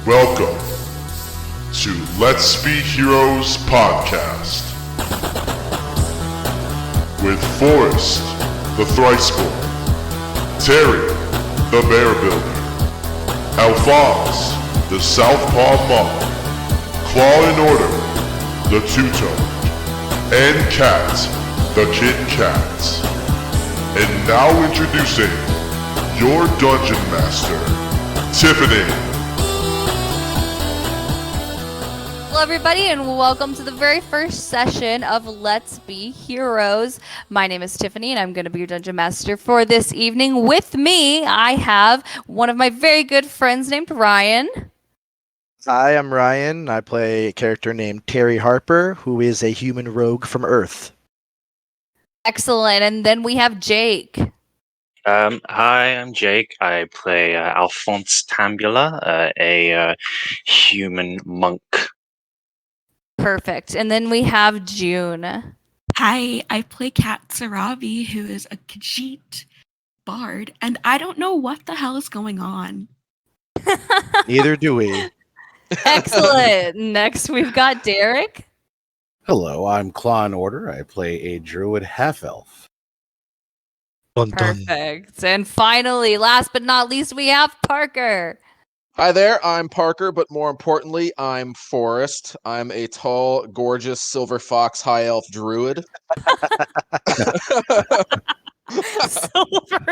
Welcome to Let's Be Heroes Podcast with Forrest, the Thriceborn, Terry, the Bear Builder, Alphonse, the Southpaw Monk, Claw and Order, the Two-Toned, and Cat, the Kid Cat. And now introducing your Dungeon Master, Tiffany. Hello everybody and welcome to the very first session of Let's Be Heroes. My name is Tiffany and I'm going to be your Dungeon Master for this evening. With me, I have one of my very good friends named Ryan. Hi, I'm Ryan. I play a character named Terry Harper, who is a human rogue from Earth. Excellent. And then we have Jake. Hi, I'm Jake. I play Alphonse Tambula, a human monk. Perfect. And then we have June. Hi, I play Kat Sarabi, who is a Khajiit bard, and I don't know what the hell is going on. Neither do we. Excellent. Next, we've got Derek. Hello, I'm Claw and Order. I play a druid half-elf. Dun, dun. Perfect. And finally, last but not least, we have Parker. Hi there, I'm Parker, but more importantly, I'm Forrest. I'm a tall, gorgeous silver fox high elf druid.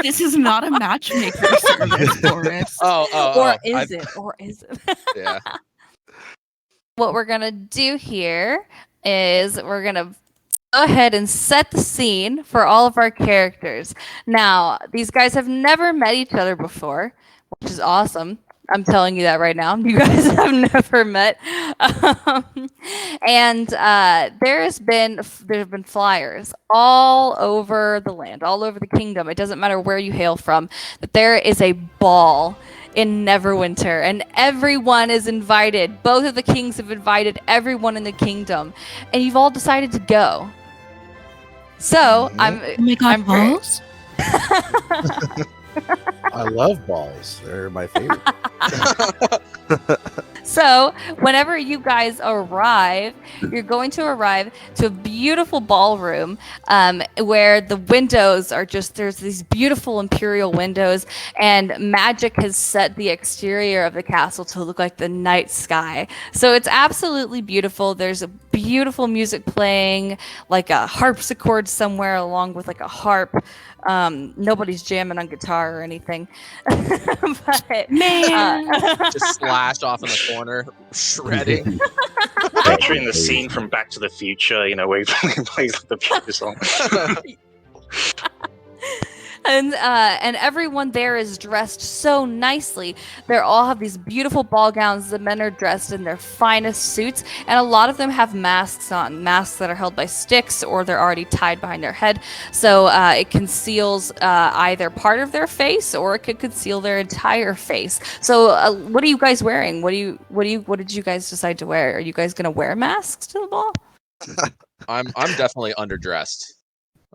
This is not a matchmaker service, Forrest. Or is it? Yeah. What we're going to do here is we're going to go ahead and set the scene for all of our characters. Now, these guys have never met each other before, which is awesome. I'm telling you that right now. You guys have never met. And there have been flyers all over the land, all over the kingdom. It doesn't matter where you hail from, that there is a ball in Neverwinter, and everyone is invited. Both of the kings have invited everyone in the kingdom, and you've all decided to go. So I'm balls? I love balls. They're my favorite. So, whenever you guys arrive, you're going to arrive to a beautiful ballroom where the windows are there's these beautiful imperial windows, and magic has set the exterior of the castle to look like the night sky. So, it's absolutely beautiful. There's a beautiful music playing, like a harpsichord somewhere along with like a harp. Nobody's jamming on guitar or anything. But, Just slashed off in the corner, shredding. Picturing the scene from Back to the Future, where he plays the future song. And everyone there is dressed so nicely. They all have these beautiful ball gowns. The men are dressed in their finest suits, and a lot of them have masks on, masks that are held by sticks or they're already tied behind their head. So it conceals either part of their face or it could conceal their entire face. So what are you guys wearing? What did you guys decide to wear? Are you guys gonna wear masks to the ball? I'm definitely underdressed.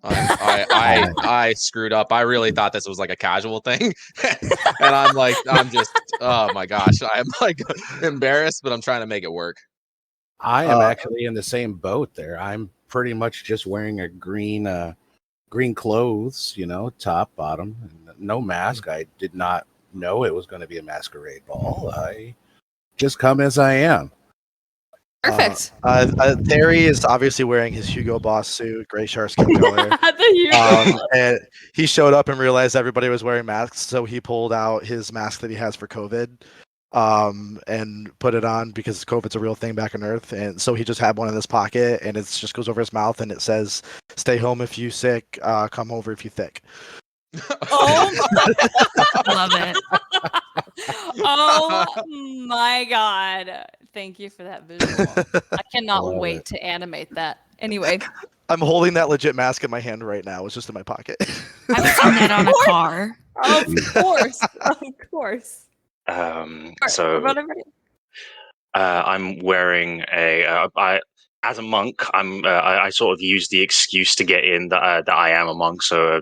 I screwed up. I really thought this was like a casual thing, and I'm just, oh my gosh, I'm like embarrassed, but I'm trying to make it work. I am actually in the same boat there. I'm pretty much just wearing a green clothes, top, bottom, no mask. I did not know it was going to be a masquerade ball. I just come as I am. Perfect. Terry is obviously wearing his Hugo Boss suit, gray shark skin color. And he showed up and realized everybody was wearing masks, so he pulled out his mask that he has for COVID and put it on because COVID's a real thing back on Earth. And so he just had one in his pocket, and it just goes over his mouth, and it says, "Stay home if you sick, come over if you thick." Oh, Love it. oh my God. Thank you for that visual. I cannot Love wait it. to animate that. Anyway. I'm holding that legit mask in my hand right now. It's just in my pocket. I've seen that on a car. Of course. Of course. So I'm wearing as a monk, I sort of use the excuse to get in that I am a monk. So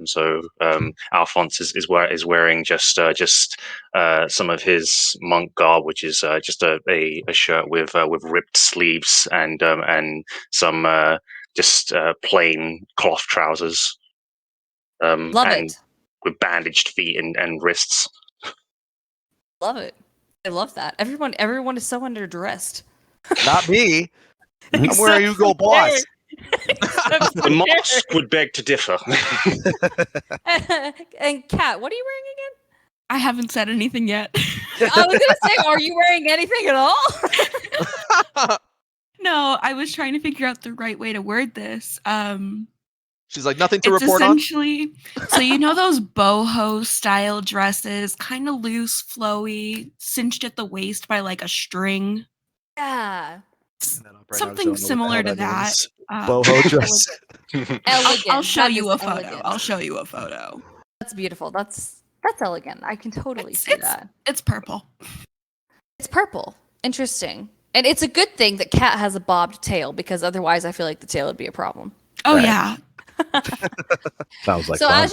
Alphonse is wearing just some of his monk garb, which is just a shirt with ripped sleeves and some just plain cloth trousers. Love and it. with bandaged feet and wrists. Love it. I love that. Everyone is so underdressed. Not me. I'm Except wearing Hugo for Boss. Derek. Except for The mosque Derek. would beg to differ. And Kat, what are you wearing again? I haven't said anything yet. I was gonna say, are you wearing anything at all? No, I was trying to figure out the right way to word this. She's like, nothing to It's report on. essentially, so you know those boho style dresses, kind of loose, flowy, cinched at the waist by like a string. Yeah. Something similar to that. Boho dress. Elegant. I'll show That you is a photo. elegant. I'll show you a photo. That's beautiful. That's elegant. I can totally see that. It's purple. It's purple. Interesting. And it's a good thing that Kat has a bobbed tail, because otherwise I feel like the tail would be a problem. Oh Right. yeah. Sounds like So fun. as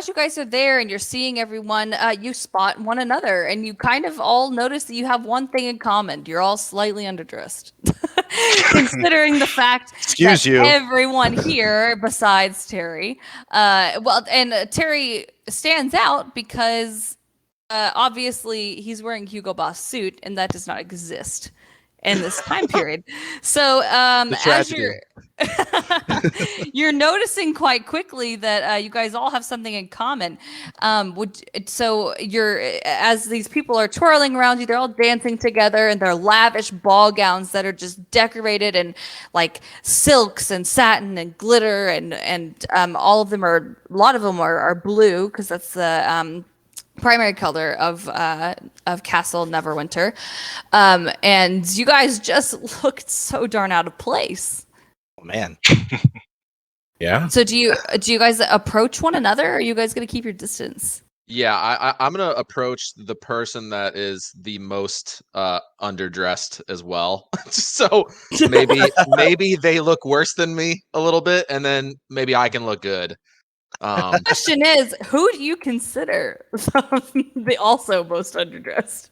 you guys are there and you're seeing everyone, you spot one another, and you kind of all notice that you have one thing in common. You're all slightly underdressed, considering the fact Excuse that you. everyone here besides Terry, Terry stands out because obviously he's wearing Hugo Boss suit, and that does not exist in this time period. So as you're noticing quite quickly that you guys all have something in common. As these people are twirling around you, they're all dancing together in their lavish ball gowns that are just decorated in like silks and satin and glitter, and a lot of them are blue, because that's the primary color of Castle Neverwinter, and you guys just looked so darn out of place. Oh, man. Yeah. So do you guys approach one another, or are you guys gonna keep your distance? Yeah, I'm gonna approach the person that is the most underdressed as well. So maybe they look worse than me a little bit, and then maybe I can look good. The question is, who do you consider the also most underdressed?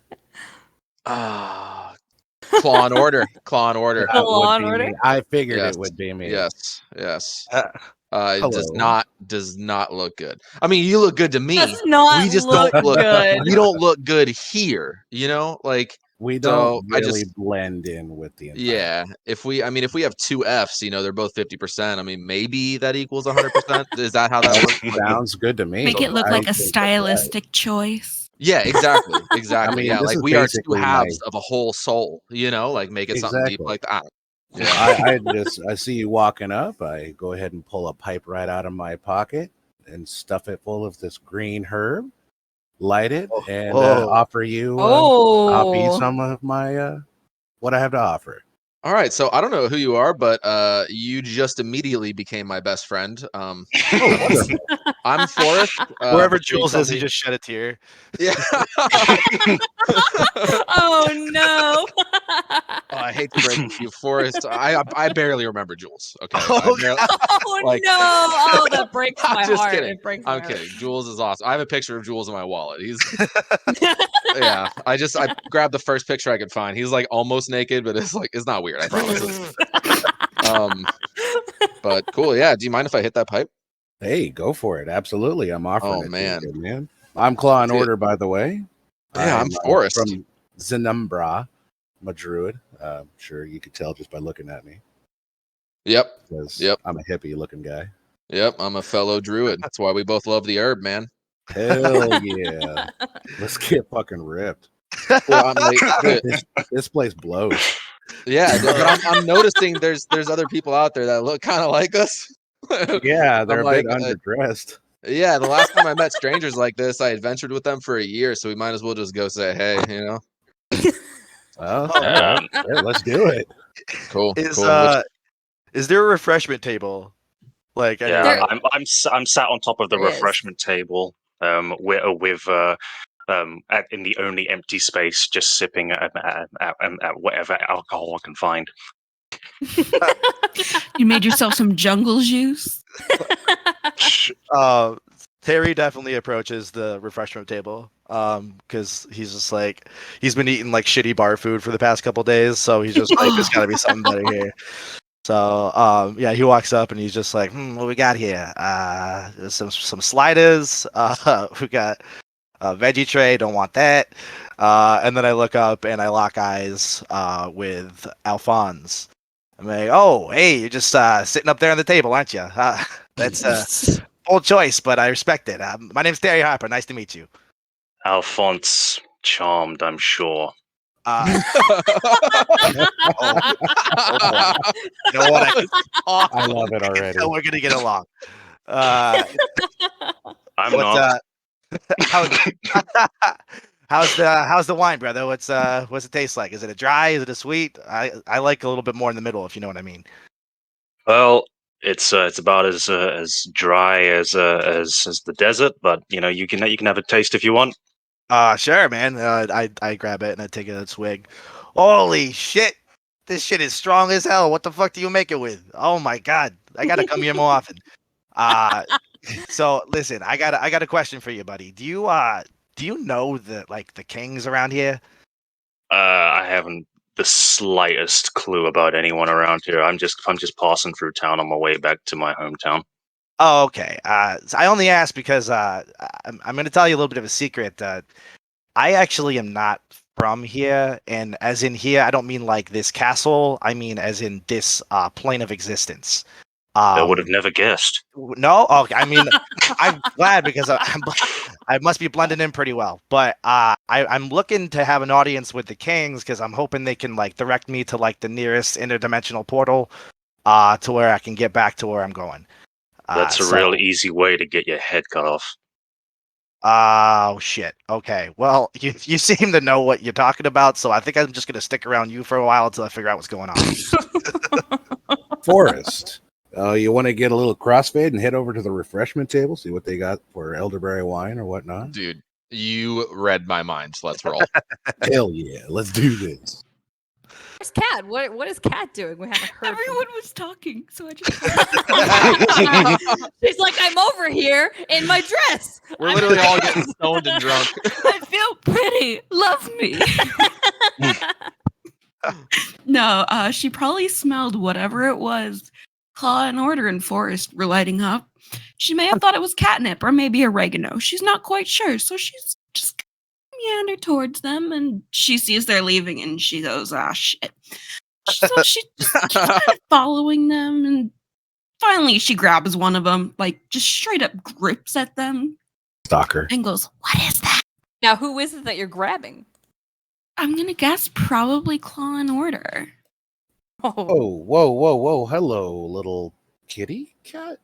Claw and Order. Claw and Order. That Law would and be Order? me. I figured Yes. it would be me. Yes. It Hello. does not look good. I mean, you look good to me. Does not We just look don't look good. We don't look good here, you know? Like, We so don't really blend in with the entire. yeah. If we have two Fs, you know, they're both 50%. I mean, maybe that equals 100%. Is that how that works? Sounds good to me. Make it look I like a think that's stylistic choice. Yeah, exactly. Exactly. I mean, yeah, this like is we are two basically halves of a whole soul, you know, like make it something deep Exactly. like that. Yeah. I see you walking up. I go ahead and pull a pipe right out of my pocket and stuff it full of this green herb, light it, and offer you some of my what I have to offer. All right, so I don't know who you are, but you just immediately became my best friend. I'm Forrest. Wherever Jules is, he just shed a tear. Yeah. Oh no! I hate to break it to you, Forrest. I barely remember Jules. Okay. Oh no! Oh, that breaks my I'm just heart. kidding. It breaks I'm my kidding. heart. Jules is awesome. I have a picture of Jules in my wallet. He's yeah. I grabbed the first picture I could find. He's like almost naked, but it's not weird. I promise. But cool. Yeah. Do you mind if I hit that pipe? Hey, go for it. Absolutely. I'm offering it. Man. To you, good man. I'm Claw and Order, by the way. Yeah, I'm Forrest. From Zenumbra. I'm a druid. Sure, you could tell just by looking at me. Yep. I'm a hippie looking guy. Yep. I'm a fellow druid. That's why we both love the herb, man. Hell yeah. Let's get fucking ripped. Well, I'm like, this place blows. Yeah, but I'm noticing there's other people out there that look kind of like us. Yeah, they're I'm a bit underdressed. Yeah, the last time I met strangers like this, I adventured with them for a year, so we might as well just go say hey, you know. Yeah, let's do it. Cool. Is there a refreshment table? Like, yeah, I'm sat on top of the refreshment table, with in the only empty space, just sipping at whatever alcohol I can find. You made yourself some jungle juice. Terry definitely approaches the refreshment table because he's just like he's been eating like shitty bar food for the past couple days, so he's just like there's got to be something better here. So yeah, he walks up and he's just like, what we got here? Some sliders. We got a veggie tray. Don't want that. And then I look up and I lock eyes with Alphonse. I'm like, oh, hey, you're just sitting up there on the table, aren't you? That's bold choice, but I respect it. My name's Terry Harper. Nice to meet you. Alphonse, charmed, I'm sure. Oh, you know what? I love it already. We're gonna get along. I'm not. How's the wine, brother? What's it taste like? Is it a dry? Is it a sweet? I like a little bit more in the middle, if you know what I mean. Well, it's about as dry as the desert, but you can have a taste if you want. Sure, man. I grab it and I take a swig. Holy shit! This shit is strong as hell. What the fuck do you make it with? Oh my god! I gotta come here more often. So listen, I got a question for you, buddy. Do you know the kings around here? I haven't the slightest clue about anyone around here. I'm just passing through town on my way back to my hometown. Oh, okay. So I only asked because I'm going to tell you a little bit of a secret. I actually am not from here, and as in here, I don't mean like this castle. I mean as in this plane of existence. I would have never guessed. No, okay. I mean, I'm glad because I must be blending in pretty well. But I'm looking to have an audience with the kings because I'm hoping they can like direct me to like the nearest interdimensional portal, to where I can get back to where I'm going. That's a real easy way to get your head cut off. Oh shit. Okay. Well, you seem to know what you're talking about, so I think I'm just gonna stick around you for a while until I figure out what's going on. Forrest, you want to get a little crossfade and head over to the refreshment table, see what they got for elderberry wine or whatnot? Dude, you read my mind. So let's roll. Hell yeah, let's do this. Where's Cat? What is Cat doing? We haven't heard. Everyone was talking, so I just. She's like, I'm over here in my dress. We're literally all getting stoned and drunk. I feel pretty. Love me. No, she probably smelled whatever it was. Claw and Order and Forest were lighting up. She may have thought it was catnip or maybe oregano. She's not quite sure, so she's just meander towards them, and she sees they're leaving, and she goes, shit. So she's kind of following them, and finally she grabs one of them, like just straight up grips at them. Stalker. And goes, what is that? Now, who is it that you're grabbing? I'm gonna guess probably Claw and Order. Oh, whoa. Hello, little kitty cat.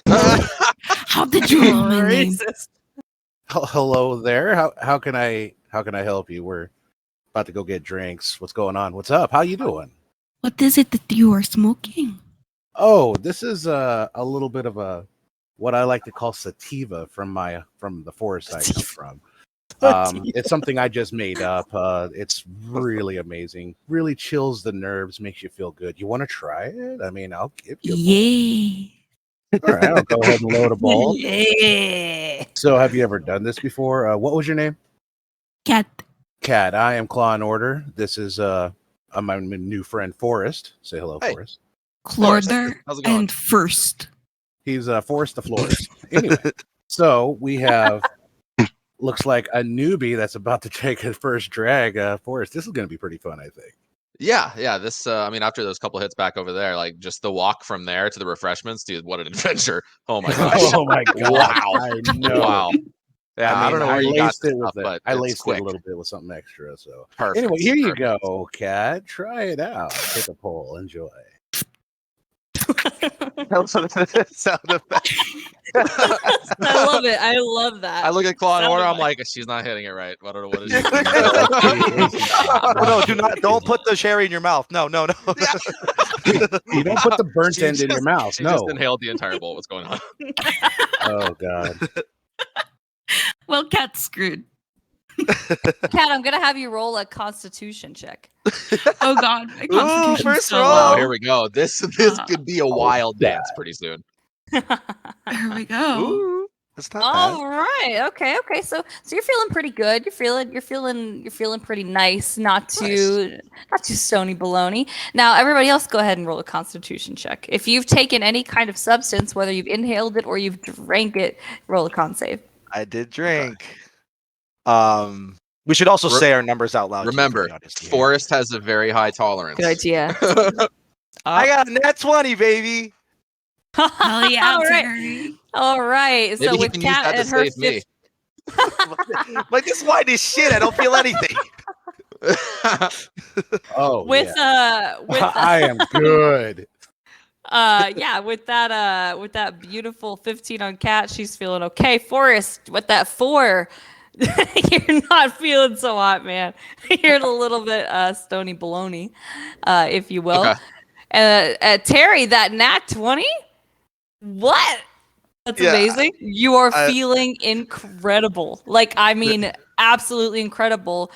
How did you know my name? Hello there. How can I help you? We're about to go get drinks. What's going on? What's up? How you doing? What is it that you are smoking? Oh, this is a little bit of a what I like to call sativa from the forest I come from. It's something I just made up. It's really amazing. Really chills the nerves, makes you feel good. You want to try it? I mean, I'll give you. Yeah. All right, I'll go ahead and load a ball. Yeah. So, have you ever done this before? What was your name? Cat. Cat. I am Claw and Order. This is my new friend Forrest. Say hello, Hey. Forrest. Clorder How's it going? and First. He's Forrest the Florist. Anyway, so we have looks like a newbie that's about to take his first drag. Forrest, this is going to be pretty fun, I think. Yeah. This, after those couple hits back over there, like just the walk from there to the refreshments, dude, what an adventure! Oh my gosh! Oh my god! Wow! I know. Wow! Yeah, I don't know where you got this stuff, but I it's laced quick. it a little bit with something extra. So Perfect. anyway, here you Perfect. go, Cat. Try it out. Take a pull. Enjoy. Sound effect. I love it. I love that. I look at Claw and Sound Order. I'm effect. like, she's not hitting it right. I don't know what it is. No, don't put the sherry in your mouth. No. You don't put the burnt She end in your just- mouth. She No. just inhaled the entire bowl. What's going on? Oh god. Well, Cat's screwed. Kat, I'm gonna have you roll a Constitution check. Oh God, my constitution's first so roll. Oh, low. here we go. This could be a wild dance pretty soon. There we go. Ooh, that's not All right. Okay. So you're feeling pretty good. You're feeling pretty nice. Not too stony baloney. Now, everybody else, go ahead and roll a Constitution check. If you've taken any kind of substance, whether you've inhaled it or you've drank it, roll a con save. I did drink. We should also say our numbers out loud. Remember, Forrest has a very high tolerance. Good idea. I got a nat 20, baby. Hell yeah, All right. Terry. All right. Maybe So he with can use Kat that to and her save me. Like, this wine is shit. I don't feel anything. Oh, with I am good. with that beautiful 15 on Kat, she's feeling okay. Forrest, with that 4, you're not feeling so hot, man. You're a little bit stony baloney, if you will. Okay. Terry, that nat 20? What? That's amazing. You are feeling incredible. Like, I mean, absolutely incredible.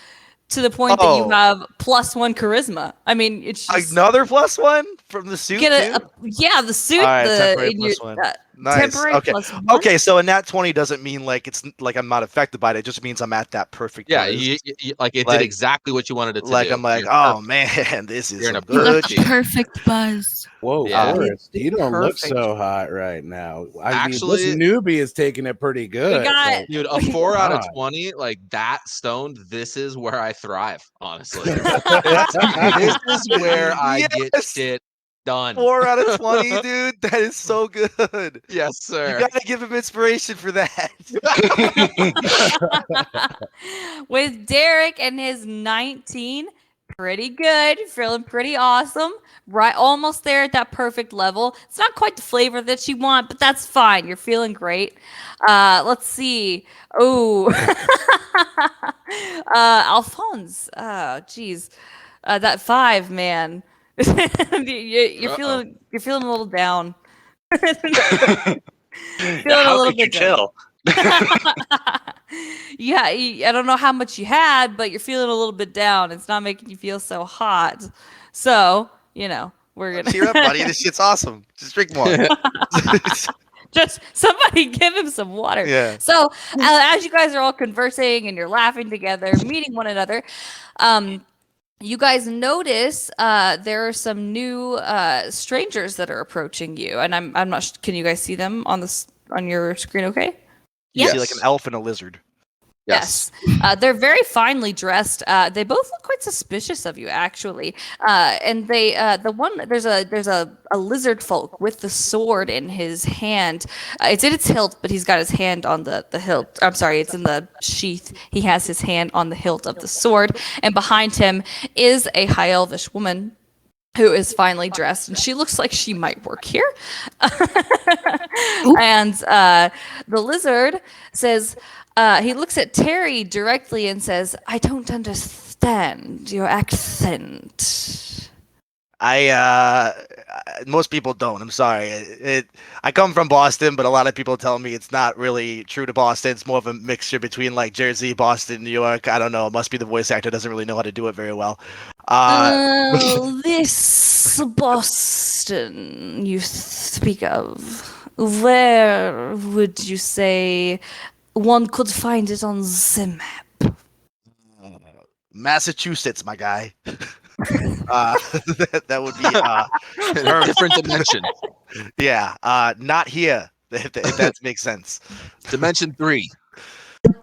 To the point that you have +1 charisma. I mean, it's just another +1 from the suit. the suit. All right, temporary +1. Nice. Temporary Okay. +1. Okay, so a nat 20 doesn't mean like it's like I'm not affected by it. It just means I'm at that perfect. Yeah, buzz. it did exactly what you wanted it to like do. I'm like, You're oh man, this is You're in a good. That's perfect buzz. Whoa, Yeah. Forrest, you don't look Perfect. so hot right now. Actually- this newbie is taking it pretty good. We got Like, Dude, a 4 out of God. 20, like that stoned, this is where I thrive, honestly. This is where I get Yes! shit done. 4 out of 20, dude. That is so good. Yes, sir. You gotta give him inspiration for that. With Derek and his 19, pretty good, feeling pretty awesome. Right, almost there at that perfect level. It's not quite the flavor that you want, but that's fine. You're feeling great. Let's see. Oh, Alphonse. Oh, geez, that 5, man. You're feeling a little down. Feeling How a little could you bit down. tell? Yeah, I don't know how much you had, but you're feeling a little bit down. It's not making you feel so hot. So, we're gonna Cheer up, buddy. This shit's awesome. Just drink more. just somebody give him some water. Yeah. So, as you guys are all conversing and you're laughing together, meeting one another, you guys notice there are some new strangers that are approaching you, and I'm not. Can you guys see them on your screen? Okay. You see like an elf and a lizard. Yes. They're very finely dressed. They both look quite suspicious of you, actually. And they, there's a lizard folk with the sword in his hand. It's in its hilt, but he's got his hand on the hilt. I'm sorry, it's in the sheath. He has his hand on the hilt of the sword. And behind him is a high elvish woman who is finely dressed, and she looks like she might work here. And the lizard says, he looks at Terry directly and says, I don't understand your accent. Most people don't. I'm sorry. I come from Boston, but a lot of people tell me it's not really true to Boston. It's more of a mixture between like Jersey, Boston, New York. I don't know. It must be the voice actor doesn't really know how to do it very well. This Boston you speak of, where would you say one could find it on the map? Massachusetts, my guy. That would be In a different dimension. yeah. Not here. If that makes sense. Dimension 3.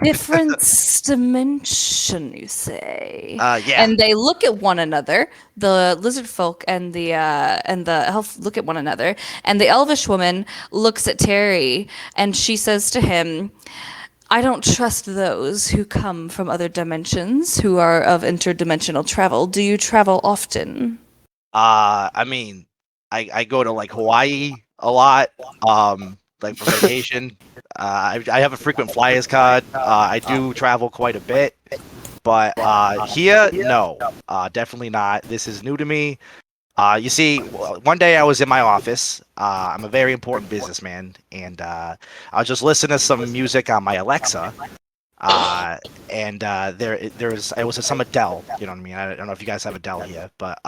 Different dimension, you say? Yeah. And they look at one another. The lizard folk and the elf look at one another, and the elvish woman looks at Terry, and she says to him, I don't trust those who come from other dimensions, who are of interdimensional travel. Do you travel often? I mean, I go to like Hawaii a lot, like for vacation. I have a frequent flyers card. I do travel quite a bit, but here, no, definitely not. This is new to me. You see, one day I was in my office. I'm a very important businessman, and I was just listening to some music on my Alexa. And it was some Adele, you know what I mean? I don't know if you guys have Adele here, but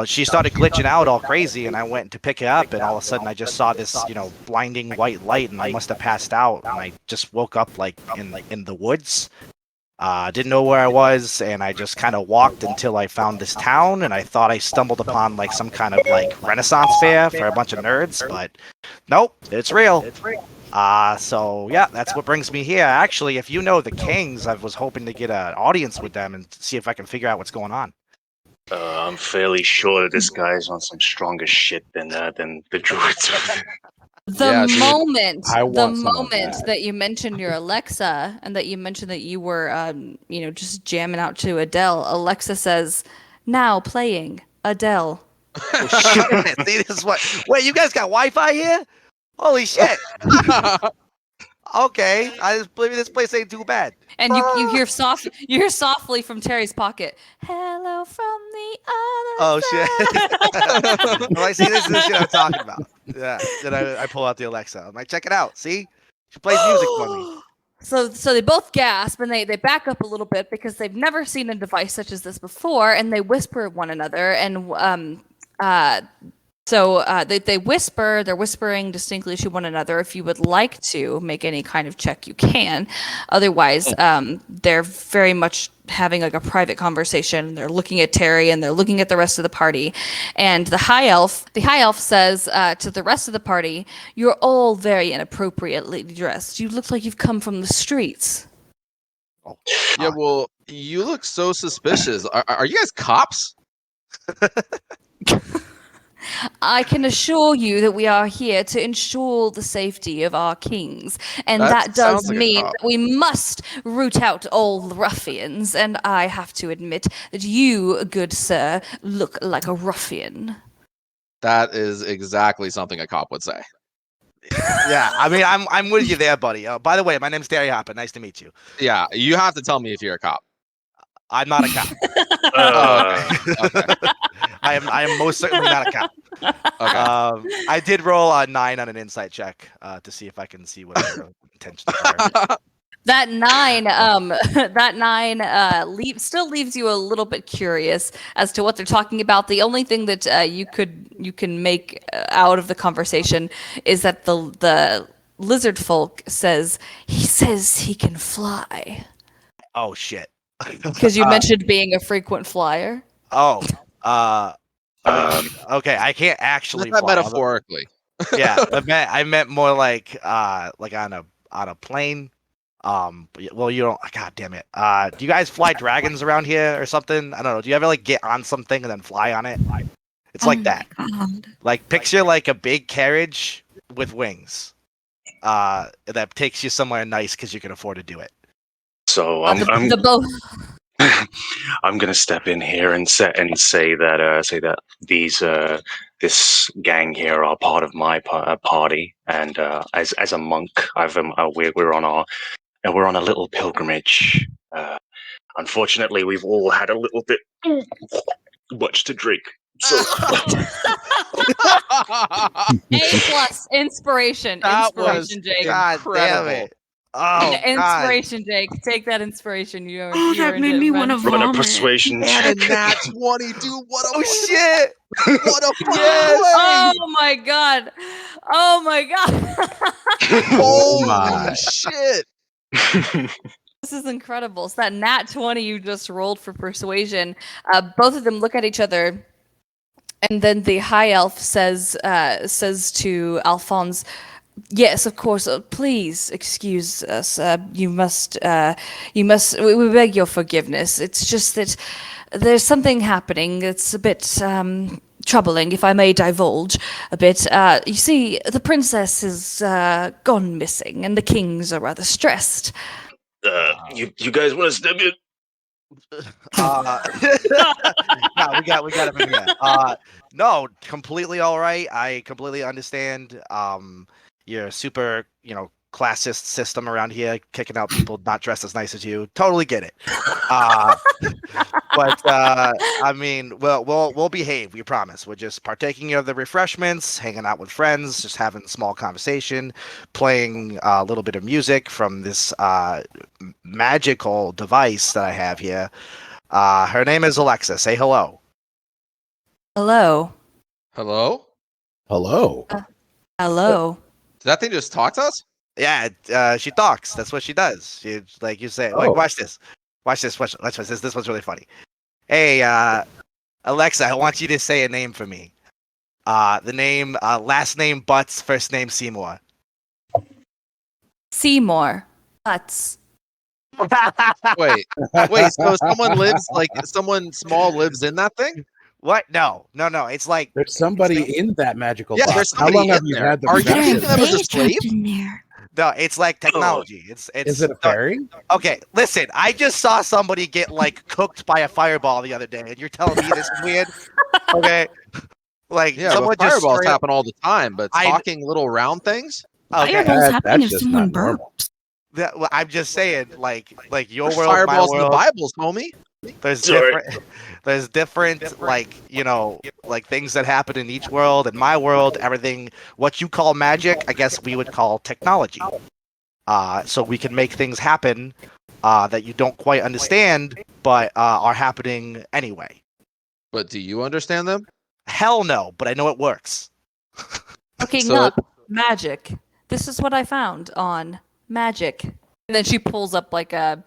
she started glitching out all crazy, and I went to pick her up, and all of a sudden I just saw this, blinding white light, and I must have passed out, and I just woke up like in the woods. Didn't know where I was, and I just kind of walked until I found this town, and I thought I stumbled upon like some kind of like Renaissance fair for a bunch of nerds, but nope, it's real. So yeah, that's what brings me here. Actually, if you know the Kings, I was hoping to get an audience with them and see if I can figure out what's going on. I'm fairly sure that this guy's on some stronger shit than the druids. The moment that. that you mentioned your Alexa and that you mentioned that you were, just jamming out to Adele, Alexa says, "Now playing Adele." Oh, shit. See, this is what. Wait, you guys got Wi-Fi here? Holy shit! Okay, maybe this place ain't too bad. And you hear softly from Terry's pocket, "Hello from the other side." Shit! I see, this is the shit I'm talking about. Yeah. Then I pull out the Alexa. I'm like, check it out. See, she plays music for me. So they both gasp and they back up a little bit because they've never seen a device such as this before, and they whisper at one another, and So they whisper. They're whispering distinctly to one another. If you would like to make any kind of check, you can. Otherwise, they're very much having like a private conversation. They're looking at Terry and they're looking at the rest of the party. And the high elf says to the rest of the party, "You're all very inappropriately dressed. You look like you've come from the streets." Yeah, well, you look so suspicious. Are you guys cops? I can assure you that we are here to ensure the safety of our kings, and that does sounds like a mean cop. that we must root out all the ruffians, and I have to admit that you, good sir, look like a ruffian. That is exactly something a cop would say. Yeah, I mean, I'm with you there, buddy. By the way, my name's Terry Hopper. Nice to meet you. Yeah, you have to tell me if you're a cop. I'm not a cop. Okay. I am most certainly not a cop. Okay. I did roll a 9 on an insight check to see if I can see what their intentions are. That 9, still leaves you a little bit curious as to what they're talking about. The only thing that you can make out of the conversation is that the lizard folk says he can fly. Oh shit! Because you mentioned being a frequent flyer. Oh, okay. I can't actually Not fly. metaphorically. Yeah, I meant more like on a plane. Well, you don't. God damn it. Do you guys fly dragons around here or something? I don't know. Do you ever like get on something and then fly on it? It's like that. God. Like picture like a big carriage with wings. That takes you somewhere nice because you can afford to do it. So I'm going to step in here and say that this gang here are part of my party, and as a monk, we're on a little pilgrimage. Unfortunately, we've all had a little bit much to drink. So A+ inspiration. That was Inspiration, Jake. God damn it. Oh, Inspiration, Jake. Take that inspiration. That made me want to run a vomit. persuasion And check. a nat 20, dude. What a shit! What a Yes! Oh my god! Oh my god! Holy my. shit! This is incredible. So that nat 20 you just rolled for persuasion. Both of them look at each other, and then the high elf says to Alphonse, "Yes, of course. Please excuse us. You must. We beg your forgiveness. It's just that there's something happening. It's a bit troubling, if I may divulge a bit. You see, the princess has gone missing, and the kings are rather stressed." You guys want to step in? No, we got him in here. No, completely all right. I completely understand. You're super, classist system around here, kicking out people not dressed as nice as you. Totally get it. But I mean, we'll behave. We promise. We're just partaking of the refreshments, hanging out with friends, just having a small conversation, playing a little bit of music from this magical device that I have here. Her name is Alexa. Say hello. Hello. Hello? Hello. Hello. Did that thing just talk to us? Yeah, she talks. That's what she does. She like you say, like, Oh. watch this. Watch this. Watch this. This one's really funny. Hey, Alexa, I want you to say a name for me. The name, last name Butts, first name Seymour. Seymour. Butts. Wait, so someone small lives in that thing? What? No. It's like There's somebody in that magical Yeah, box. there's How somebody long have in you there. had the Are you possession? using them as a slave? in there. no, it's like technology. It's Is it a fairy? Okay, listen, I just saw somebody get like cooked by a fireball the other day, and you're telling me this is weird? Okay, like Yeah, someone but just fireballs straight up- happen all the time, but I- talking little round things? Okay, Fireballs happen That's if just someone not normal. burps. well, I'm just saying, like your There's world, my fireballs in the world. Bibles, homie. There's Sorry. different like like things that happen in each world. In my world, everything what you call magic, I guess we would call technology. So we can make things happen that you don't quite understand, but are happening anyway. But do you understand them? Hell no, but I know it works. Looking So- up magic. This is what I found on magic. And then she pulls up like a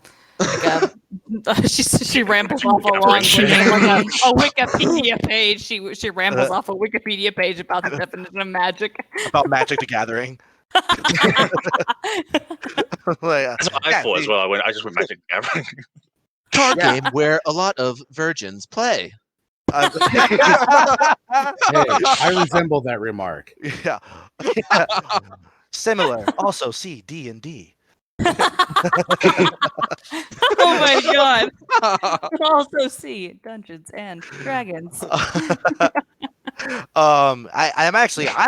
she rambles off a long Dictionary. a Wikipedia page. She rambles off a Wikipedia page about the definition of magic. About Magic the Gathering. Like, That's what I yeah, thought as see- well. I just went Magic the Gathering. Card Yeah. game where a lot of virgins play. Hey, I resemble that remark. yeah. Similar. Also, see D&D. Oh my god. Also see Dungeons and Dragons. I'm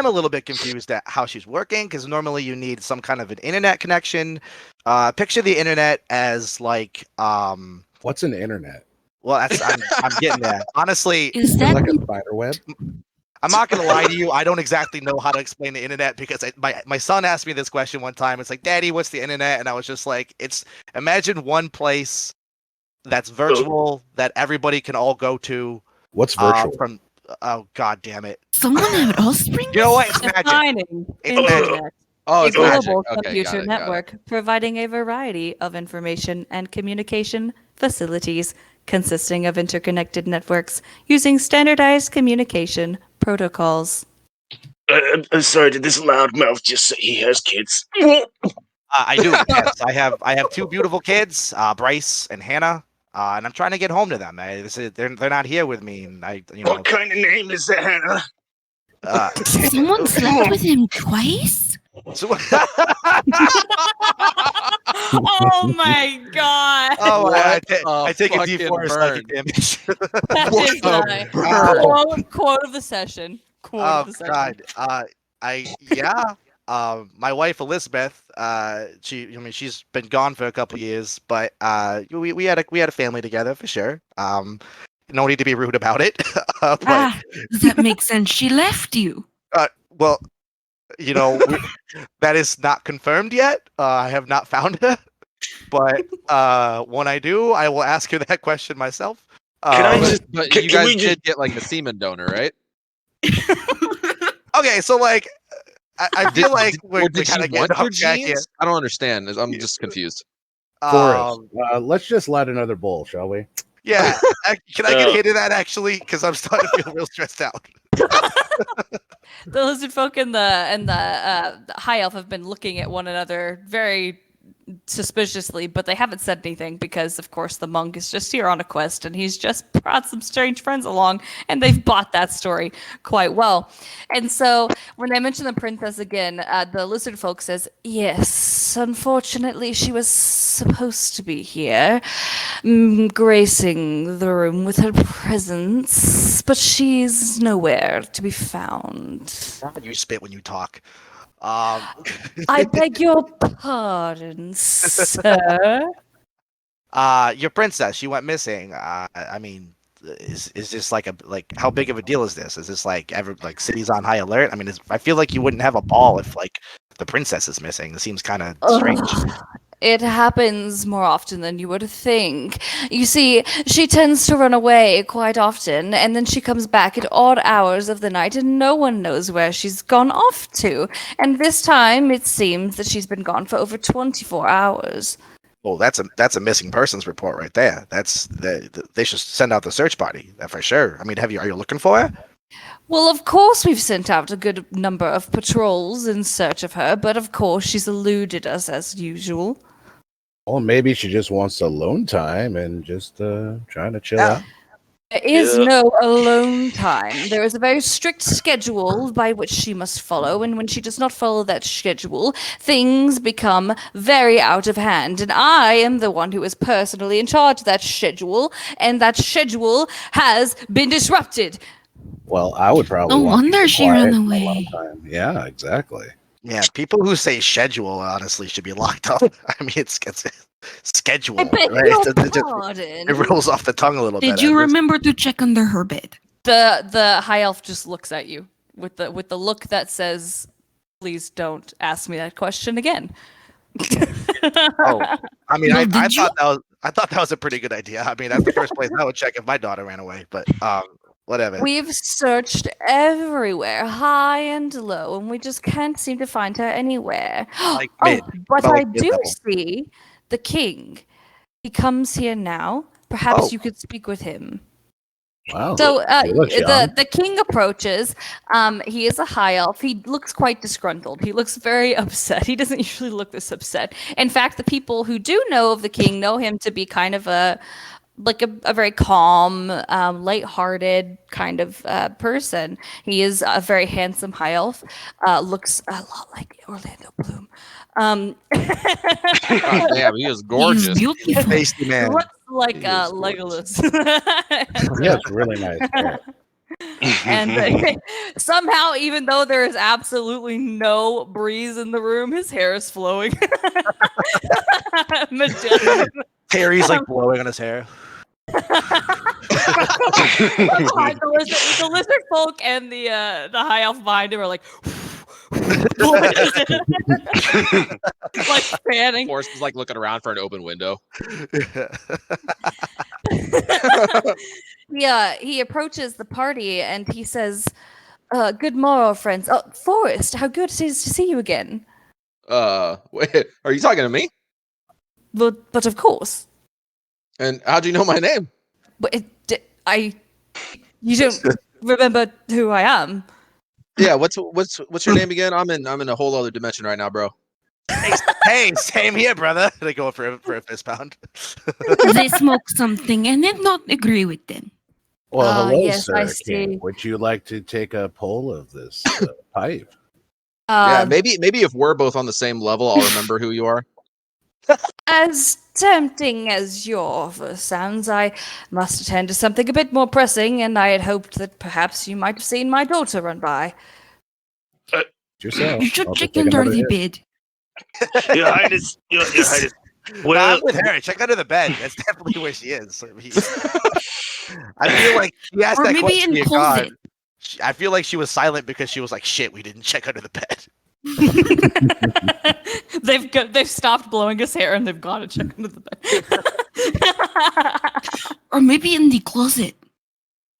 a little bit confused at how she's working because normally you need some kind of an internet connection. Picture the internet as like What's an internet? well I'm getting there. Honestly, Is Is it that like a spider web? I'm not gonna lie to you. I don't exactly know how to explain the internet because my son asked me this question one time. It's like, Daddy, what's the internet? And I was just like, imagine one place that's virtual that everybody can all go to. What's virtual? From oh god damn it! someone had offspring? You know what? It's magic. Defining It's magic. internet. Oh, A it's magic. global Okay, computer got it. network providing a variety of information and communication facilities consisting of interconnected networks using standardized communication protocols. I'm sorry, did this loudmouth just say he has kids? I do. Yes, I have two beautiful kids, Bryce and Hannah, and I'm trying to get home to them. They're not here with me, and What kind of name is that, Hannah? Someone slept with him twice? so- Oh my god! oh, What I take a fucking D4 psychic damage. That What is a the burn. quote of the session. Quote Oh of the session. God, my wife Elizabeth, she's been gone for a couple years, but we had a family together for sure. No need to be rude about it. But, Does that make sense? She left you. well, that is not confirmed yet. I have not found her, but when I do, I will ask her that question myself. Can I just- But Can- you can guys we just- did get like a semen donor, right? Okay, so like, I feel like we're Or did kind you of want getting your off track here. genes? I don't understand. I'm just confused. Forrest, Um, let's just light another bowl, shall we? yeah, can I get hit of that actually? Because I'm starting to feel real stressed out. The lizard folk and the high elf have been looking at one another very suspiciously, but they haven't said anything because, of course, the monk is just here on a quest and he's just brought some strange friends along, and they've bought that story quite well. And so when they mention the princess again, the lizard folk says, yes, unfortunately she was supposed to be here, gracing the room with her presence, but she's nowhere to be found. You spit when you talk. I beg your pardon, sir. Your princess, she went missing. I mean, is this like how big of a deal is this? Is this like cities on high alert? I mean, I feel like you wouldn't have a ball if like the princess is missing. It seems kind of strange. It happens more often than you would think. You see, she tends to run away quite often, and then she comes back at odd hours of the night, and no one knows where she's gone off to. And this time, it seems that she's been gone for over 24 hours. Well, that's a missing persons report right there. They should send out the search party for sure. I mean, are you looking for her? Well, of course we've sent out a good number of patrols in search of her, but of course she's eluded us as usual. Well, maybe she just wants alone time and just trying to chill out. There is no alone time. There is a very strict schedule by which she must follow, and when she does not follow that schedule, things become very out of hand. And I am the one who is personally in charge of that schedule, and that schedule has been disrupted. Well, I would probably. No wonder she ran away. Yeah, exactly. Yeah, people who say schedule honestly should be locked up. I mean, it's schedule. I beg right? your pardon. It rolls off the tongue a little bit. Did you remember to check under her bed? The high elf just looks at you with the look that says, "Please don't ask me that question again." Oh, I mean, Well, I thought that was a pretty good idea. I mean, that's the first place I would check if my daughter ran away. But whatever. We've searched everywhere, high and low, and we just can't seem to find her anywhere. But I do see the king. He comes here now. Perhaps you could speak with him. Wow. So the king approaches. He is a high elf. He looks quite disgruntled. He looks very upset. He doesn't usually look this upset. In fact, the people who do know of the king know him to be kind of a very calm, lighthearted kind of person. He is a very handsome high elf. Looks a lot like Orlando Bloom. God damn, he is gorgeous. He's beautiful. Tasty man. Looks like Legolas. Yeah, it's really nice. And somehow, even though there is absolutely no breeze in the room, his hair is flowing. Terry's like blowing on his hair. The lizard folk and the high elf behind him are like like fanning. Forrest is like looking around for an open window. Yeah, he approaches the party and he says, "Good morrow, friends. Oh, Forrest, how good it is to see you again." Wait, are you talking to me? But of course. And how'd you know my name? But you don't remember who I am. Yeah, what's your name again? I'm in a whole other dimension right now, bro. Hey, same here, brother. They go for a fist pound. They smoke something and did not agree with them. Well, hello, yes, sir. I see. Would you like to take a poll of this pipe? Yeah, maybe if we're both on the same level, I'll remember who you are. As tempting as your offer sounds, I must attend to something a bit more pressing, and I had hoped that perhaps you might have seen my daughter run by. Yourself. You should I'll check take under another the hit. bed. Your Highness. Your Highness. Well, I'm with her. Check under the bed. That's definitely where she is. I feel like she asked Or that maybe question in to your god. closet. I feel like she was silent because she was like, "Shit, we didn't check under the bed." They've stopped blowing his hair and they've gone to check under the bed. Or maybe in the closet.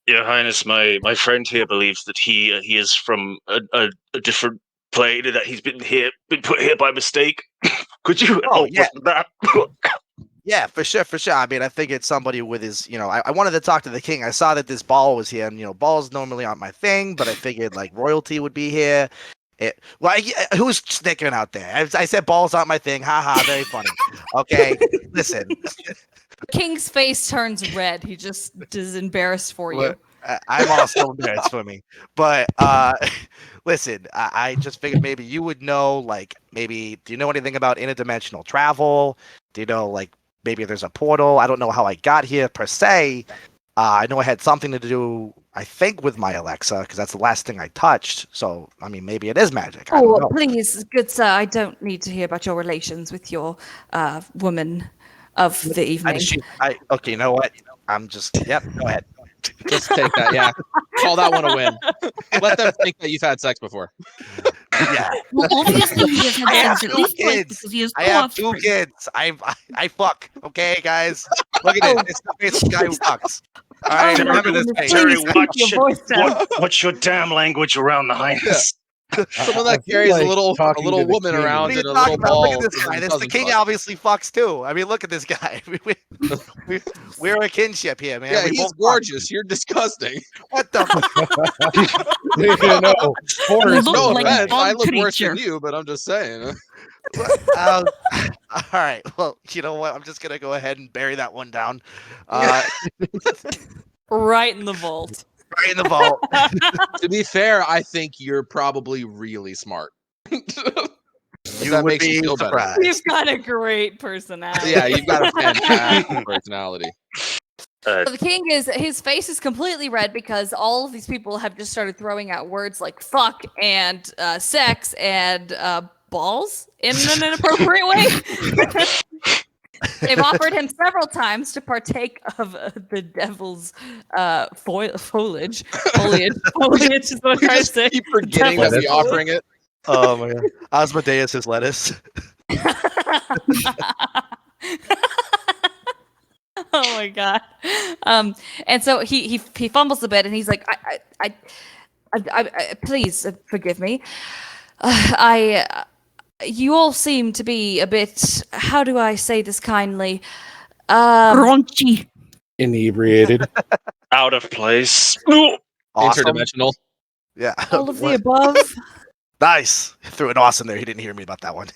Your Highness, my friend here believes that he is from a different plane and that he's been put here by mistake. Could you help yeah. with that? Yeah, for sure. I mean, I think it's somebody with his, I wanted to talk to the king. I saw that this ball was here, and balls normally aren't my thing, but I figured like royalty would be here. Who's snicking out there? I said balls aren't my thing. Ha, very funny. Okay, listen. King's face turns red. He just is embarrassed for you. I'm also embarrassed for me. But listen, I just figured maybe you would know, like, maybe, do you know anything about interdimensional travel? Do you know, like, maybe there's a portal? I don't know how I got here per se. I know it had something to do I think with my Alexa, because that's the last thing I touched. So, I mean, maybe it is magic. I don't know. Please, good sir, I don't need to hear about your relations with your woman of the evening. Okay, you know what? I'm just, yep, go ahead. Just take that. Yeah. Call that one a win. Let them think that you've had sex before. Yeah. Well, obviously he has had sex at least twice because he has I have 2 kids. I fuck. Okay, guys. Look at this. It's the guy who fucks. All right, remember this thing. Terry, watch your damn language around the highness. Someone that carries a little woman around in a little ball. Look at this guy. The king obviously fucks too. I mean, look at this guy. We're a kinship here, man. Yeah, he's gorgeous. You're disgusting. What the? No offense. I look worse than you, but I'm just saying. All right. Well, you know what? I'm just gonna go ahead and bury that one down. Right in the vault. Right in the vault. To be fair, I think you're probably really smart. You would be surprised. You've got a great personality. Yeah, you've got a fantastic personality. So the king his face is completely red because all of these people have just started throwing out words like fuck and sex and balls in an inappropriate way. They've offered him several times to partake of the devil's foliage. Foliage is what I'm trying to say. Keep forgetting that we're offering it. Oh my god. Asmodeus is lettuce. Oh my god. And so he fumbles a bit and he's like, I please forgive me. You all seem to be a bit, how do I say this kindly? Raunchy. Inebriated. Out of place. Awesome. Interdimensional. Yeah. All of the above. Nice. Threw an awesome there. He didn't hear me about that one.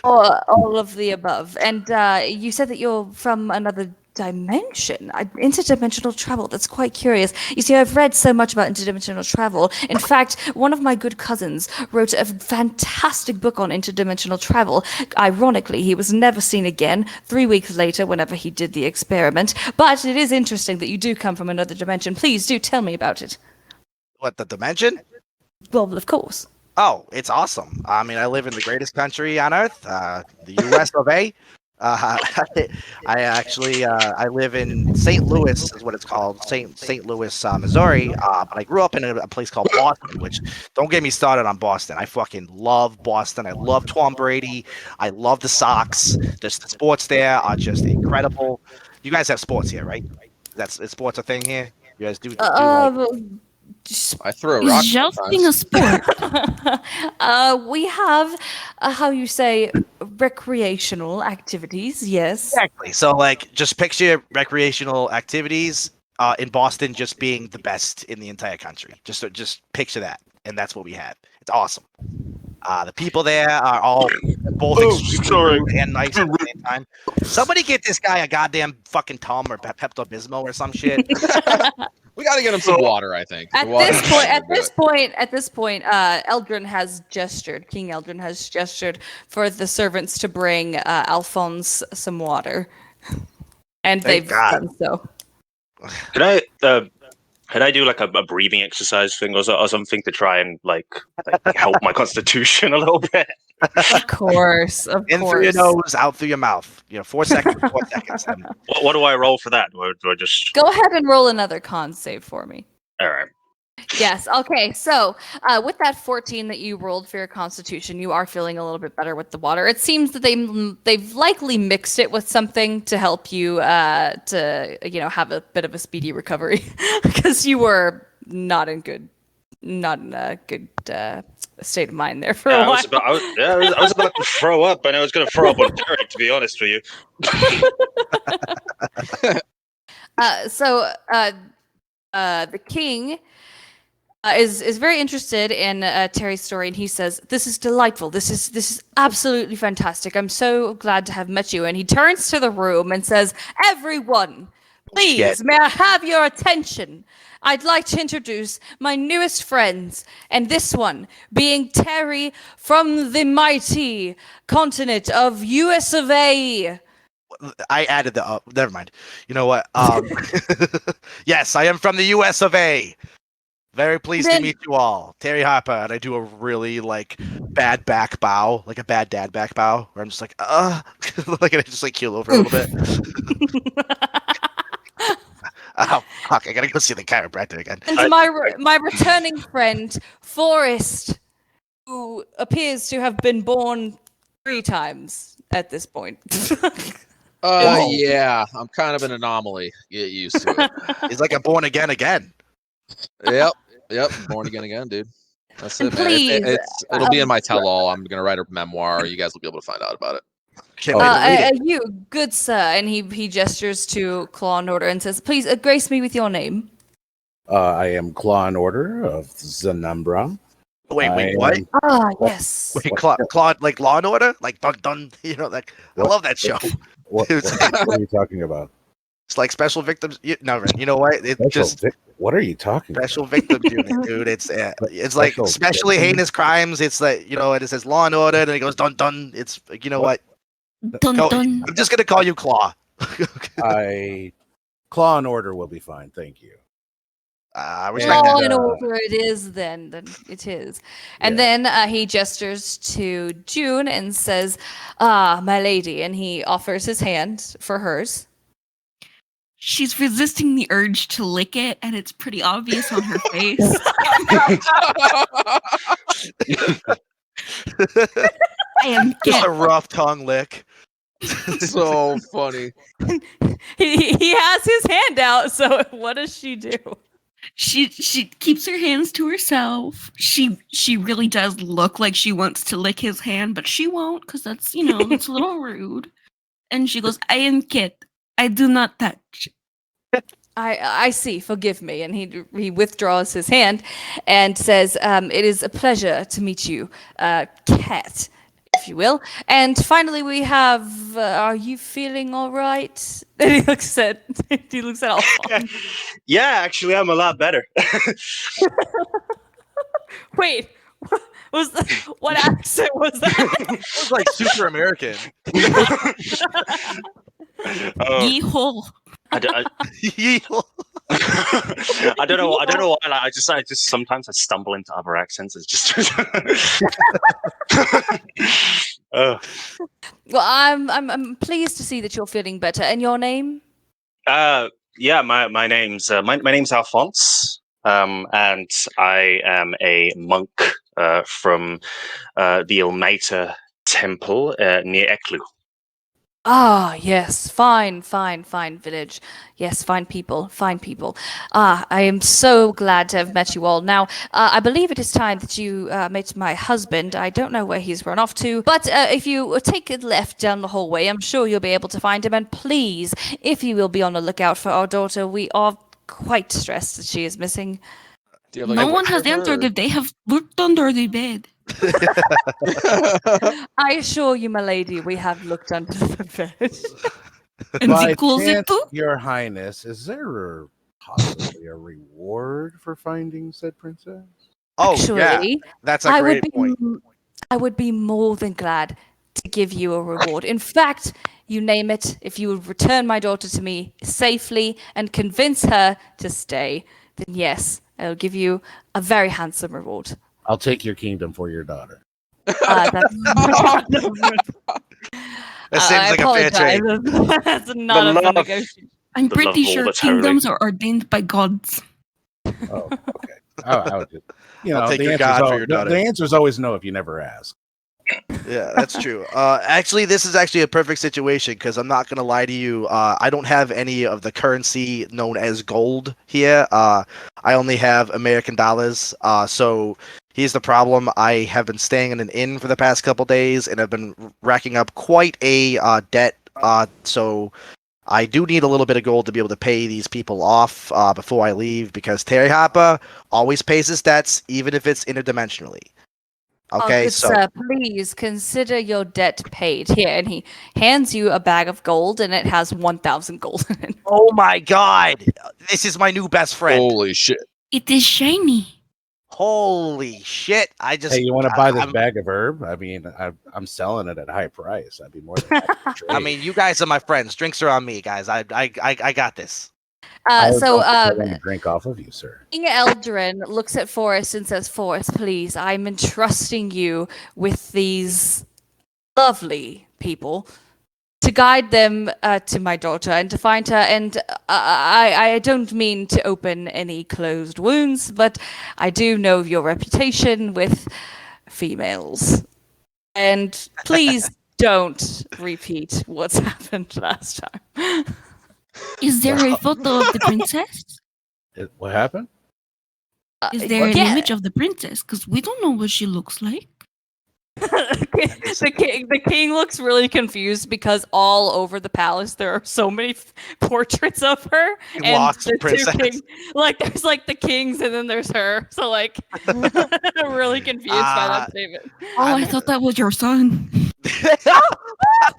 All of the above. And you said that you're from another dimension. Interdimensional travel. That's quite curious. You see, I've read so much about interdimensional travel. In fact, one of my good cousins wrote a fantastic book on interdimensional travel. Ironically, he was never seen again 3 weeks later whenever he did the experiment. But it is interesting that you do come from another dimension. Please do tell me about it. What, the dimension? Well, of course. Oh, it's awesome. I mean, I live in the greatest country on earth, the U.S. of A. I live in St. Louis, is what it's called, St. Louis, Missouri. But I grew up in a place called Boston, which, don't get me started on Boston. I fucking love Boston. I love Tom Brady. I love the Sox. The sports there are just incredible. You guys have sports here, right? Is sports a thing here? You guys do I throw a rock. Jousting a sport. We have, how you say, recreational activities, yes. Exactly. So, like, just picture recreational activities in Boston just being the best in the entire country. Just picture that, and that's what we have. It's awesome. The people there are all both extremely rude and nice at the same time. Somebody get this guy a goddamn fucking Tom or Pepto-Bismol or some shit. We got to get him some water, I think. At this point, Eldrin has gestured. King Eldrin has gestured for the servants to bring Alphonse some water, and they've done so. Can I do like a breathing exercise thing or something to try and like help my constitution a little bit? Of course. In through your nose, out through your mouth. 4 seconds, 4 seconds. What do I roll for that? Do I just go ahead and roll another con save for me? All right. Yes. Okay. So, with that 14 that you rolled for your constitution, you are feeling a little bit better with the water. It seems that they've likely mixed it with something to help you to have a bit of a speedy recovery because you were not in a good state of mind there for a while. I was about to throw up, and I was going to throw up on Derek, to be honest with you. The king is very interested in Terry's story, and he says, "This is delightful. This is absolutely fantastic. I'm so glad to have met you." And he turns to the room and says, "Everyone, please, may I have your attention? I'd like to introduce my newest friends, and this one being Terry from the mighty continent of US of A." I added the never mind. You know what? Yes, I am from the US of A. Very pleased to meet you all. Terry Harper, and I do a really bad back bow, like a bad dad back bow, where I'm just like, like, and I just keel over a little bit. Oh fuck! I gotta go see the chiropractor again. And my returning friend Forrest, who appears to have been born 3 times at this point. Yeah, I'm kind of an anomaly. Get used to it. He's like a born again. Yep, born again, dude. That's it, man. Please, It'll be in my tell-all. I'm gonna write a memoir. You guys will be able to find out about it. You, good sir, and he gestures to Claw and Order and says, "Please grace me with your name." I am Claw and Order of Zanumbra. Wait, what? Yes. Wait, Claw, like Law and Order, like dun dun. You know, I love that show. What are you talking about? It's like Special Victims. You know what? What are you talking Special Victims Unit, dude. It's like especially heinous crimes. It's like, and it says Law and Order, and it goes dun dun. It's like, what? Dun dun. I'm just gonna call you Claw. Claw and Order will be fine, thank you. Law and Order it is then it is. And then he gestures to June and says, my lady, and he offers his hand for hers. She's resisting the urge to lick it, and it's pretty obvious on her face. I am just a rough tongue lick. So funny. He has his hand out, so what does she do? She keeps her hands to herself. She really does look like she wants to lick his hand, but she won't, because that's that's a little rude. And she goes, "I am Kit. I do not touch." I see. Forgive me. And he withdraws his hand and says, "It is a pleasure to meet you, Cat, if you will." And finally, we have. Are you feeling all right? And he looks at Alphonse. Yeah, actually, I'm a lot better. Wait. What accent was that? It was like super American. Yeehaw. I don't know why. I just sometimes I stumble into other accents. It's just. Well, I'm pleased to see that you're feeling better. And your name? Yeah, my name's Alphonse. And I am a monk from the Ilmater Temple near Eklu. Ah, yes. Fine village. Yes, fine people. I am so glad to have met you all. Now, I believe it is time that you met my husband. I don't know where he's run off to, but if you take a left down the hallway, I'm sure you'll be able to find him. And please, if you will be on the lookout for our daughter, we are quite stressed that she is missing. No one has answered if they have looked under the bed. I assure you, my lady, we have looked under the bed. And the closet too? Your Highness, is there possibly a reward for finding said princess? Oh, actually, yeah. That's a great point. I would be more than glad to give you a reward. In fact, you name it, if you would return my daughter to me safely and convince her to stay, then yes, I'll give you a very handsome reward. I'll take your kingdom for your daughter. That seems like a fair trade. That's not a negotiation. I'm pretty sure kingdoms are ordained by gods. Oh, okay. I would just, I'll take your god for your daughter. The answer is always no if you never ask. Yeah, that's true. Actually, this is actually a perfect situation because I'm not gonna lie to you. I don't have any of the currency known as gold here. I only have American dollars. So here's the problem. I have been staying in an inn for the past couple days, and I've been racking up quite a debt. So I do need a little bit of gold to be able to pay these people off before I leave, because Terry Harper always pays his debts, even if it's interdimensionally. Okay, good sir, please consider your debt paid. Here, and he hands you a bag of gold, and it has 1,000 gold in it. Oh my god! This is my new best friend. Holy shit! It is shiny. Holy shit! I just. Hey, you want to buy this I'm- bag of herb? I mean, I'm selling it at a high price. I'd be more than happy to trade. I mean, you guys are my friends. Drinks are on me, guys. I got this. I would So, love to drink off of you, sir. King Eldrin looks at Forrest and says, Forrest, please, I'm entrusting you with these lovely people to guide them to my daughter and to find her. And I don't mean to open any closed wounds, but I do know your reputation with females. And please don't repeat what's happened last time. Is there a photo of the princess? What happened? Is there an Yeah. image of the princess? Because we don't know what she looks like. The king looks really confused because all over the palace there are so many portraits of her. You And lost the princess. two kings, like there's like the kings and then there's her. So like I'm really confused by that statement. Oh, I thought that was your son.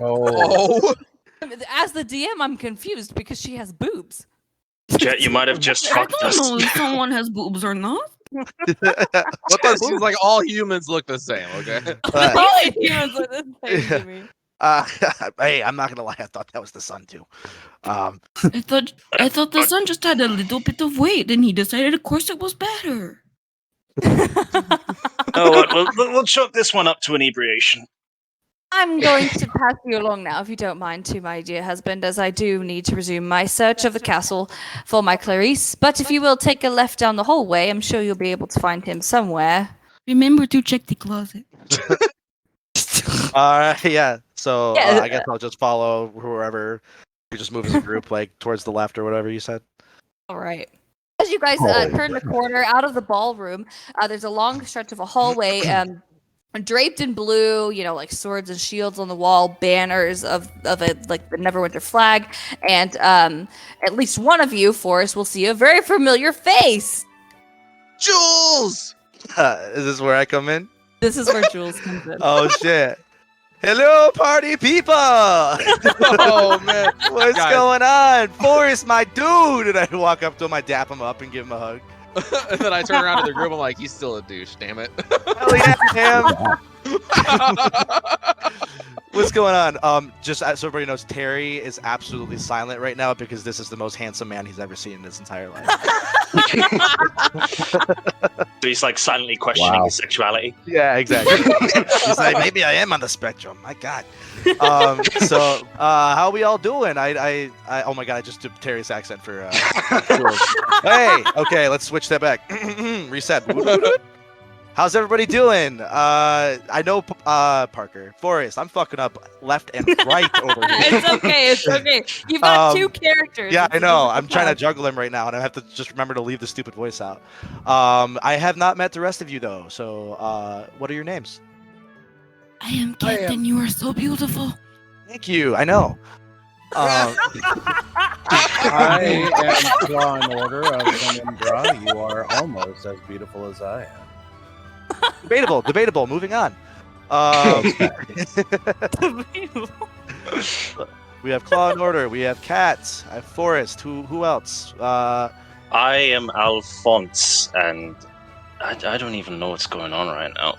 Oh, As the DM, I'm confused because she has boobs. Jet, you might have just I fucked don't us. know if someone has boobs or not. What the seems like all humans look the same. Okay. All humans are the same to me. Hey, I'm not gonna lie. I thought that was the sun too. I thought the son just had a little bit of weight, and he decided, of course, it was better. Oh, what? We'll chalk this one up to inebriation. I'm going to pass you along now, if you don't mind, to my dear husband, as I do need to resume my search of the castle for my Clarice. But if you will take a left down the hallway, I'm sure you'll be able to find him somewhere. Remember to check the closet. Yeah. So Yeah. I guess I'll just follow whoever. You just move as a group, like towards the left or whatever you said. All right. As you guys turn the corner out of the ballroom, there's a long stretch of a hallway draped in blue, like swords and shields on the wall, banners of it, like the Neverwinter flag, and at least one of you, Forrest, will see a very familiar face. Jules. Is this where I come in? This is where Jules comes in. Oh shit! Hello, party people! Oh man, What's Guys. going on? Forrest, my dude! And I walk up to him, I dap him up, and give him a hug. And then I turn around to the group. I'm like, he's still a douche. Damn it. Hell yeah, him! What's going on? Just so everybody knows, Terry is absolutely silent right now because this is the most handsome man he's ever seen in his entire life. So he's like silently questioning Wow. his sexuality. Yeah, exactly. He's like, maybe I am on the spectrum. My God. So how we all doing? I oh my God, I just did Terry's accent for. Hey, okay, let's switch that back. Reset. How's everybody doing? I know Parker, Forrest. I'm fucking up left and right over here. It's okay. It's okay. You've got two characters. Yeah, I know. It's I'm trying to juggle him right now, and I have to just remember to leave the stupid voice out. I have not met the rest of you though. So, what are your names? I am Captain. You are so beautiful. Thank you. I know. I am Law and Order of Indra. You are almost as beautiful as I am. Debatable. Moving on. We have Claw and Order. We have Cats. I have Forrest. Who else? I am Alphonse, and I don't even know what's going on right now.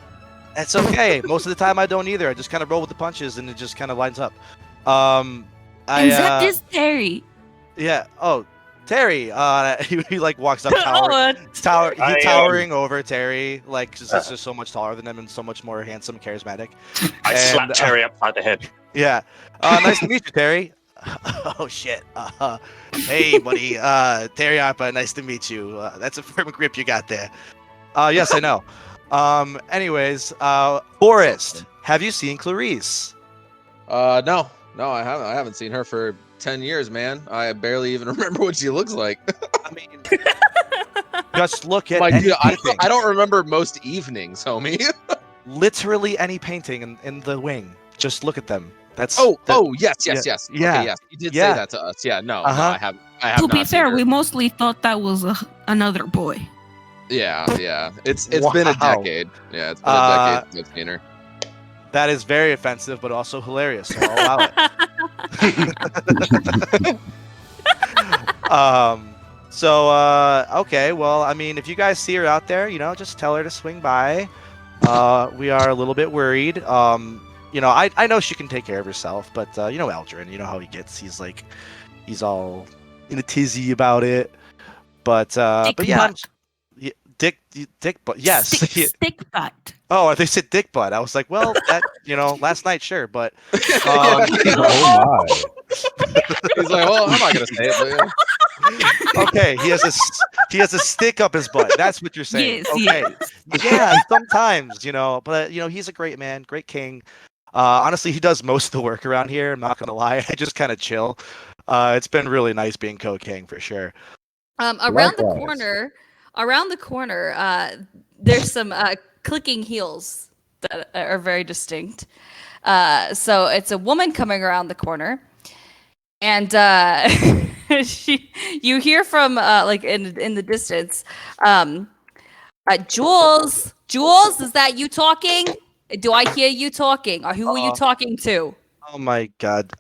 That's okay. Most of the time, I don't either. I just kind of roll with the punches, and it just kind of lines up. And that is Terry. Yeah. Oh, Terry. He like walks up, towering over Terry. Like, just so much taller than him and so much more handsome, charismatic. I slap Terry upside the head. Yeah. Nice to meet you, Terry. Oh shit. Hey, buddy. Terry Appa, nice to meet you. That's a firm grip you got there. Yes, I know. Anyways, Forrest, have you seen Clarice? No, I haven't seen her for 10 years, man. I barely even remember what she looks like. I mean, just look at Like, dude, anything. I don't remember most evenings, homie. Literally any painting in the wing. Just look at them. That's yes. Yeah. Okay, yes. You did say that to us. Yeah, no, Uh-huh. no, I have To not be seen fair, her. we mostly thought that was another boy. Yeah. It's been a Wow. decade. Yeah, it's been a decade since I've seen her. That is very offensive, but also hilarious. So I'll allow it. So, okay, well, I mean, if you guys see her out there, just tell her to swing by. We are a little bit worried. I know she can take care of herself, but Eldrin, you know how he gets. He's all in a tizzy about it. But Dick yeah, butt. Dick butt. Yes. Stick butt. Oh, they said dick butt. I was like, well, that last night, sure, but Oh my! He's like, well, I'm not gonna say it, but yeah. okay, he has a stick up his butt. That's what you're saying. Yes, Okay. Yeah, sometimes, but he's a great man, great king. Honestly, he does most of the work around here. I'm not gonna lie. I just kind of chill. It's been really nice being co-king for sure. Around Likewise. the corner, there's some clicking heels that are very distinct. So it's a woman coming around the corner, and you hear from like in the distance, Jules, is that you talking? Do I hear you talking? Or who are you talking to? Oh my god.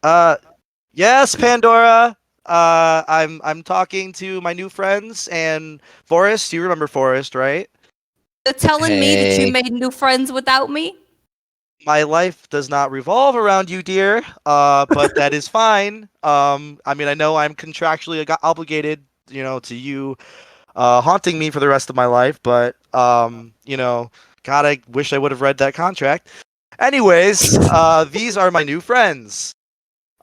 Yes, Pandora. I'm talking to my new friends and Forrest. You remember Forrest, right? You're telling me that Hey. you made new friends without me? My life does not revolve around you, dear. But that is fine. I mean, I know I'm contractually obligated, to you, haunting me for the rest of my life. But God, I wish I would have read that contract. Anyways, these are my new friends.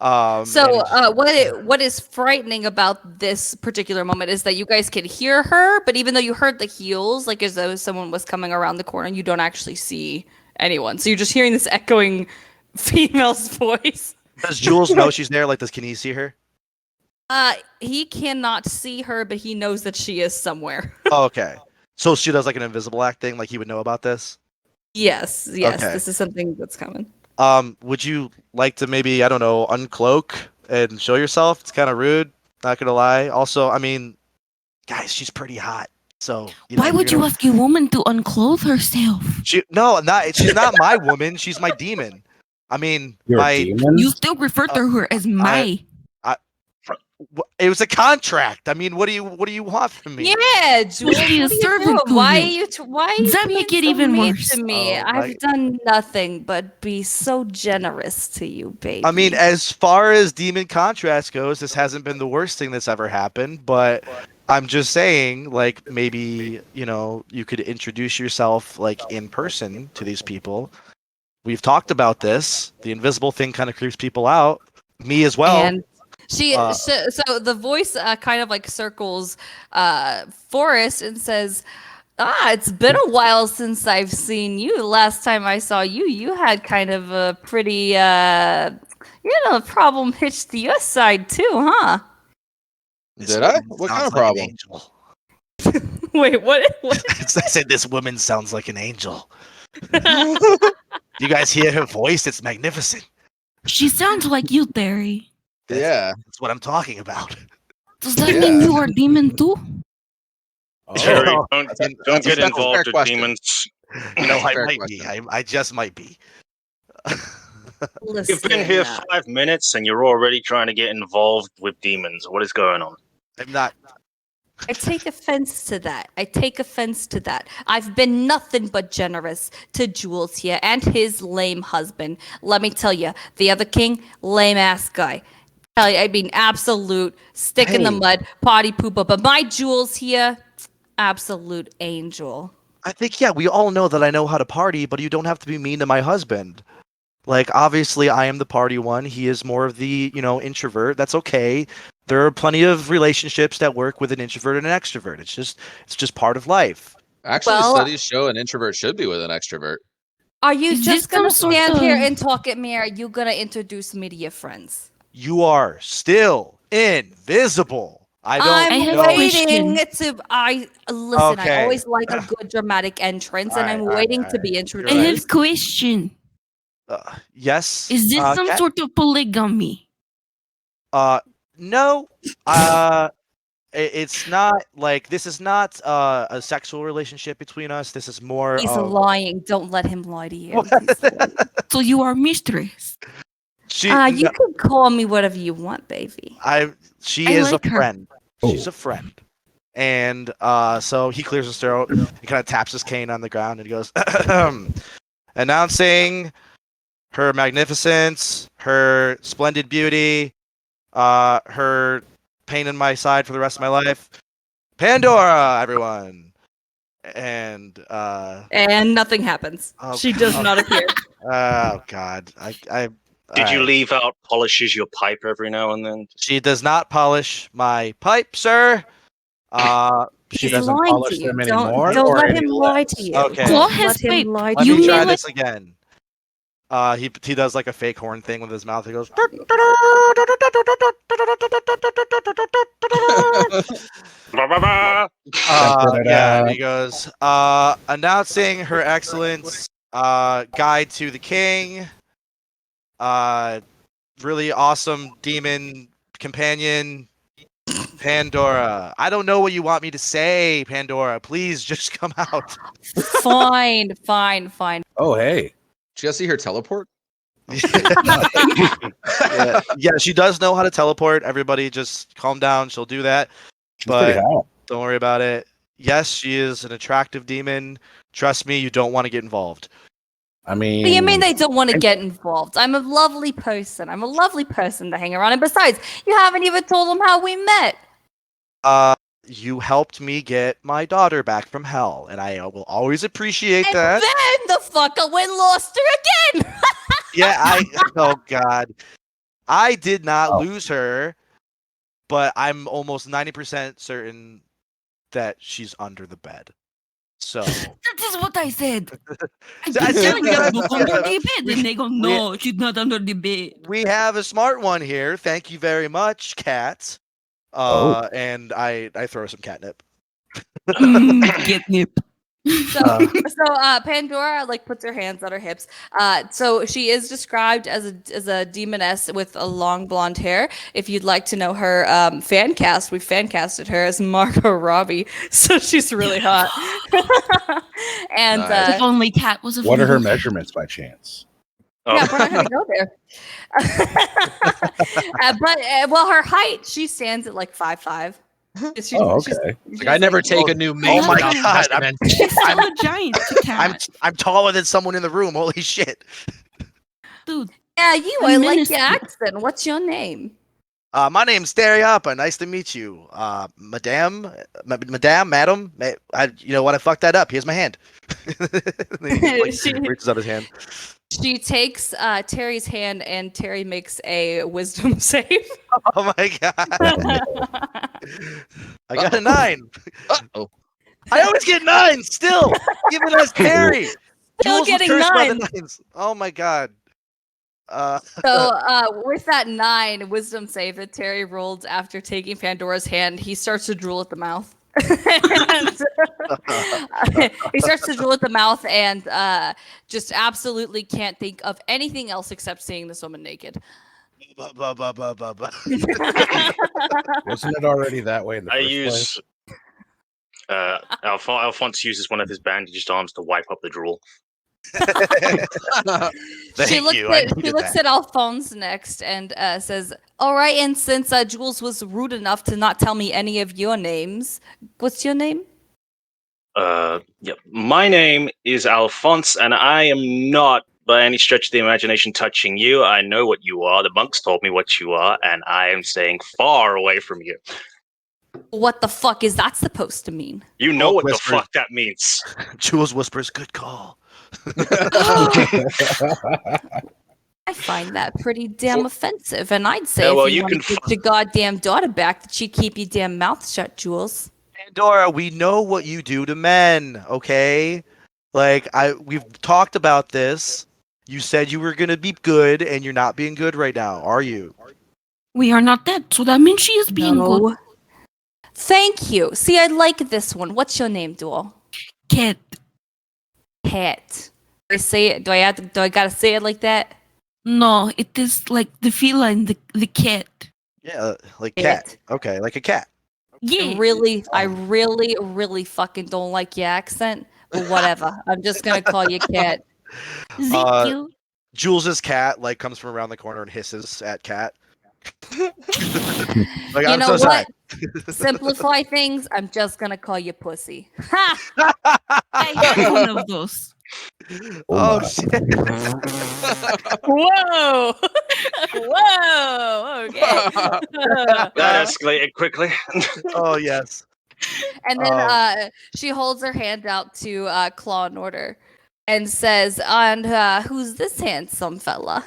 So, what is frightening about this particular moment is that you guys can hear her, but even though you heard the heels, like as though someone was coming around the corner, you don't actually see anyone. So you're just hearing this echoing female's voice. Does Jules know she's there? Like, can he see her? He cannot see her, but he knows that she is somewhere. Oh, okay. So she does like an invisible act thing, like he would know about this? Yes, Okay. this is something that's coming. Would you like to maybe, I don't know, uncloak and show yourself? It's kind of rude, not gonna lie. Also, I mean, guys, she's pretty hot. So Why would you ask a woman to unclothe herself? She's not my woman. She's my demon. I mean, You're a demon? You still refer to her as my. It was a contract. I mean, what do you want from me? Yeah, Jules, She is servant to why you. are you That being make it so even mean worse. to me? Oh, I've done nothing but be so generous to you, baby. I mean, as far as demon contrast goes, this hasn't been the worst thing that's ever happened, but I'm just saying, like, maybe, you could introduce yourself, like, in person to these people. We've talked about this. The invisible thing kind of creeps people out. Me as well. And so the voice kind of like circles Forrest and says, it's been a while since I've seen you. Last time I saw you, you had kind of a pretty, problem hitched to your side too, huh? Did I? What kind of problem? Wait, what? I said this woman sounds like an angel. You guys hear her voice? It's magnificent. She sounds like you, Terry. Yeah. That's what I'm talking about. Does that mean you are demon too? Terry, Oh, don't that's a get fair involved with question. demons. I Fair might question. be. I just might be. Listen, You've been here 5 minutes and you're already trying to get involved with demons. What is going on? I'm not. I take offense to that. I've been nothing but generous to Jules here and his lame husband. Let me tell you, the other king, lame ass guy. I mean, absolute stick in the mud, potty pooper. But my Jules here, absolute angel. I think, yeah, we all know that I know how to party, but you don't have to be mean to my husband. Like, obviously, I am the party one. He is more of the, introvert. That's okay. There are plenty of relationships that work with an introvert and an extrovert. It's just part of life. Actually, Well- studies show an introvert should be with an extrovert. Are you Is just this gonna some sort stand here of- and talk at me, or are you gonna introduce me to your friends? You are still invisible. I don't I have know. a waiting question. to. I listen. Okay. I always like a good dramatic entrance, and I'm Alright, waiting to alright. be You're I introduced. right. have a question. Yes. Is this some Kat? sort of polygamy? No. It's not like this is not a sexual relationship between us. This is more. He's of, lying. Don't let him lie to you. So you are mistress. She. You no, can call me whatever you want, baby. She I is like a her. friend. Oh. She's a friend. And so he clears his throat. He kind of taps his cane on the ground and he goes, announcing her magnificence, her splendid beauty, her pain in my side for the rest of my life. Pandora, everyone. And nothing happens. Oh, She does not appear. Oh God, Did you alright. leave out polishes your pipe every now and then? She does not polish my pipe, sir. She He's doesn't lying polish to you. them Don't anymore. don't or let any him lie less? to you. Okay. Claw Don't has let him wait, lie Let to me You try mean this again. He does like a fake horn thing with his mouth. He goes. Yeah, and he goes, announcing Her Excellence, Guide to the King, really awesome demon companion, Pandora. I don't know what you want me to say, Pandora. Please just come out. Fine. Oh, hey. Did you guys see her teleport? Yeah, she does know how to teleport. Everybody just calm down. She'll do that. She's pretty But hot. don't worry about it. Yes, she is an attractive demon. Trust me, you don't want to get involved. I mean, What do you mean they don't want to get involved? I'm a lovely person. I'm a lovely person to hang around. And besides, you haven't even told them how we met. You helped me get my daughter back from hell, and I will always appreciate And that. then the fucker went and lost her again. Yeah, oh God. I did not Oh. lose her, but I'm almost 90% certain that she's under the bed. So That is what I said. I I keep said- telling you to look under the bed, We- and they go, no, she's not under the bed. we have a smart one here. Thank you very much, cat. And I throw some catnip. Catnip. So Pandora like puts her hands on her hips. So she is described as a demoness with a long blonde hair. If you'd like to know her fan cast, we fan casted her as Margot Robbie. So she's really hot. And Nice. If only Cat was a what are her female. measurements by chance? Oh. yeah, we're not gonna go there. But well, her height, she stands at like 5'5". Oh, okay. Like, I never take a new mate. Oh my without God, measurement. She's still a giant to Cat. I'm taller than someone in the room. Holy shit. Dude, Yeah, you. A I like minuscule. your accent. What's your name? My name's Dariapa. Nice to meet you. Madame, madam. You know what? I fucked that up. Here's my hand. He just, like, reaches out his hand. She takes Terry's hand, and Terry makes a wisdom save. Oh my God. I got a 9. Oh, I always get 9 still. Even as Terry. Still Jules was getting cursed by the 9. 9s. Oh my God. So with that 9 wisdom save that Terry rolled after taking Pandora's hand, he starts to drool at the mouth. He starts to drool at the mouth and just absolutely can't think of anything else except seeing this woman naked. Ba, ba, ba, ba, ba. Wasn't it already that way in the I first use Alphonse uses one of his bandaged arms to wipe up the drool. Thank She looks you. I at needed that. at Alphonse next and says, "All right, and since Jules was rude enough to not tell me any of your names, what's your name?" Yep. My name is Alphonse, and I am not, by any stretch of the imagination, touching you. I know what you are. The monks told me what you are, and I am staying far away from you. What the fuck is that supposed to mean? You know Oh, what whispers. the fuck that means. Jules whispers, "Good call." I find that pretty damn offensive, and I'd say Yeah, well, if you you want to can get your goddamn daughter back, that you keep your damn mouth shut, Jules. Pandora, we know what you do to men, okay? Like we've talked about this. You said you were gonna be good, and you're not being good right now, are you? we are not dead, so that means she is being good. No. Thank you. See, I like this one. What's your name, Duel? Cat. Cat. Do I say it? Do I gotta say it like that? No, it is like the feline, the cat. Yeah, like cat. Okay, like a cat. Yeah. I really fucking don't like your accent, but whatever. I'm just gonna call you Cat. Thank you. Jules's cat like comes from around the corner and hisses at Cat. Like, You I'm know so sorry. what? Simplify things. I'm just gonna call you pussy. Ha! I have one of those. Oh shit! Whoa! Whoa! Okay. That escalated quickly. Oh yes. And then she holds her hand out to Claw and Order and says, "And who's this handsome fella?"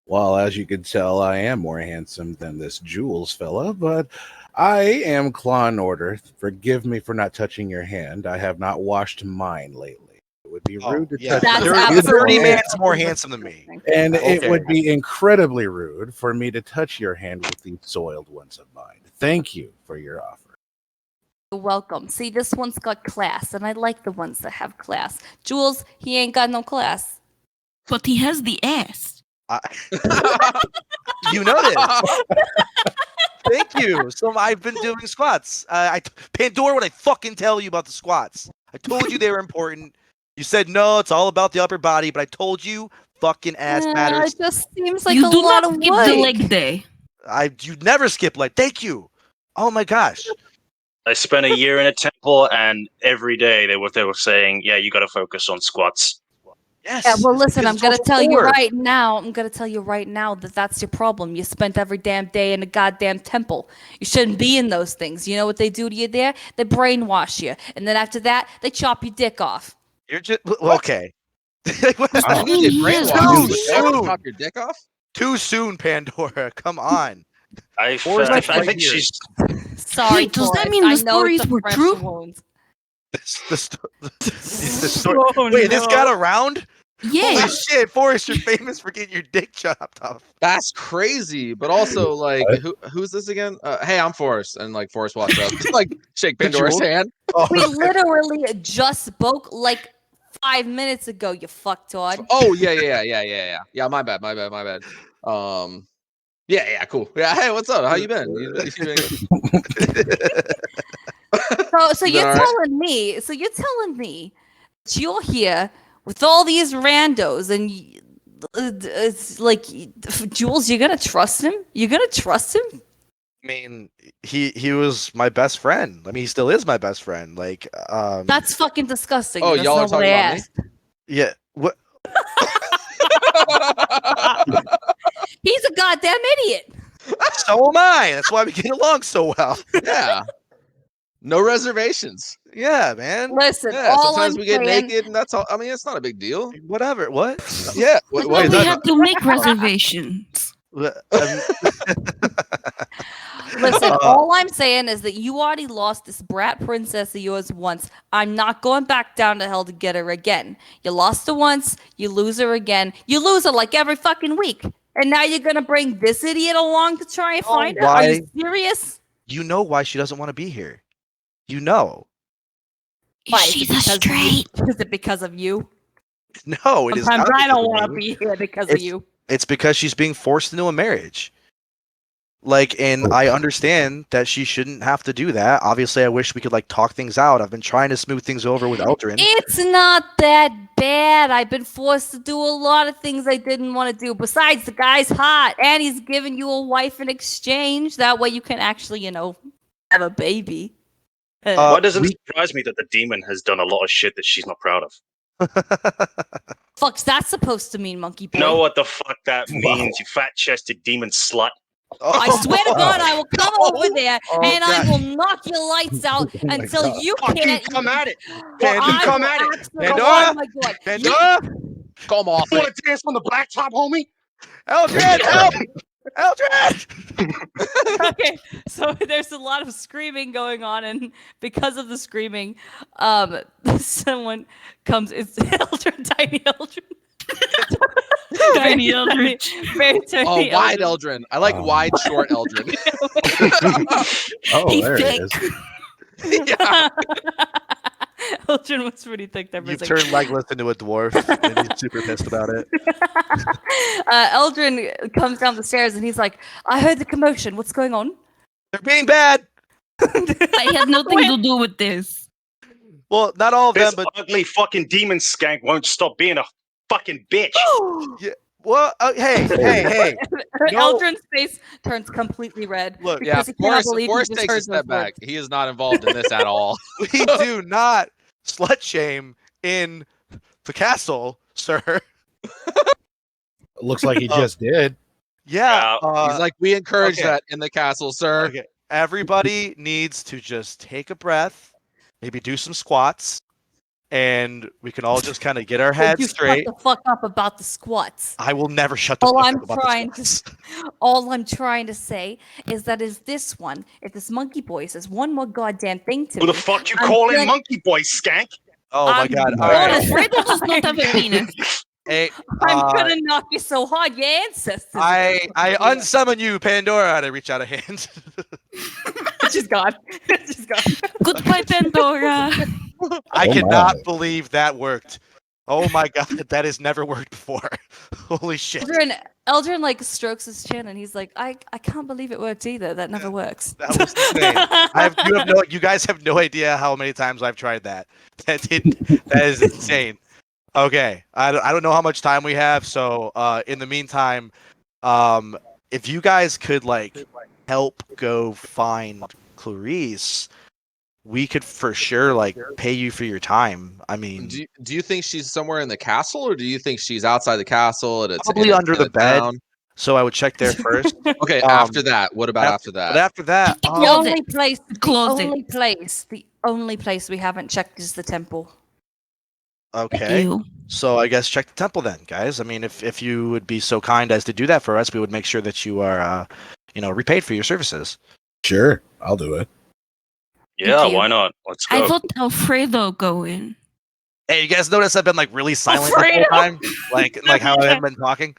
Well, as you can tell, I am more handsome than this Jules fella, but I am Claw and Order. Forgive me for not touching your hand. I have not washed mine lately. It would be rude to touch That's the absolutely dirty right. man's more handsome than me. and it Okay. would be incredibly rude for me to touch your hand with these soiled ones of mine. Thank you for your offer. You're welcome. See, this one's got class, and I like the ones that have class. Jules, he ain't got no class. But he has the ass. You know this. Thank you. So I've been doing squats. Pandora, what I fucking tell you about the squats? I told you they were important. You said no, it's all about the upper body, but I told you fucking ass matters. It just seems like You a do lot not of skip work. the leg day. You never skip leg. Thank you. Oh my gosh. I spent a year in a temple, and every day they were saying, "Yeah, you got to focus on squats." Yes. Yeah, well, it's listen, because I'm it's gonna also tell you core. right now. I'm gonna tell you right now that that's your problem. You spent every damn day in a goddamn temple. You shouldn't be in those things. You know what they do to you there? They brainwash you, and then after that, they chop your dick off. You're just okay. What does that You need mean? to Yes, brainwash. Too They have to soon. chop your dick off. Too soon, Pandora. Come on. I Or like think right here. she's. Sorry, Wait, does that Forrest. mean I the know it's stories a were fresh true? wound. The story. Oh, Wait, this no. got around? Yeah. Holy shit, Forrest, you're famous for getting your dick chopped off. That's crazy. But also, like, who's this again? Hey, I'm Forrest, and like Forrest walks up, like shake Pandora's Jules? hand. Oh, We literally just spoke like 5 minutes ago. You fucktard. Oh yeah. Yeah, my bad. Yeah, cool. Yeah, hey, what's up? How you been? You been good? So You you're been all right? telling me. So you're telling me that you're here with all these randos, and it's like, Jules, you're gonna trust him? You're gonna trust him? I mean, he was my best friend. I mean, he still is my best friend. Like, That's fucking disgusting. Oh, That's y'all are not what talking I about me? asked. yeah. What? He's a goddamn idiot. So am I. That's why we get along so well. Yeah. No reservations. Yeah, man. Listen, Yeah. all Sometimes I'm we get saying, naked, and that's all. I mean, it's not a big deal. Whatever. What? Yeah. I What thought is we that? had to make reservations. Listen, all I'm saying is that you already lost this brat princess of yours once. I'm not going back down to hell to get her again. You lost her once, you lose her again. You lose her like every fucking week. And now you're gonna bring this idiot along to try and find her? Are why? you serious? You know why she doesn't want to be here. You know. Why? Is She's it a because of you? straight. Is it because of you? No, it is Sometimes not. I don't because of want to me. be here because of It's- you. It's because she's being forced into a marriage. Like, and I understand that she shouldn't have to do that. Obviously, I wish we could like talk things out. I've been trying to smooth things over with Eldrin. It's not that bad. I've been forced to do a lot of things I didn't want to do. Besides, the guy's hot, and he's giving you a wife in exchange. That way, you can actually, have a baby. Why doesn't it surprise me that the demon has done a lot of shit that she's not proud of? Fuck's that supposed to mean, monkey boy? You know what the fuck that means, you fat-chested demon slut? I swear to God, I will come over there and I God. will knock your lights out until you can't. come at it! Well, Fucking I come will at it. absolutely- Pandora? Oh my God. Pandora? Come off You it. want to dance on the blacktop, homie? Eldrin, help! Eldrin! Okay, so there's a lot of screaming going on, and because of the screaming, someone comes. It's Eldrin, tiny Eldrin. Tiny Eldrin. Very tiny Oh, wide Eldrin. Eldrin. I like wide, short Eldrin. Oh, He's there thick. it is. Yeah. Eldrin was pretty thick. They're You've missing. turned Legolas into a dwarf, and he's super pissed about it. Eldrin comes down the stairs and he's like, "I heard the commotion. What's going on?" They're being bad. I had nothing to do with this. Well, not all of them, This but ugly fucking demon skank won't stop being a fucking bitch. What? Hey. No. Eldrin's face turns completely red. Look, Yeah, because he cannot Forrest, believe Forrest he just takes a heard step those back. words. He is not involved in this at all. we do not slut shame in the castle, sir. Looks like he just did. Yeah. He's like, we encourage okay. that in the castle, sir. Okay. Everybody needs to just take a breath, maybe do some squats, and we can all just kind of get our heads You straight. shut the fuck up about the squats. I will never shut the All fuck I'm up about trying the squats. All I'm trying to say is that if this monkey boy says one more goddamn thing to Who me, the fuck you I'm calling gonna- monkey boy, skank? Oh my I'm god! All gonna- right. Fredo does not have a penis. Hey, I'm gonna knock you so hard, your ancestors. I unsummon you, Pandora, and I reach out a hand. She's gone. She's gone. Goodbye, Pandora. I Oh cannot my. believe that worked. Oh my god, that has never worked before. Holy shit. Eldrin like strokes his chin and he's like, I can't believe it worked either. That never works. That was insane. You guys have no idea how many times I've tried that. That is insane. Okay, I don't know how much time we have, so in the meantime, if you guys could like help go find Clarice, we could for sure like pay you for your time. I mean, Do you think she's somewhere in the castle, or do you think she's outside the castle? probably under the bed. So I would check there first. Okay, after that, what about after that? But after that, The Close only it. place, Close the only place we haven't checked is the temple. okay. Ew. So I guess check the temple then, guys. I mean, if you would be so kind as to do that for us, we would make sure that you are, repaid for your services. Sure, I'll do it. Yeah, Thank you. why not? Let's I go. thought Alfredo go in. Hey, you guys notice I've been like really silent the whole time, like how I haven't been talking.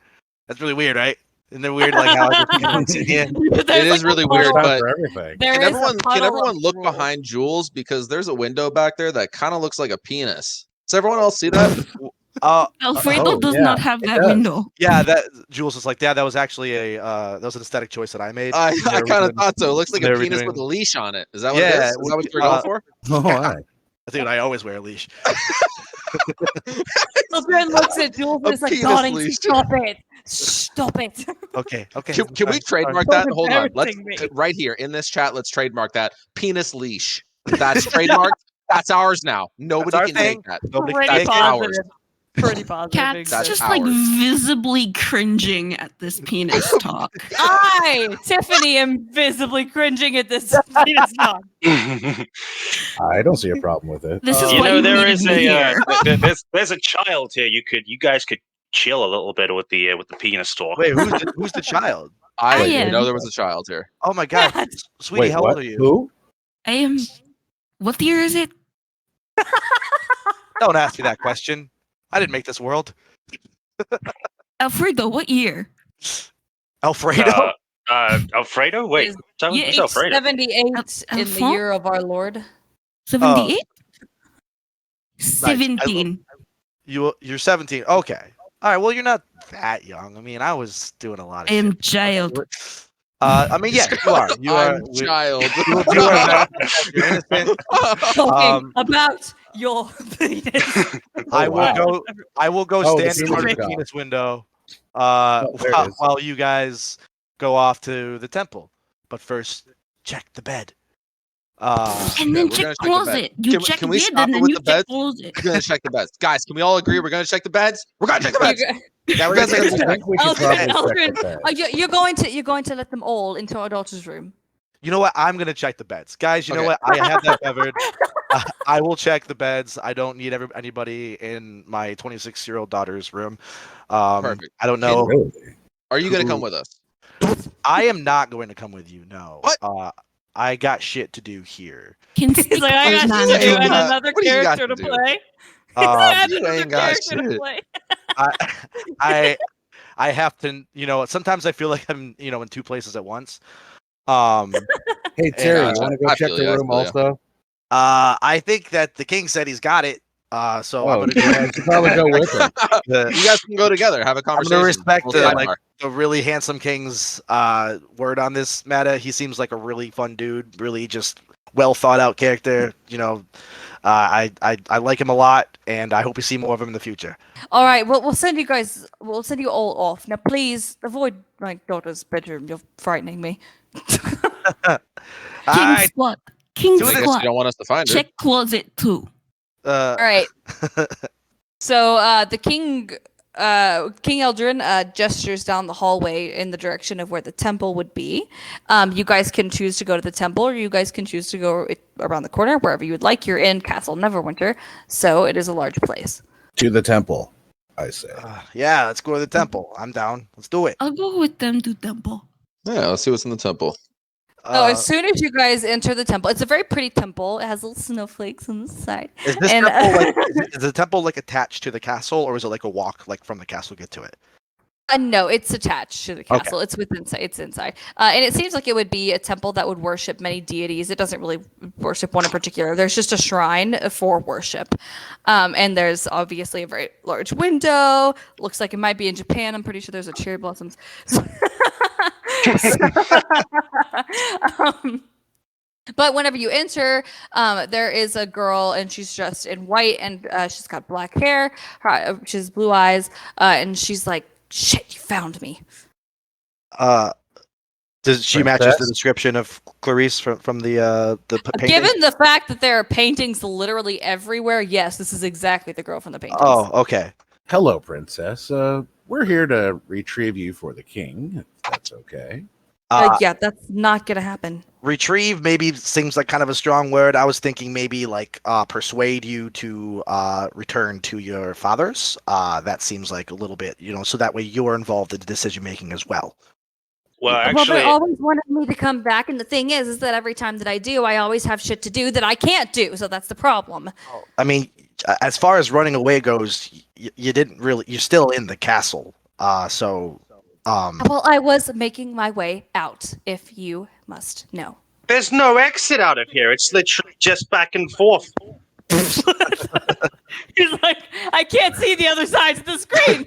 That's really weird, right? Isn't it weird, like how I just sit here? It is really weird, Time but for everything. There can is a everyone puddle of look drool. behind Jules, because there's a window back there that kind of looks like a penis. Does everyone else see that? Alfredo oh, does yeah, not have it that does. window. Yeah, that Jules was like, yeah, that was actually that was an aesthetic choice that I made. I They were kind of doing- thought so. It looks like they a were penis doing- with a leash on it. Is that what Yeah, it is? Is that what you're going for? Oh, all right. Dude, I always wear a leash. Eldrin looks at Jules and A is like, penis darling, leash. stop it. Stop it. Okay. Can we Sorry. trademark Sorry. that? Hold on. Let's Embarrassing me. right here in this chat. Let's trademark that penis leash. That's trademarked. That's ours now. Nobody our can thing. take that. Nobody Pretty can take it. ours. positive. Pretty positive. Cat's That's just like ours. visibly cringing at this penis talk. Tiffany, am visibly cringing at this penis talk. I don't see a problem with it. This is You what know, you there needed is me here. there's a child here. You guys could chill a little bit with the penis talk. Wait, who's the child? I I didn't know am. there was a child here. Oh my god, Yeah. sweetie, Wait, how what? old are you? Who? I am. What year is it? Don't ask me that question. I didn't make this world. Alfredo, what year? Alfredo. Alfredo? Wait, Is- who's it's Alfredo? 78 in the Alphonse? year of our Lord. 78? 17. You're 17. Okay. All right. Well, you're not that young. I mean, I was doing a lot of. I am shit. child. I mean, yeah, you are. You are. I'm child. You are. You're innocent. Talking about your penis. I will wow. go. I will go Oh, the stand in front of penis the guy. penis window. there it is. While you guys go off to the temple. But first, check the bed. And then we're check gonna check the bed. closet. You Can we- check can we bed stop and it then with you the check beds? closet. We're gonna check the beds, guys. Can we all agree we're gonna check the beds? We're gonna check the beds. Yeah, we're gonna check the I beds. think we should Eldrin, probably check Eldrin, the bed. oh, you're going to let them all into our daughter's room. You know what? I'm gonna check the beds, guys. You know Okay. what? I have that covered. I will check the beds. I don't need anybody in my 26-year-old daughter's room. Perfect. I don't know. Really? Are you gonna come with us? I am not going to come with you. No. What? I got shit to do here. Can He's stick like, I those got on to do you and got- another what do you got character to to do? play. Um, You ain't got shit. I have to. Sometimes I feel like I'm in two places at once. Hey Terry, I you want to go I check feel the you, I room feel you. also? I think that the king said he's got it. So I'm Oh, gonna yeah, you should probably go with him. You guys can go together, have a I'm conversation. gonna respect We'll sidebar. the really handsome king's word on this matter. He seems like a really fun dude, really just well thought out character. I like him a lot, and I hope we see more of him in the future. All right, we'll send you guys. We'll send you all off. Now, please avoid my daughter's bedroom. You're frightening me. All King right. squat. King Do I this. guess squat. you don't want us to find her. Check closet too. All right. So the king, King Eldrin, gestures down the hallway in the direction of where the temple would be. You guys can choose to go to the temple, or you guys can choose to go around the corner, wherever you would like. You're in Castle Neverwinter, so it is a large place. To the temple, I say. Yeah, let's go to the temple. I'm down. Let's do it. I'll go with them to temple. Yeah, let's see what's in the temple. So as soon as you guys enter the temple, it's a very pretty temple. It has little snowflakes on the side. Is this And, temple is the temple like attached to the castle, or is it like a walk like from the castle to get to it? No, it's attached to the castle. It's inside. It's inside, and it seems like it would be a temple that would worship many deities. It doesn't really worship one in particular. There's just a shrine for worship, and there's obviously a very large window. Looks like it might be in Japan. I'm pretty sure there's a cherry blossoms. But whenever you enter, there is a girl, and she's dressed in white, and she's got black hair. She has blue eyes, and she's like, "Shit, you found me." Does she matches the description of Clarice from the painting? Given the fact that there are paintings literally everywhere, yes, this is exactly the girl from the paintings. Oh, okay. Hello, princess. We're here to retrieve you for the king, if that's okay. Yeah, that's not gonna happen. Retrieve maybe seems like kind of a strong word. I was thinking maybe like persuade you to return to your fathers. That seems like a little bit, so that way you're involved in the decision making as well. Well, Well, actually, they always wanted me to come back, and the thing is that every time that I do, I always have shit to do that I can't do. So that's the problem. I mean, as far as running away goes, you didn't really. You're still in the castle. Well, I was making my way out, if you must know. there's no exit out of here. It's literally just back and forth. He's like, I can't see the other sides of the screen.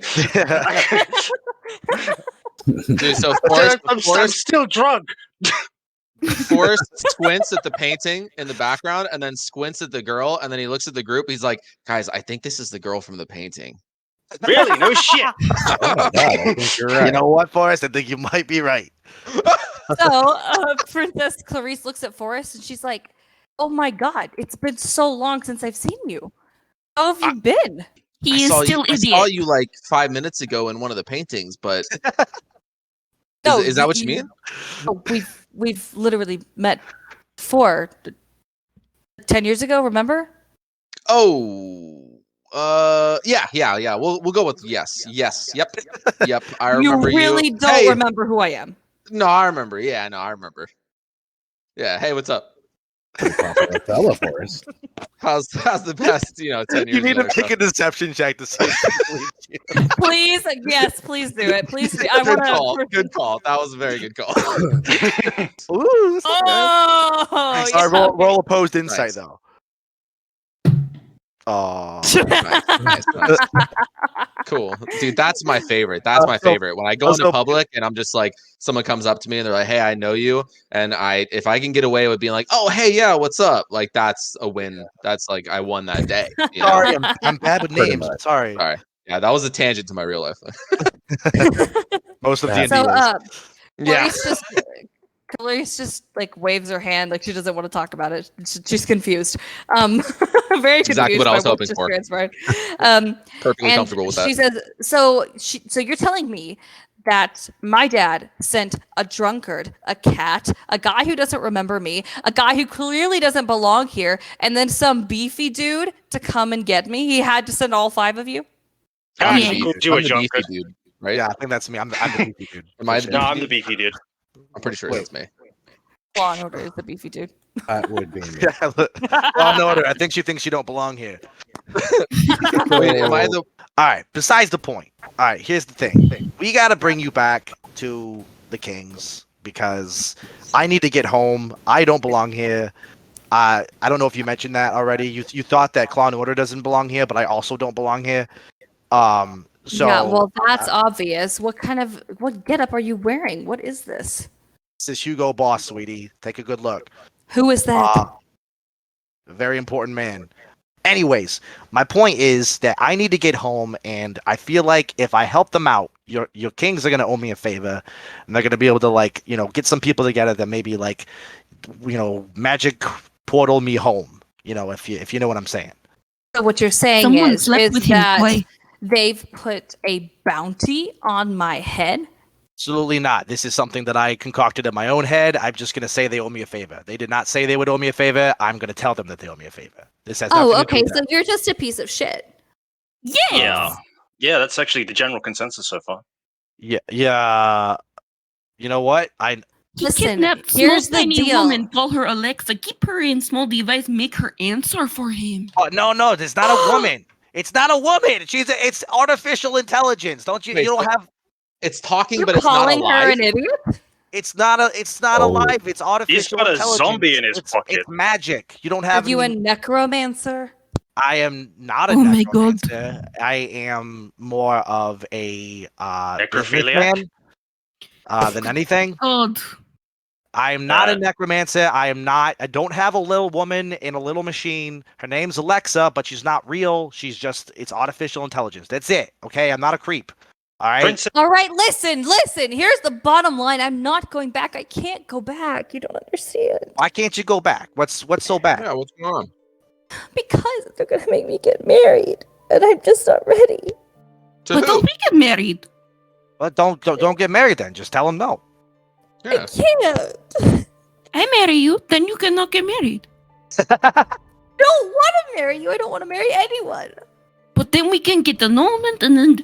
Dude, so Forrest, I'm still drunk. Forrest squints at the painting in the background and then squints at the girl, and then he looks at the group. He's like, "Guys, I think this is the girl from the painting." Really? No shit. Oh my God, I think you're right. You know what, Forrest? I think you might be right. So Princess Clarice looks at Forrest, and she's like, "Oh my God, it's been so long since I've seen you. How have you been?" He is still I idiot. saw you like 5 minutes ago in one of the paintings, but No, is that what you mean? Oh, we've literally met 10 years ago. Remember? Oh, yeah. We'll go with yes. Yep. I remember you really you. don't Hey, remember who I am. No, I remember. Yeah, no, I remember. Yeah. Hey, what's up? Fella, Forrest. How's the past 10 years? You need to ago? make a deception check to see. If she believes you. Please, yes, please do it. Please do. I Good want call. to. Good call. That was a very good call. Ooh, this is good. Oh, All yeah. right, roll opposed insight Nice. though. Oh, Nice. Cool, dude. That's my favorite. That's my Also- favorite. When I go into also- public and I'm just like, someone comes up to me and they're like, "Hey, I know you," and if I can get away with being like, "Oh, hey, yeah, what's up?" Like that's a win. That's like I won that day. You know? sorry, I'm bad with Pretty names. much. Sorry. Sorry. Yeah, that was a tangent to my real life. Most of Yeah. D&D So, is. Clarice just like waves her hand like she doesn't want to talk about it. She's confused. Very confused. Exactly what I was by hoping just for. transpired. Perfectly And comfortable with that. she says, so you're telling me that my dad sent a drunkard, a cat, a guy who doesn't remember me, a guy who clearly doesn't belong here, and then some beefy dude to come and get me? He had to send all 5 of you? I'm the Yeah. beefy- Do a I'm the beefy drunkard. dude, right? Yeah, I think that's me. I'm the beefy dude. Am I the No, beefy I'm the dude? beefy dude. I'm pretty sure that's me. Law and Order is the beefy dude. That would be me. Yeah, look. Well, no, I think she thinks you don't belong here. Wait, am I the? All right, besides the point. All right, here's the thing. We got to bring you back to the Kings because I need to get home. I don't belong here. I don't know if you mentioned that already. You thought that Claw and Order doesn't belong here, but I also don't belong here. So yeah, well, that's obvious. What getup are you wearing? What is this? this is Hugo Boss, sweetie. Take a good look. Who is that? Very important man. Anyways, my point is that I need to get home, and I feel like if I help them out, your kings are gonna owe me a favor, and they're gonna be able to like get some people together that maybe like magic portal me home. If you know what I'm saying. So what you're saying Someone is slept with him, that Clay. they've put a bounty on my head? Absolutely not. This is something that I concocted in my own head. I'm just going to say they owe me a favor. They did not say they would owe me a favor. I'm going to tell them that they owe me a favor. This has nothing to do Okay. with So you're just a piece of shit. Yes. Yeah, that's actually the general consensus so far. Yeah. You know what? He Listen, kidnapped here's small the tiny deal. woman, call her Alexa, keep her in small device, make her answer for him. Oh, no, there's not a woman. It's not a woman. It's artificial intelligence. Don't you? Wait, You don't so have. It's talking, You're but it's not calling her alive. an idiot? It's not alive. It's artificial got a intelligence. zombie in his pocket. It's magic. You don't Are have. you a necromancer? I am not a Oh my God. necromancer. I am more of a Necrophiliac? businessman than anything. God. I am not a necromancer. I don't have a little woman in a little machine. Her name's Alexa, but she's not real. It's artificial intelligence. That's it. Okay? I'm not a creep. All right? All right, listen. Here's the bottom line. I'm not going back. I can't go back. You don't understand. Why can't you go back? What's so bad? Yeah, what's going on? Because they're going to make me get married, and I'm just not ready. To But who? don't we get married? But don't get married then. Just tell them no. Yeah. I can't. I marry you, then you cannot get married. I don't want to marry you. I don't want to marry anyone. But then we can get annulment, and then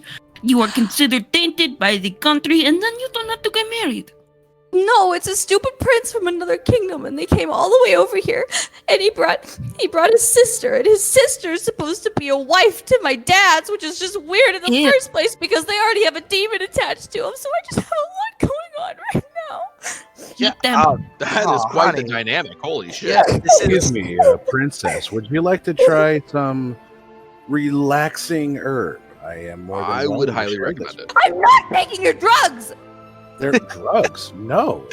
you are considered tainted by the country, and then you don't have to get married. No, it's a stupid prince from another kingdom, and they came all the way over here, and he brought his sister, and his sister is supposed to be a wife to my dad's, which is just weird in the first place because they already have a demon attached to him. So I just have a lot going on right now. That is quite honey. the dynamic. Holy shit. Yeah, Excuse me, princess. Would you like to try some relaxing herb? I am more than I willing would to highly share recommend this. it. I'm not taking your drugs. They're drugs. No.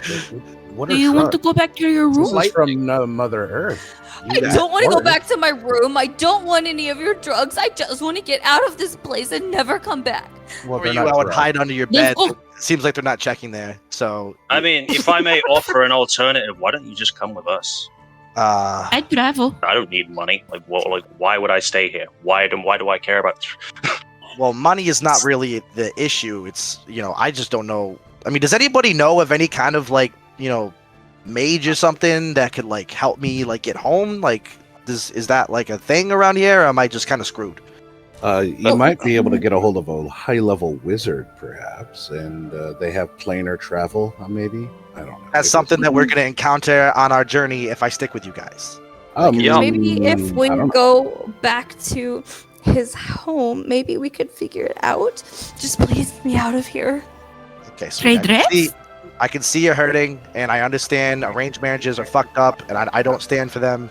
What are Do you want to drugs? go back to your This room? is from Mother Earth. I don't want to go back to my room. I don't want any of your drugs. I just want to get out of this place and never come back. Well, Or they're you not out and drugs. hide under your Then bed. go. It seems like they're not checking there. So I mean, if I may offer an alternative, why don't you just come with us? I travel. I don't need money. Why would I stay here? Why do I care about? well, money is not really the issue. It's I just don't know. I mean, does anybody know of any kind of mage or something that could help me get home? Is that a thing around here, or am I just kind of screwed? You might be able to get a hold of a high-level wizard, perhaps, and they have planar travel, maybe. I don't know. That's something that we're gonna encounter on our journey if I stick with you guys. Maybe if we I don't know. go back to his home, maybe we could figure it out. Just please let me out of here. Okay, so Trade dress? I can see you're hurting, and I understand arranged marriages are fucked up, and I don't stand for them.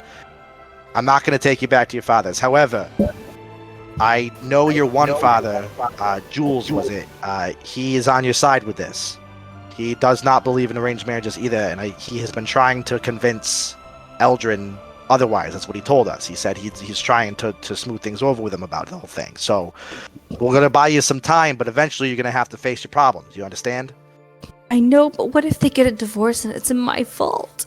I'm not going to take you back to your father's. However, I know your one father, Jules was it. He is on your side with this. He does not believe in arranged marriages either, and he has been trying to convince Eldrin otherwise. That's what he told us. He said he's trying to smooth things over with him about the whole thing. So we're going to buy you some time, but eventually you're going to have to face your problems. You understand? I know, but what if they get a divorce and it's my fault?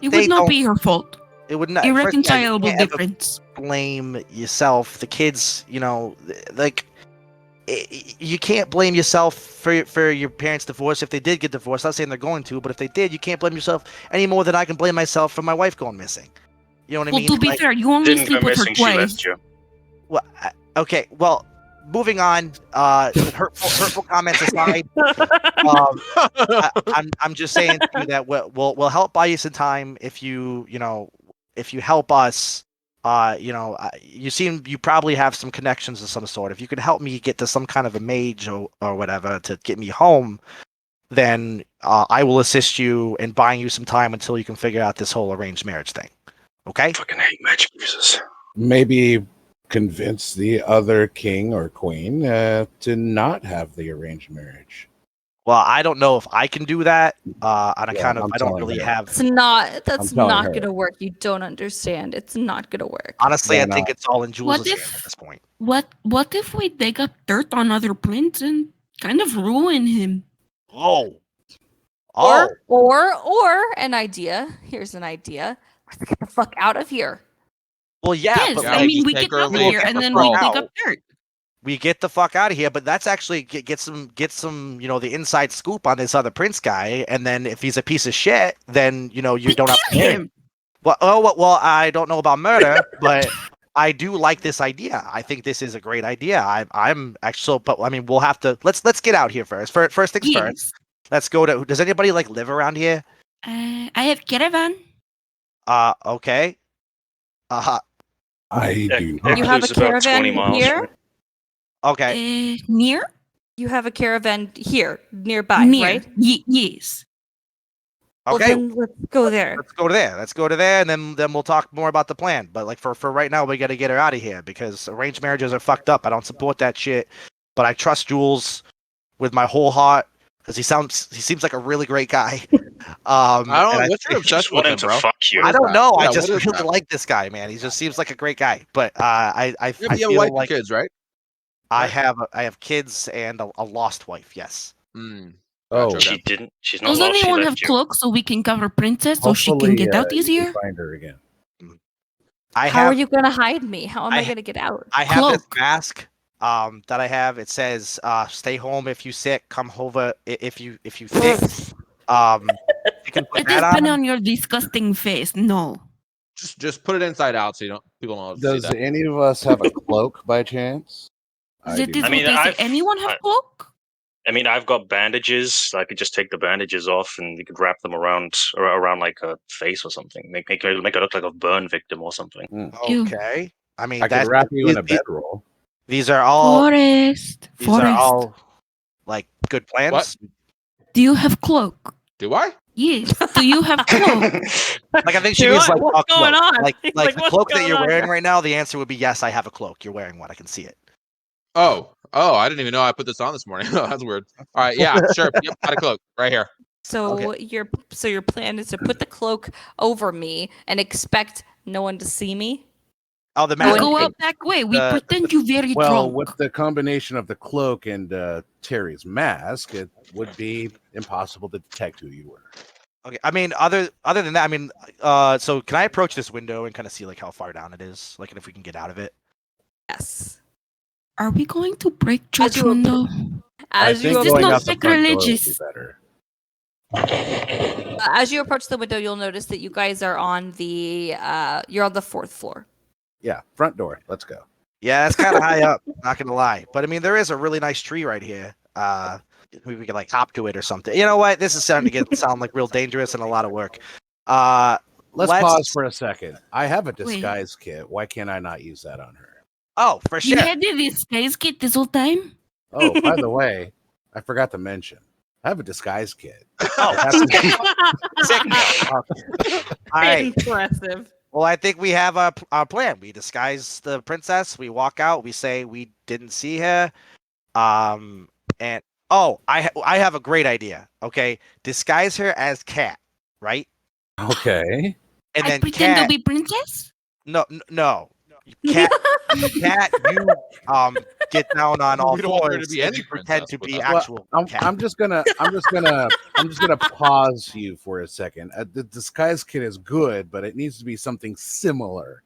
It would not be your fault. It would not. Irreconcilable first, you can't ever difference. blame yourself. The kids, you can't blame yourself for your parents' divorce if they did get divorced. Not saying they're going to, but if they did, you can't blame yourself any more than I can blame myself for my wife going missing. You know what I mean? Well, to be fair, you only Didn't go sleep with her missing. She twice. left you. Well, okay. Well, moving on. Hurtful comments aside, I'm just saying to you that we'll help buy you some time if you help us. You probably have some connections of some sort. If you could help me get to some kind of a mage or whatever to get me home, then I will assist you in buying you some time until you can figure out this whole arranged marriage thing. Okay? Fucking hate magic users. Maybe convince the other king or queen to not have the arranged marriage. Well, I don't know if I can do that. And I Yeah, I don't really have. That's not telling her. gonna work. You don't understand. It's not gonna work. Honestly, Why I think not? it's all in Jules' What hands if- at this point. What if we dig up dirt on other prints and kind of ruin him? Oh. Or an idea. Here's an idea. Let's get the fuck out of here. Well, yeah, Yes, but Yeah, I like, mean we take get her out of leave here and the then we fuck dig out. up dirt. we get the fuck out of here. But that's actually get some the inside scoop on this other Prince guy. And then if he's a piece of shit, then you We don't have to kill marry him. Well, I don't know about murder, but I do like this idea. I think this is a great idea. I'm actually, but I mean, we'll have to let's get out here first. First things first. Yes. Let's go to. Does anybody like live around here? I have caravan. Okay. I It do not. You have a includes about 20 caravan miles. here? Right? Okay. Near? You have a caravan here, nearby, Near. right? Yes. Well, Okay. then let's go there. Let's go to there. Let's go to there, and then we'll talk more about the plan. But like for right now, we got to get her out of here because arranged marriages are fucked up. I don't support that shit. But I trust Jules with my whole heart because he seems like a really great guy. I don't. and What's your Just obsession with wanting him, to bro? fuck you. What I is don't that? know. I Yeah, just what is really that? like this guy, man. He just seems like a great guy. But I Yeah, feel but you have a wife like and kids, right? I have kids and a lost wife. Yes. Mm. Oh, Gotcha, She okay. didn't. She's not Does lost. She anyone have left you. cloaks so we can cover Princess so she can hopefully, get out you can easier? Find her again. How are you gonna hide me? How am I I- gonna get out? I have this Cloak. mask that I have. It says stay home if you sick, come over if you sick. You can put It that has been on. on your disgusting face. No. Just put it inside out so people don't see Does that. any of us have a cloak by chance? Is I it do is I not. mean, what they say? I've- Anyone have I- cloak? I mean, I've got bandages. I could just take the bandages off, and you could wrap them around like a face or something. Make it look like a burn victim or something. Ew. Okay. I mean, I that could wrap you in a these- bedroll. These are all Forest. these are Forest. all like good plans. What? Do you have cloak? Do I? Yes. Do you have cloak? Like I think she Dude, means like what's a going cloak. on? Like He's like like, the what's cloak that going you're on wearing here? right now. The answer would be yes. I have a cloak. You're wearing one. I can see it. Oh, I didn't even know I put this on this morning. That's weird. All right, yeah, sure. Yep, got a cloak right here. So your plan is to put the cloak over me and expect no one to see me? Oh, the We mask. go out that way. We the- pretend you very Well, drunk. with the combination of the cloak and Terry's mask, it would be impossible to detect who you were. Okay. I mean, other than that, I mean, so can I approach this window and kind of see like how far down it is, like, and if we can get out of it? Yes. Are we going to break church you- window? I As think you Is this going not out the front door would be sacrilegious? better. as you approach the window, you'll notice that you guys are on the you're on the 4th floor. Yeah, front door. Let's go. Yeah, that's kind of high up. Not gonna lie, but I mean, there is a really nice tree right here. We could like hop to it or something. You know what? This is starting to sound like real dangerous and a lot of work. Let's Let's- pause for a second. I have a disguise kit. Why can't I not use that on her? Oh, for You sure. had the disguise kit this whole time? Oh, by the way, I forgot to mention. I have a disguise kit. Oh, that's sick. All right. Impressive. Well, I think we have our plan. We disguise the princess. We walk out. We say we didn't see her. And I have a great idea. Okay, disguise her as Cat, right? Okay. And I then pretend Cat. to be princess? No. Cat, you get down on all We don't want her to fours be and any you pretend to princess be with us. actual I'm Cat. just gonna pause you for a second. The disguise kit is good, but it needs to be something similar,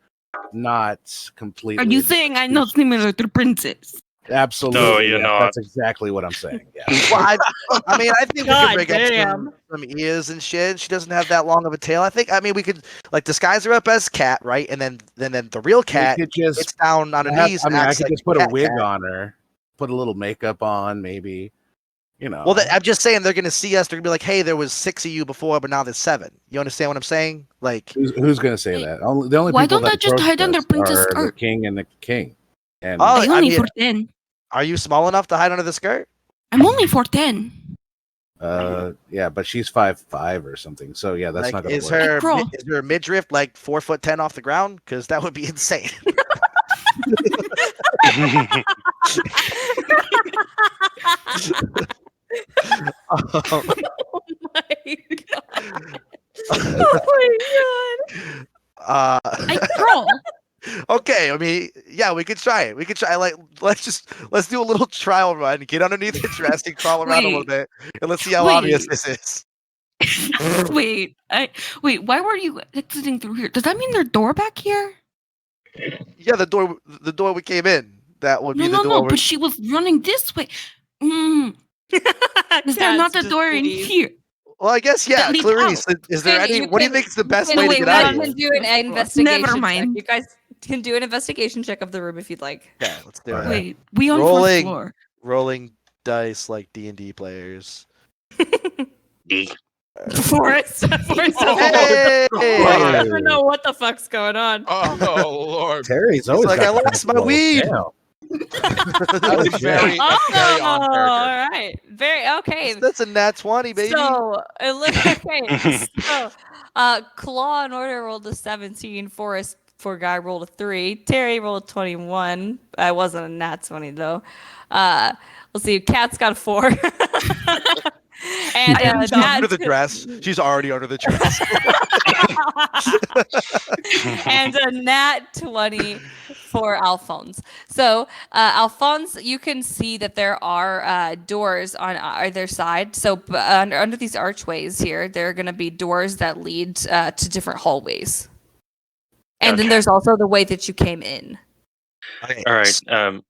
not completely. Are you saying I'm not similar to princess? Absolutely. No, you're yeah, not. That's exactly what I'm saying. Yeah. Well, I mean, I think we God could break up damn. some ears and shit. She doesn't have that long of a tail. I mean, we could like disguise her up as Cat, right? And then the real Cat We could just. gets down on her knees. I and mean, I acts could like just put a Cat wig Cat. on her, put a little makeup on, maybe. You know. Well, I'm just saying they're gonna see us. They're gonna be like, "Hey, there was 6 of you before, but now there's 7." You understand what I'm saying? Like, who's gonna say that? The only Why people don't that I just approach hide under us Princess are the skirt? king and the king. And Oh, I'm I only mean- 4'10". are you small enough to hide under the skirt? I'm only 4'10". yeah, but she's 5'5" or something. So yeah, that's Like, not gonna is work. her Crawl. is her midriff like 4'10" off the ground? Because that would be insane. Oh my god! Oh my god! I crawl. Okay, I mean, yeah, we could try it. We could try. Let's do a little trial run. Get underneath the dress and crawl around a little bit, and let's see how obvious this is. Wait. Why were you exiting through here? Does that mean there's a door back here? Yeah, the door we came in. That would be the door. No, but she was running this way. Is there not a door in here? Well, I guess yeah. leads Clarice, out. is there any? What do you think is the best way to Wait, get out of you here? can do an investigation. Never mind. Check. You guys can do an investigation check of the room if you'd like. Yeah, let's do it. Wait, we on Rolling. first floor. Rolling dice like D&D players. D. Forrest. Hey! I don't know what the fuck's going on. Oh Lord. Terry's always like, got I lost my control. weed. Damn. That was very, Oh, very on all character. right. Very okay. That's a nat 20, baby. So it looks okay. So, Claw and Order rolled a 17. Forrest, poor guy, rolled a 3. Terry rolled a 21. I wasn't a nat 20 though. Let's see. Cat's got a 4. And She's under the dress. She's already under the dress. And a nat 20 for Alphonse. So, Alphonse, you can see that there are doors on either side. So, under these archways here, there are going to be doors that lead to different hallways. And then there's also the way that you came in. Okay. All right.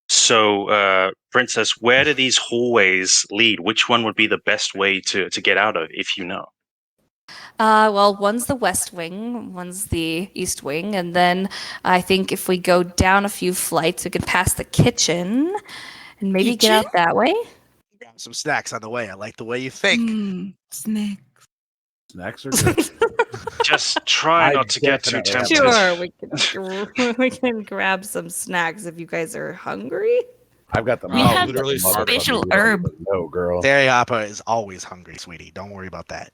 So, Princess, where do these hallways lead? Which one would be the best way to get out of, if you know? Well, one's the west wing, one's the east wing, and then I think if we go down a few flights, we could pass the kitchen and maybe get out that way. Grab some snacks on the way. I like the way you think. Snacks. Snacks are good. Just try I not to get too definitely tempted. Sure, we can grab some snacks if you guys are hungry. I've got them. We out. have literally special Motherfucker, herb. No, girl. Terry Hopper is always hungry, sweetie. Don't worry about that.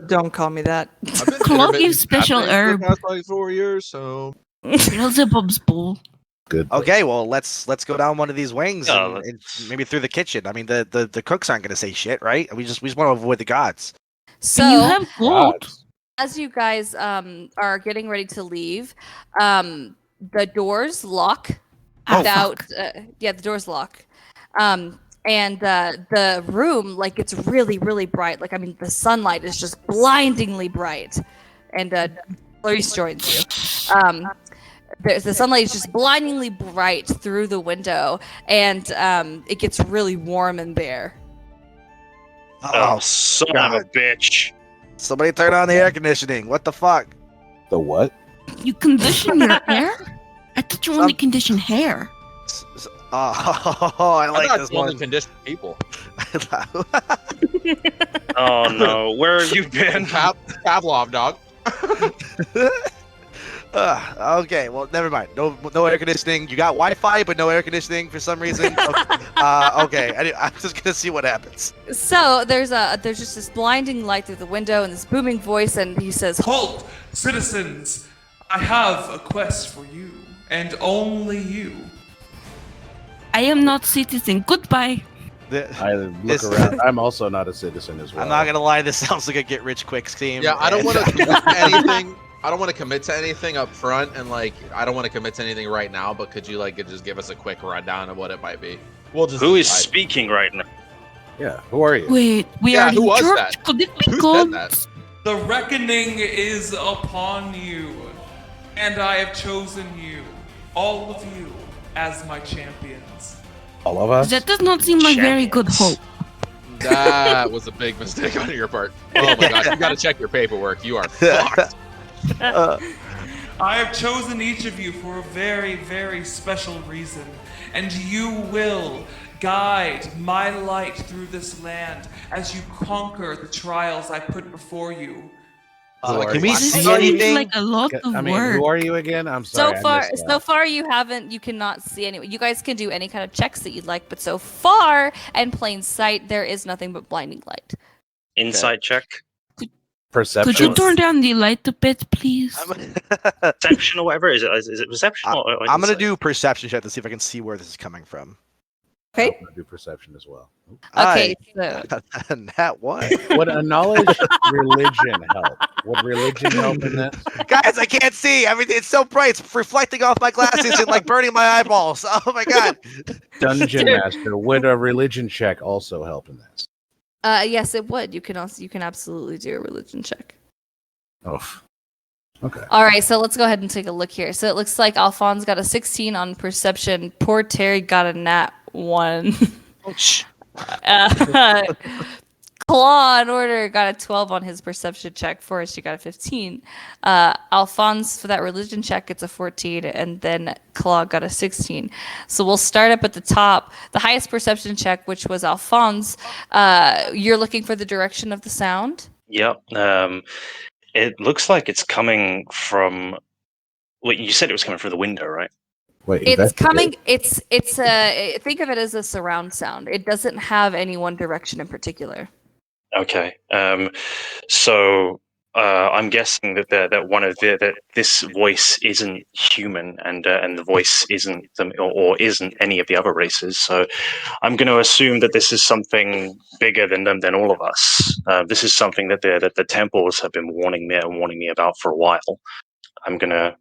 Don't call me that. I've been Chloe intermittent special fasting herb. for the past like 4 years, so Beelzebub's bowl. Good. Okay, well let's go down one of these wings Yeah, and maybe through the kitchen. I mean, the cooks aren't going to say shit, right? We just want to avoid the gods. So you have gold. as you guys are getting ready to leave, the doors lock without the doors lock. And the room, like, it's really, really bright. Like, I mean, the sunlight is just blindingly bright. And Clarice joins you. The sunlight is just blindingly bright through the window, and it gets really warm in there. Oh, son of a bitch. Somebody turn on the air conditioning. What the fuck? The what? You condition your hair? I thought you only condition hair. I like I'm this not only one. conditioned people. Oh no, where have you been? Pavlov, dog. Okay, well, never mind. No air conditioning. You got Wi-Fi, but no air conditioning for some reason. Okay. I'm just gonna see what happens. So there's just this blinding light through the window and this booming voice, and he says, Halt, citizens! I have a quest for you, and only you. I am not citizen. Goodbye. I look This- around. I'm also not a citizen as well. I'm not gonna lie. This sounds like a get-rich-quick scheme. Yeah, I don't want to commit to anything. I don't want to commit to anything up front, and like, I don't want to commit to anything right now. But could you like just give us a quick rundown of what it might be? We'll just. Who is decide. speaking right now? Yeah. Who are you? Wait, we Yeah, are who in was church. that? Could it be Who called? said that? The reckoning is upon you, and I have chosen you, all of you, as my champions. All of us? That does not seem like very good hope. That was a big mistake on your part. Oh my gosh, you got to check your paperwork. You are fucked. I have chosen each of you for a very, very special reason, and you will guide my light through this land as you conquer the trials I put before you. Can we This see seems anything? like a lot of I mean, work. who are you again? I'm sorry. so far you cannot see any. You guys can do any kind of checks that you'd like, but so far in plain sight there is nothing but blinding light. Insight check? Perception. Could you turn down the light a bit, please? Perception or whatever? Is it perception or I'm gonna insight? do perception check to see if I can see where this is coming from. Okay. I'm gonna do perception as well. Okay, so That one. Would a knowledge religion help? Would religion help in this? Guys, I can't see. Everything it's so bright. It's reflecting off my glasses and like burning my eyeballs. Oh my god. Dungeon Master, would a religion check also help in this? yes, it would. You can absolutely do a religion check. Oh, okay. All right, so let's go ahead and take a look here. So it looks like Alphonse got a 16 on perception. Poor Terry got a nat 1. Claw and Order got a 12 on his perception check. Forrest, you got a 15. Alphonse, for that religion check, gets a 14, and then Claw got a 16. So we'll start up at the top. The highest perception check, which was Alphonse, you're looking for the direction of the sound? Yep. It looks like it's coming from. Well, you said it was coming through the window, right? Wait, It's coming. It's a. Think of it as a surround sound. It doesn't have any one direction in particular. Okay. So I'm guessing that one of that this voice isn't human, and the voice isn't or isn't any of the other races. So I'm going to assume that this is something bigger than all of us. This is something that the temples have been warning me about for a while. I'm gonna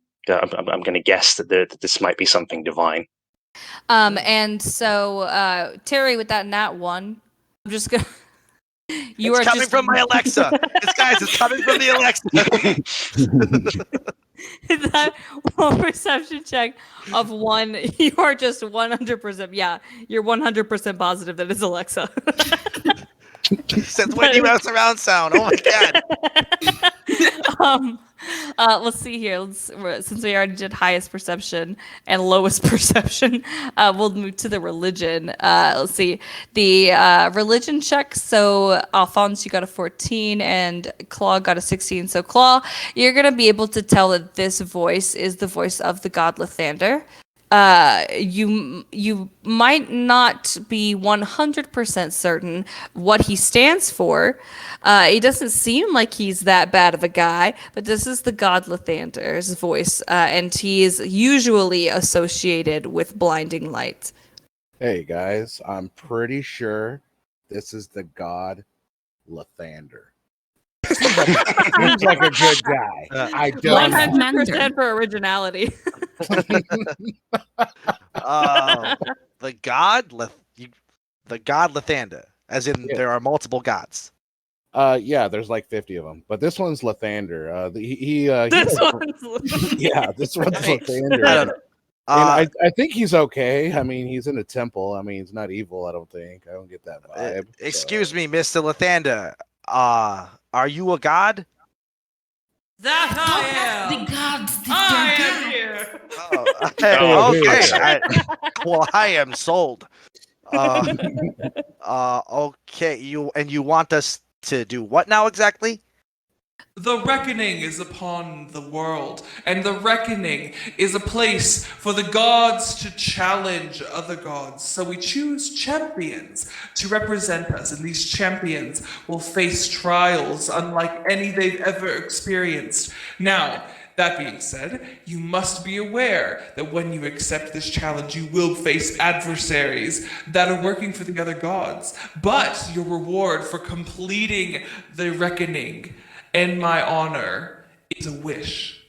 guess that this might be something divine. And so Terry, with that nat 1, I'm just gonna. It's coming from my Alexa. It's coming from the Alexa. That one perception check of 1, you are just 100%. Yeah, you're 100% positive that it's Alexa. Since when do you have surround sound? Oh my god. Let's see here. Since we already did highest perception and lowest perception, we'll move to the religion. Let's see. The religion check. So Alphonse, you got a 14 and Claw got a 16. So Claw, you're going to be able to tell that this voice is the voice of the god Lathander. You might not be 100% certain what he stands for. He doesn't seem like he's that bad of a guy, but this is the god Lathander's voice, and he is usually associated with blinding light. Hey guys, I'm pretty sure this is the god Lathander. Seems like a good guy. I don't know. 100% for originality. The god Lathander, as in there are multiple gods. Yeah, there's like 50 of them, but this one's Lathander. This one's this one's Lathander. I don't know. And I think he's okay. I mean, he's in a temple. I mean, he's not evil. I don't think. I don't get that vibe. Excuse me, Mr. Lathander. Are you a god? That I am. The gods. I am here. Okay. Well, I am sold. Okay. You want us to do what now exactly? The reckoning is upon the world, and the reckoning is a place for the gods to challenge other gods. So we choose champions to represent us, and these champions will face trials unlike any they've ever experienced. Now, that being said, you must be aware that when you accept this challenge, you will face adversaries that are working for the other gods. But your reward for completing the reckoning in my honor is a wish.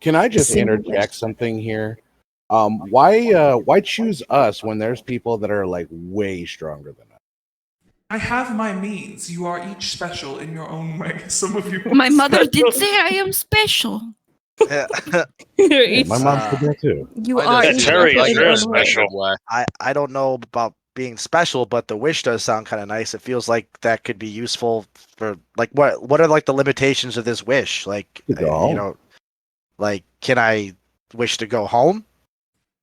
Can I just interject something here? Why choose us when there's people that are like way stronger than us? I have my means. You are each special in your own way. Some of you. My mother did say I am special. My mom said that too. You are. Terry, Like you're a special. I don't know about being special, but the wish does sound kind of nice. It feels like that could be useful for like what are like the limitations of this wish? Like like can I wish to go home?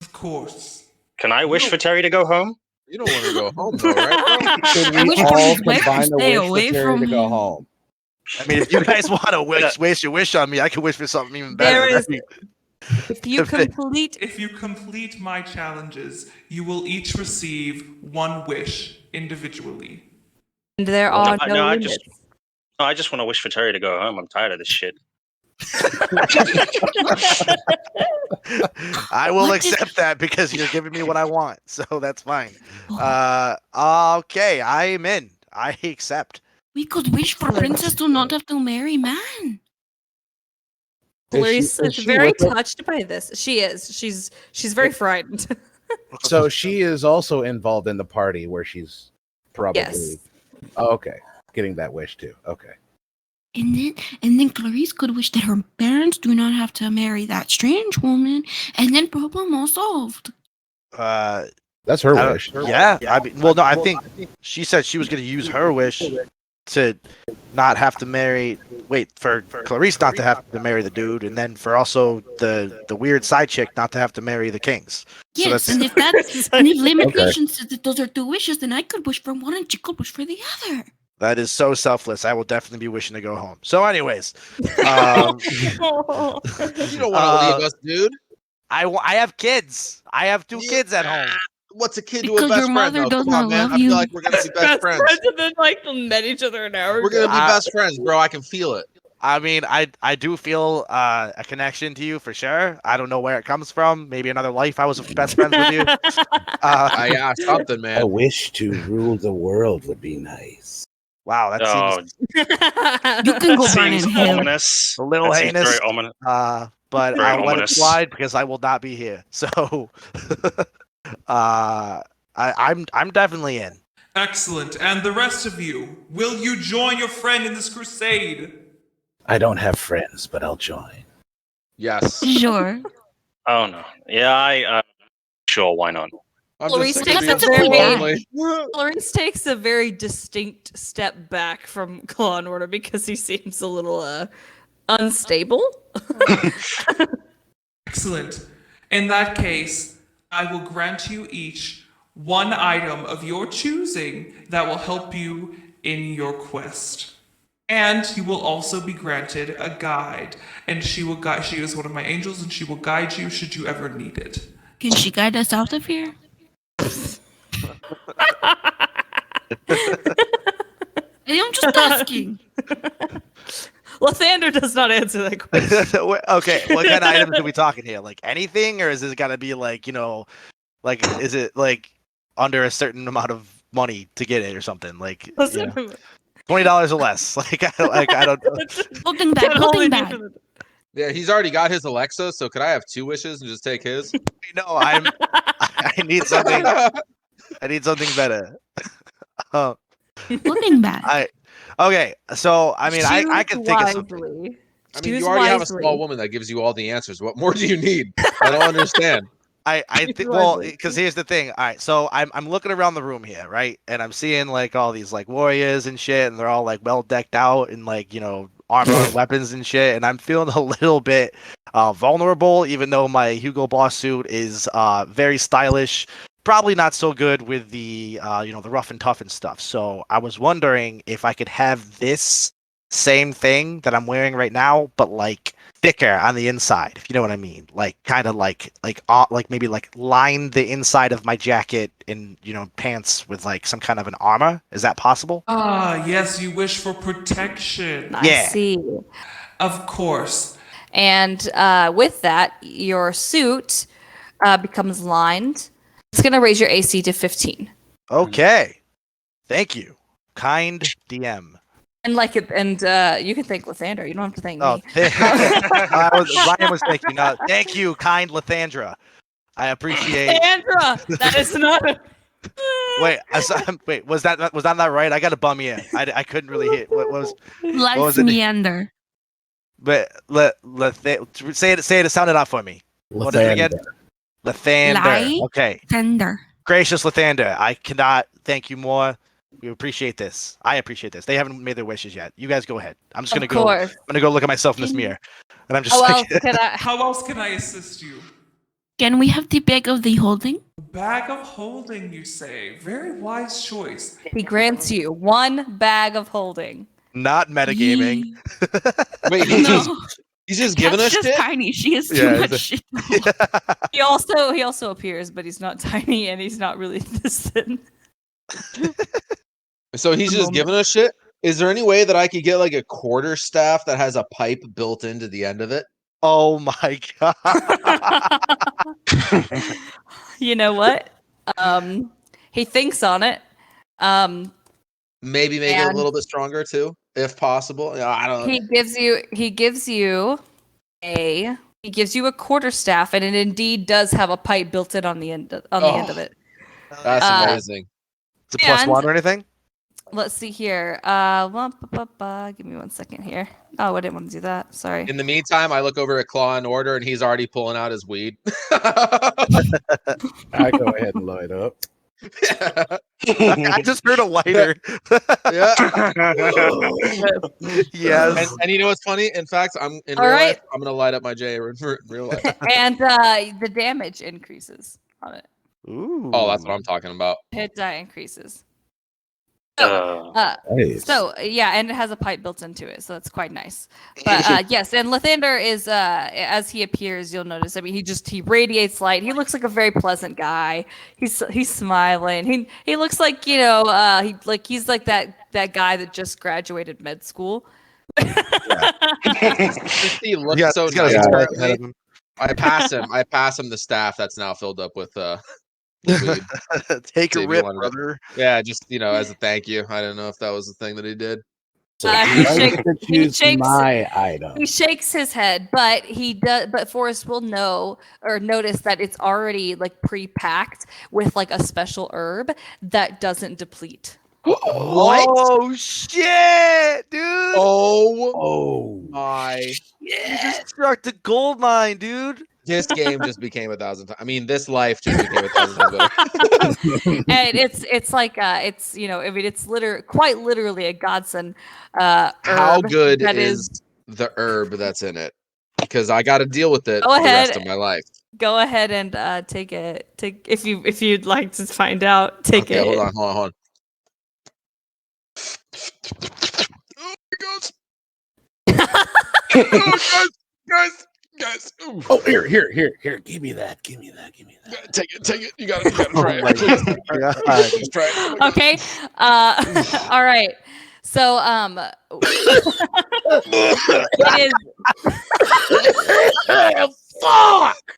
Of course. Can I wish for Terry to go home? You don't want to go home, though, right? Bro? Should I we wish for all his wife to combine the stay wish away for Terry from to go him. home? I mean, if you guys want to waste your wish on me, I can wish for something even better. There is- If you complete If you complete my challenges, you will each receive one wish individually. there are no I limits. just want to wish for Terry to go home. I'm tired of this shit. I will What did- accept that because you're giving me what I want, so that's fine. Oh, Okay, I am in. I accept. we could wish for princess to not have to marry man. Clarice is is she very with us? touched by this. She is. She's very frightened. So she is also involved in the party where she's probably. Yes. Oh, okay, getting that wish too. Okay. And then Clarice could wish that her parents do not have to marry that strange woman, and then problem all solved. That's her I don't- wish. Yeah, I mean, well, no, I think she said she was going to use her wish to not have to marry. Wait, for Clarice not to have to marry the dude, and then for also the weird side chick not to have to marry the kings. So Yes, that's and if that's and if limitation says that those are two wishes, then I could wish for one and she could wish for the other. that is so selfless. I will definitely be wishing to go home. So, anyways, um, You don't want to leave us, dude. I have kids. I have two kids at home. What's a kid to Because a best your friend? mother though? does Come on, not man. love I feel you. like we're gonna be best friends. and then like they'll met each other an hour. We're gonna be I- best friends, bro. I can feel it. I mean, I do feel a connection to you for sure. I don't know where it comes from. Maybe another life I was best friends with you. Yeah, something, A man. wish to rule the world would be nice. Wow, that Oh, seems You can go burn seems in hell. ominous. a little That seems heinous. very ominous. But Very I'll let it ominous. slide because I will not be here. So, I'm definitely in. Excellent. And the rest of you, will you join your friend in this crusade? I don't have friends, but I'll join. Yes. Sure. Oh no. Yeah, sure. Why not? I'm Clarice just sick of takes being a so very- lonely. Clarice takes a very distinct step back from Claw and Order because he seems a little unstable. Excellent. In that case, I will grant you each one item of your choosing that will help you in your quest. And you will also be granted a guide. And she will guide she is one of my angels and she will guide you should you ever need it. Can she guide us out of here? I'm just asking. Lathander does not answer that question. Okay, what kind of items are we talking here? Like anything, or is this gotta be like, like is it like under a certain amount of money to get it or something? Like $20 or less. Like I don't know. Holding back, holding back. Yeah, he's already got his Alexa, so could I have 2 wishes and just take his? No, I need something. I need something better. Holding back. Okay, so I mean, I can think of something. Wisely. I mean, Choose you already have a wisely. small woman that gives you all the answers. What more do you need? I don't understand. I think well, because here's the thing. All right, so I'm looking around the room here, right, and I'm seeing like all these like warriors and shit, and they're all like well decked out in like armor and weapons and shit, and I'm feeling a little bit vulnerable, even though my Hugo Boss suit is very stylish. Probably not so good with the the rough and tough and stuff. So I was wondering if I could have this same thing that I'm wearing right now, but like thicker on the inside, if you know what I mean. Like kind of like maybe like line the inside of my jacket and pants with like some kind of an armor. Is that possible? Ah, yes, you wish for protection. I Yeah. see. Of course. And with that, your suit becomes lined. It's going to raise your AC to 15. Okay. Thank you. Kind DM. And you can thank Lathander. You don't have to thank Oh, me. Ryan was thanking. Thank you, kind Lathandra. I appreciate. Lathandra! That is not a... Wait, was that not right? I got a bum ear. I couldn't really hear. What was Let's it? meander. But say it. It sounded off for me. What is it again? Lathander. Lie. Okay. Tender. Gracious Lathander, I cannot thank you more. We appreciate this. I appreciate this. They haven't made their wishes yet. You guys go ahead. I'm just gonna go. I'm gonna go look at myself in this mirror, and I'm just like. How else can I assist you? Can we have the bag of the holding? Bag of holding, you say. Very wise choice. He grants you one bag of holding. Not metagaming. Wait, he's just giving us just shit? tiny. She has too much shit. He also appears, but he's not tiny and he's not really this thin. So he's just giving us shit? Is there any way that I could get like a quarter staff that has a pipe built into the end of it? Oh my god. You know what? He thinks on it. Maybe make it a And little bit stronger too, if possible. Yeah, I don't. he gives you a quarterstaff, and it indeed does have a pipe built in on the end of it. That's Uh, amazing. Is it plus and- one or anything? Let's see here. Give me 1 second here. Oh, I didn't want to do that. Sorry. In the meantime, I look over at Claw and Order, and he's already pulling out his weed. I go ahead and light up. I just heard a lighter. Yeah. Yes. And you know what's funny? In fact, All real right. life, I'm gonna light up my J in real life. And the damage increases on it. Ooh. Oh, that's what I'm talking about. Hit die increases. Nice. So yeah, and it has a pipe built into it, so it's quite nice. But yes, and Lathander is as he appears, you'll notice. I mean, he radiates light. He looks like a very pleasant guy. He's smiling. He looks like he's like that guy that just graduated med school. He looks Yeah, so he's got nice. a currently. ahead of him. I pass him the staff that's now filled up with weed. Take See a if you rip, wanted to- brother. Yeah, just as a thank you. I didn't know if that was the thing that he did. So he I shakes- could he choose shakes- my item. He shakes his head, but he does. But Forrest will know or notice that it's already like pre-packed with like a special herb that doesn't deplete. What? Oh shit, dude! Oh my! You just struck the gold mine, dude. This game just became 1,000 times. I mean, this life just became 1,000 times better. And it's like it's I mean it's quite literally a godsend. How Herb good that is the herb that's in it? Because I got to deal with it Go the rest ahead. of my life. Go ahead and take if you'd like to find out. Take Okay, it. hold on. Oh my gosh! Oh, guys! Ooh. Oh, here. Give me that. Take it. You gotta try Oh my it. God. Just try it. Oh my God. Okay. All right. So it is. Fuck!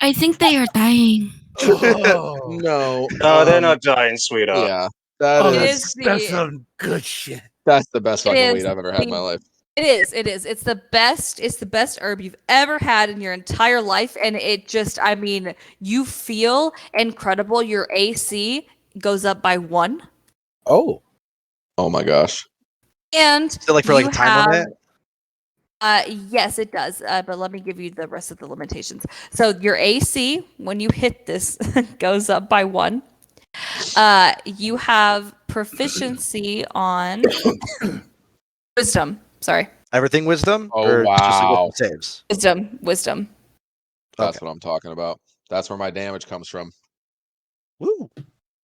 I think they are dying. Oh, No. No, they're not dying, sweetheart. Yeah, that It is. is that's the- some good shit. That's the best It fucking is weed I've ever had in my the- life. It is. It's the best. It's the best herb you've ever had in your entire life, and it just. I mean, you feel incredible. Your AC goes up by 1, Oh, Oh my gosh. and Is it like for like you a time limit? Yes, it does. But let me give you the rest of the limitations. So your AC, when you hit this, goes up by 1. You have proficiency on wisdom. Sorry, Everything wisdom? Oh, or just like wow. with the saves? wisdom. That's what I'm talking about. That's where my damage comes from. Woo.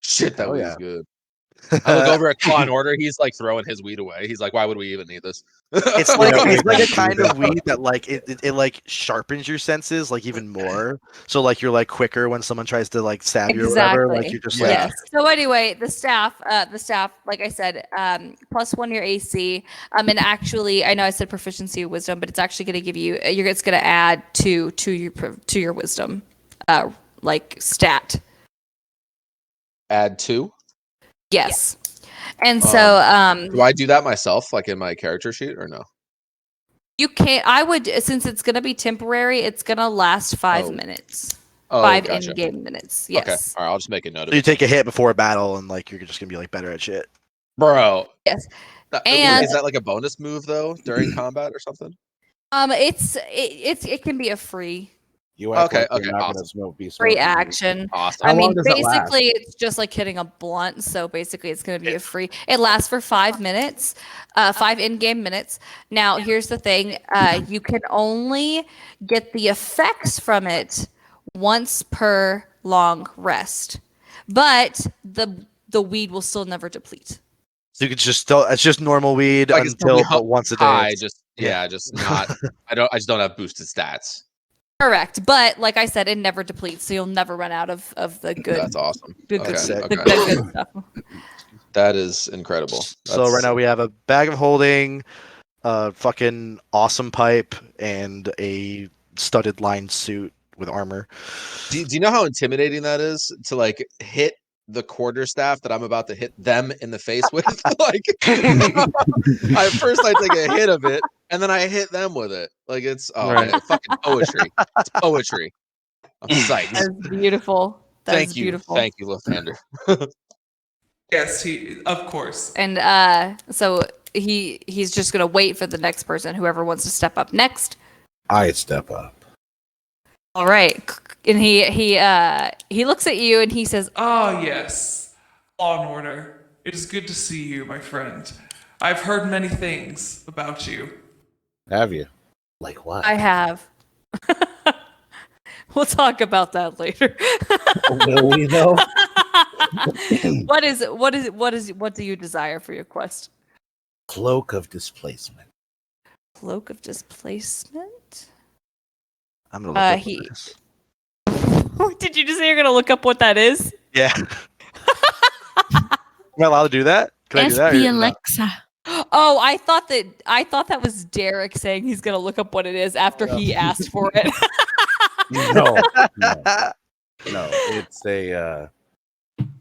Shit, that Oh, weed's yeah. good. I look over at Claw and Order. He's like throwing his weed away. He's like, "Why would we even need this?" It's Yeah, like we it's like a can do kind of that. weed that like it like sharpens your senses like even more. So like you're like quicker when someone tries to like stab you or whatever. Like you're just like Yes. So anyway, the staff, like I said, +1 your AC. And actually, I know I said proficiency of wisdom, but it's actually going to give you. It's going to add 2 to your wisdom, like stat. Add 2. Yes. And so, Do I do that myself, like in my character sheet, or no? you can't. I would, since it's going to be temporary. It's going to last 5 Oh. minutes. Oh, 5 gotcha. in-game minutes. Okay, Yes. all right. I'll just make a note of you it. take a hit before a battle and like you're just gonna be like better at shit. Bro. Yes. That- And- is that like a bonus move though during combat or something? It can be a free you act Okay, like you're okay, not awesome. gonna be free smoking weed. action. Awesome. I How long mean, does it last? basically, it's just like hitting a blunt. So basically, it's going to be a free. It lasts for 5 minutes, 5 in-game minutes. Now, here's the thing: you can only get the effects from it once per long rest, but the weed will still never deplete. So you could just still it's just normal weed Like, it's until totally but once a day. High, it's- just just not. I just don't have boosted stats. Correct, but like I said, it never depletes, so you'll never run out of the good. That's awesome. Good, Okay, good, sick. the okay. good stuff. That is incredible. So right now we have a bag of holding, a fucking awesome pipe, and a studded lined suit with armor. Do you know how intimidating that is to like hit the quarterstaff that I'm about to hit them in the face with? Like, first I take a hit of it, and then I hit them with it. Like it's man, fucking poetry. It's poetry. I'm psyched. That's beautiful. That's Thank you, beautiful. thank you, Lathander. Yes, of course. And so he's just gonna wait for the next person, whoever wants to step up next. I step up. All right, and he looks at you and he says, Ah, yes. Law and order. It is good to see you, my friend. I've heard many things about you. Have you? Like what? "I have." We'll talk about that later. Will we though? What do you desire for your quest? Cloak of displacement. Cloak of displacement? I'm gonna look up he- what it is. Did you just say you're gonna look up what that is? Yeah. Am I allowed to do that? Can I do that? SP Alexa. Oh, I thought that was Derek saying he's gonna look up what it is after he asked for it. No. It's a.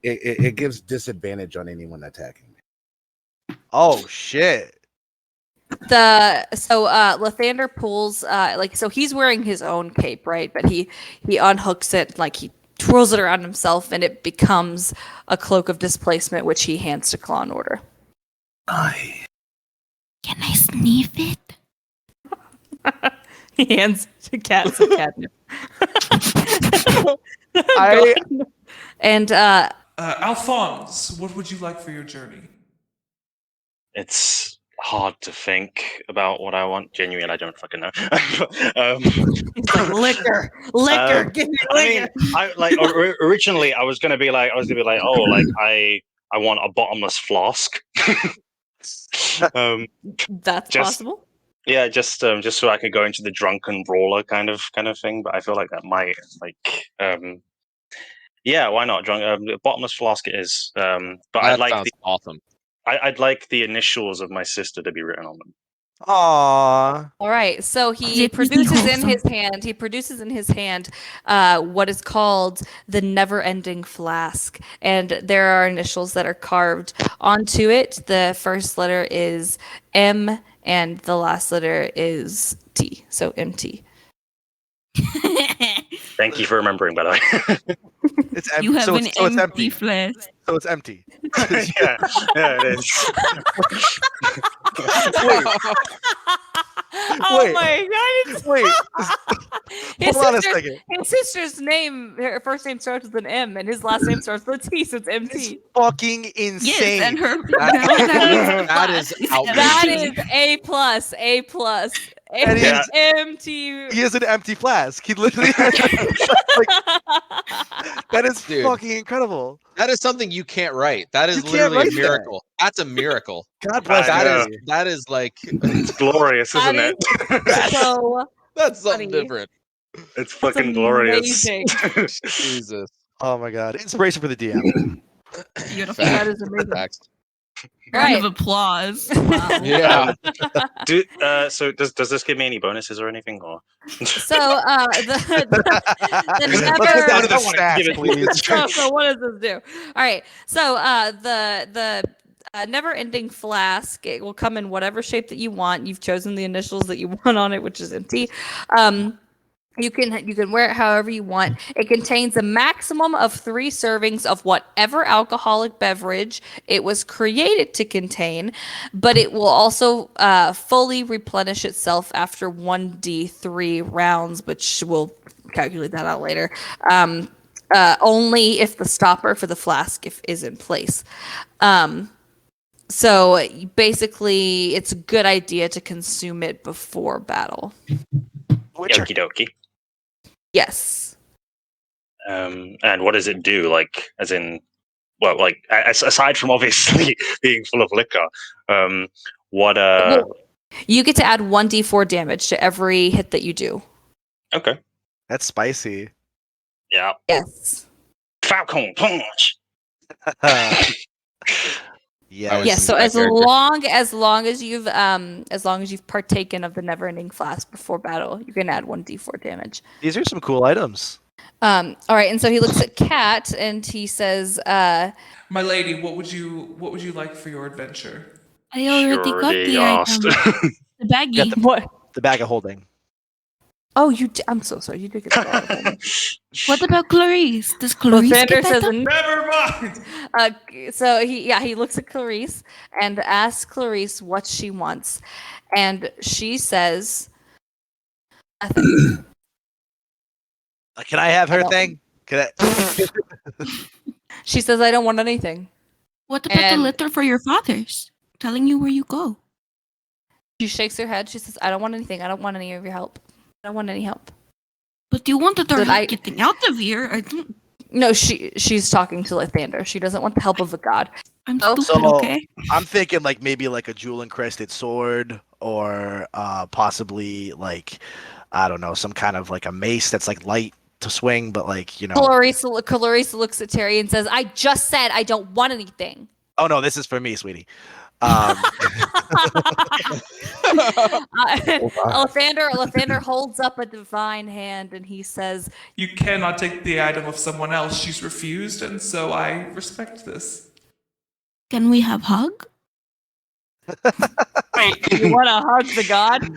It gives disadvantage on anyone attacking me. Oh shit. Lathander pulls so he's wearing his own cape, right? But he unhooks it, like he twirls it around himself, and it becomes a cloak of displacement, which he hands to Claw and Order. Can I sniff it? He hands to Cat some catnip. And Alphonse, what would you like for your journey? It's hard to think about what I want. Genuinely, I don't fucking know. he's like, liquor, give me liquor. Originally, I was gonna be like, oh, like I want a bottomless flask. That's possible. Yeah, just so I could go into the drunken brawler kind of thing. But I feel like that might yeah, why not? Bottomless flask it is. But That sounds awesome. I'd like the initials of my sister to be written on them. Aww. All right, so he It produces isn't in his hand. He produces in his hand what is called the never-ending flask, and there are initials that are carved onto it. The first letter is M, and the last letter is T. So MT. Thank you for remembering, by the way. It's empty. You have so an it's, so it's empty empty. flask. So it's empty. yeah, it is. Oh Wait. my god! Wait. His Hold on a sister- second. His sister's name, her first name starts with an M, and his last name starts with a T, so it's It's MT. fucking Yes, insane. and her That is That outrageous. is A plus, A plus. That is- MT. He has an empty flask. He literally has that is Dude. fucking incredible. That is something you can't write. That is You can't literally a write that. miracle. That's a miracle. God bless I know. That is like It's glorious, isn't it? So that's something Funny. different. It's fucking glorious. amazing. Jesus. Oh my god. Inspiration for the DM. beautiful. That is amazing. Facts. Round Right. of applause. Wow. Yeah. So does this give me any bonuses or anything? Or So the Let's get never. down to the I wanna stats, give it- please. So what does this do? All right. So the never-ending flask. It will come in whatever shape that you want. You've chosen the initials that you want on it, which is MT. You can wear it however you want. It contains a maximum of 3 servings of whatever alcoholic beverage it was created to contain, but it will also fully replenish itself after 1d3 rounds, which we'll calculate that out later. Only if the stopper for the flask is in place. So basically, it's a good idea to consume it before battle. okie dokie. Yes. And what does it do? Like, as in, well, like aside from obviously being full of liquor, what? You get to add 1d4 damage to every hit that you do. Okay. That's spicy. Yeah. Yes. Falcon punch. Yeah. Yes. So that as long as you've partaken of the never-ending flask before battle, you can add 1d4 damage. These are some cool items. All right, and so he looks at Kat and he says, My lady, what would you like for your adventure? I already got Surely the asked. item. The baggie. Got "What? the bag of holding. Oh, I'm so sorry. You did get the bag of holding." What about Clarice? Does Well, Clarice Xander get says, item? Never mind. so he looks at Clarice and asks Clarice what she wants, and she says, "Nothing." Can I have her don't- thing? Can I? She says, "I don't want anything." What about the And- letter for your fathers? Telling you where you go. She shakes her head. She says, "I don't want anything. I don't want any of your help. I don't want any help." But you wanted her Did help I- getting out of here. I don't. No, she's talking to Lathander. She doesn't want the help of a god. I'm Oh, stupid, so- okay? I'm thinking like maybe like a jewel encrusted sword, or possibly like I don't know, some kind of like a mace that's like light to swing, but like Clarice looks at Terry and says, "I just said I don't want anything." Oh no, this is for me, sweetie. Lathander holds up a divine hand and he says, You cannot take the item of someone else. She's refused, and so I respect this. Can we have hug? "Wait, you want to hug the god?"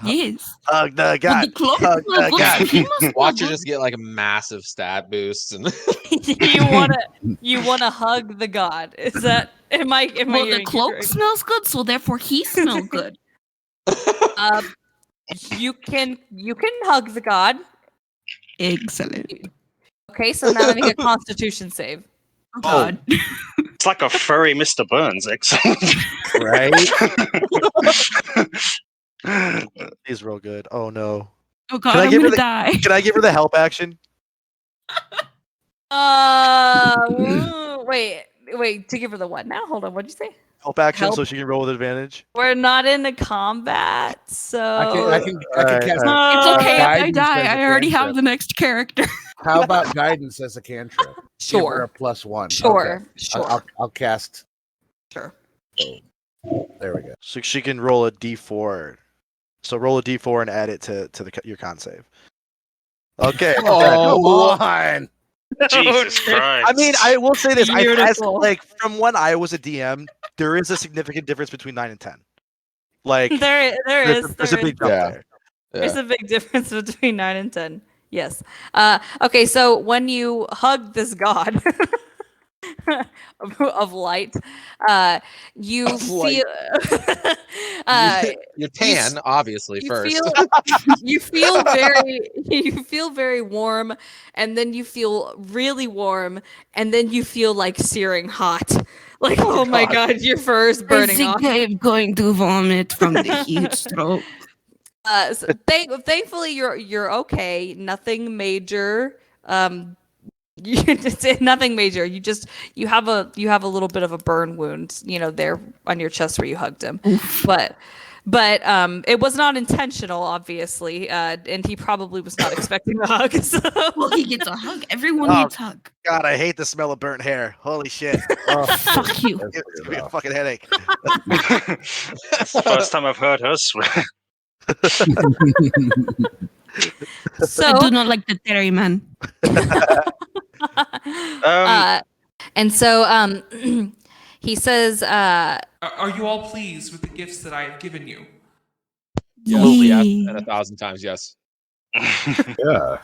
Yes. The But god. the clothes Hug smell the good, god. so he must smell Watch her good. just get like a massive stat boost, and you wanna hug the god? Is that am I Well, the hearing you cloak correct? smells good, so therefore he smells good. You can hug the god. Excellent. Okay, so now make a Constitution save. Oh, God. It's like a furry Mr. Burns. Excellent. Right? He's real good. Oh no. Oh God, I I'm give her gonna the- die. Can I give her the help action? Wait. To give her the what now? Hold on. What'd you say? Help action Help. so she can roll with advantage. We're not in a combat, so I can Alright, cast. alright. It's okay if I Guidance die. as a I already have cantrip. the next character. How about guidance as a cantrip? Give her sure, a +1. sure, Okay. sure, I'll cast. sure. There we go. So she can roll a d4. So roll a d4 and add it to your con save. Okay. Oh, Come on. Jesus Christ. I mean, I will say this. Beautiful. Like from when I was a DM, there is a significant difference between 9 and 10. Like There is. there's a big jump Yeah. there. There's a big difference between 9 and 10. Yes. Okay, so when you hug this god of light, you Of feel you're tan, obviously. you First, you feel very warm, and then you feel really warm, and then you feel like searing hot. Like, oh my god, your fur is I burning think off. I'm going to vomit from the heat stroke. So thankfully you're okay. Nothing major. Nothing major. You have a little bit of a burn wound, there on your chest where you hugged him. But it was not intentional, obviously, and he probably was not expecting the hug. So. Well, he gets a hug. Everyone Oh. needs a hug. God, I hate the smell of burnt hair. Holy shit. Oh, Fuck you. it's gonna be a fucking headache. That's the first time I've heard her swear. So I do not like the Terry man. and so he says, Are you all pleased with the gifts that I have given you? absolutely, yes, Yeah. and 1,000 times yes. Yeah.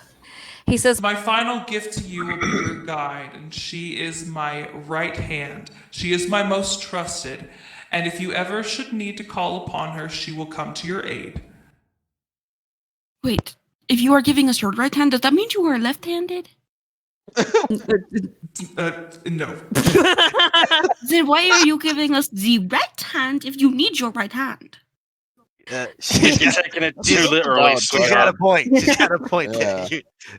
he says, My final gift to you will be your guide, and she is my right hand. She is my most trusted, and if you ever should need to call upon her, she will come to your aid. Wait, if you are giving us your right hand, does that mean you are left-handed? No. Then why are you giving us the right hand if you need your right hand? You're taking it too literally, Oh, She's got a sweetheart. point. She's got a point. Yeah.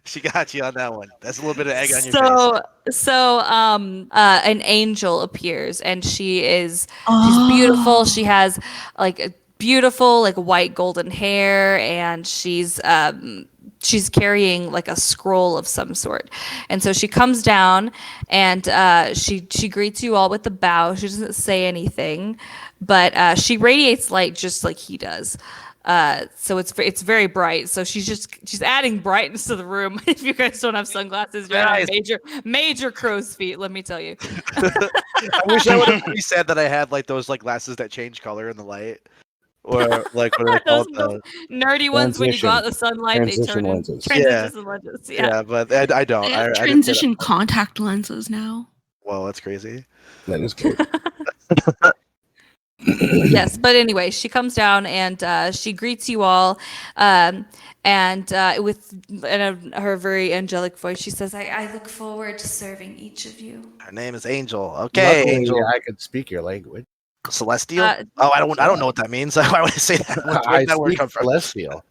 She got you on that one. That's a little bit of egg on your face. So an angel appears, and she's beautiful. She has like a beautiful like white golden hair, and she's she's carrying like a scroll of some sort. And so she comes down and she greets you all with a bow. She doesn't say anything, but she radiates light just like he does. So it's very bright. So she's adding brightness to the room. If you guys don't have sunglasses, you're gonna have major crow's feet. Let me tell you. I wish I would have said that I had like those like glasses that change color in the light, or like what are they called? Those nerdy ones when you go out in the sunlight, they turn lenses. transition lenses. Yeah, but I don't. They have I didn't say transition that. contact lenses now. Whoa, that's crazy. That is good. Yes, but anyway, she comes down and she greets you all, and with her very angelic voice, she says, "I look forward to serving each of you." Her name is Angel. Okay, Luckily, Angel. I could speak your language. Celestial? Uh, I don't know what that means. Why would I say that? I Where'd that word speak come from? celestial.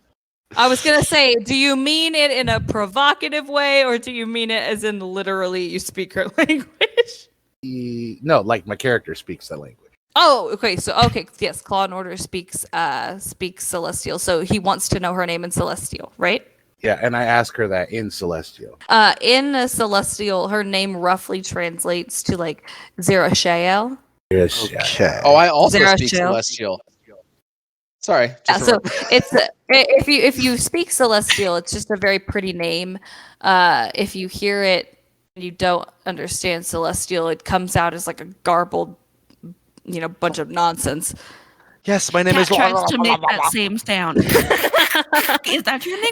I was gonna say, do you mean it in a provocative way, or do you mean it as in literally you speak her language? No, like my character speaks the language. Oh, okay. So, yes, Claw and Order speaks Celestial. So he wants to know her name in Celestial, right? Yeah, and I ask her that in celestial. In Celestial, her name roughly translates to like Zerashael. Yes. Okay. Oh, I also Zero speak shield. celestial. Sorry. Yeah, just so it's if you speak Celestial, it's just a very pretty name. If you hear it and you don't understand Celestial, it comes out as like a garbled, bunch of nonsense. Yes, my name Cat is. tries to make that same sound. Is that your name?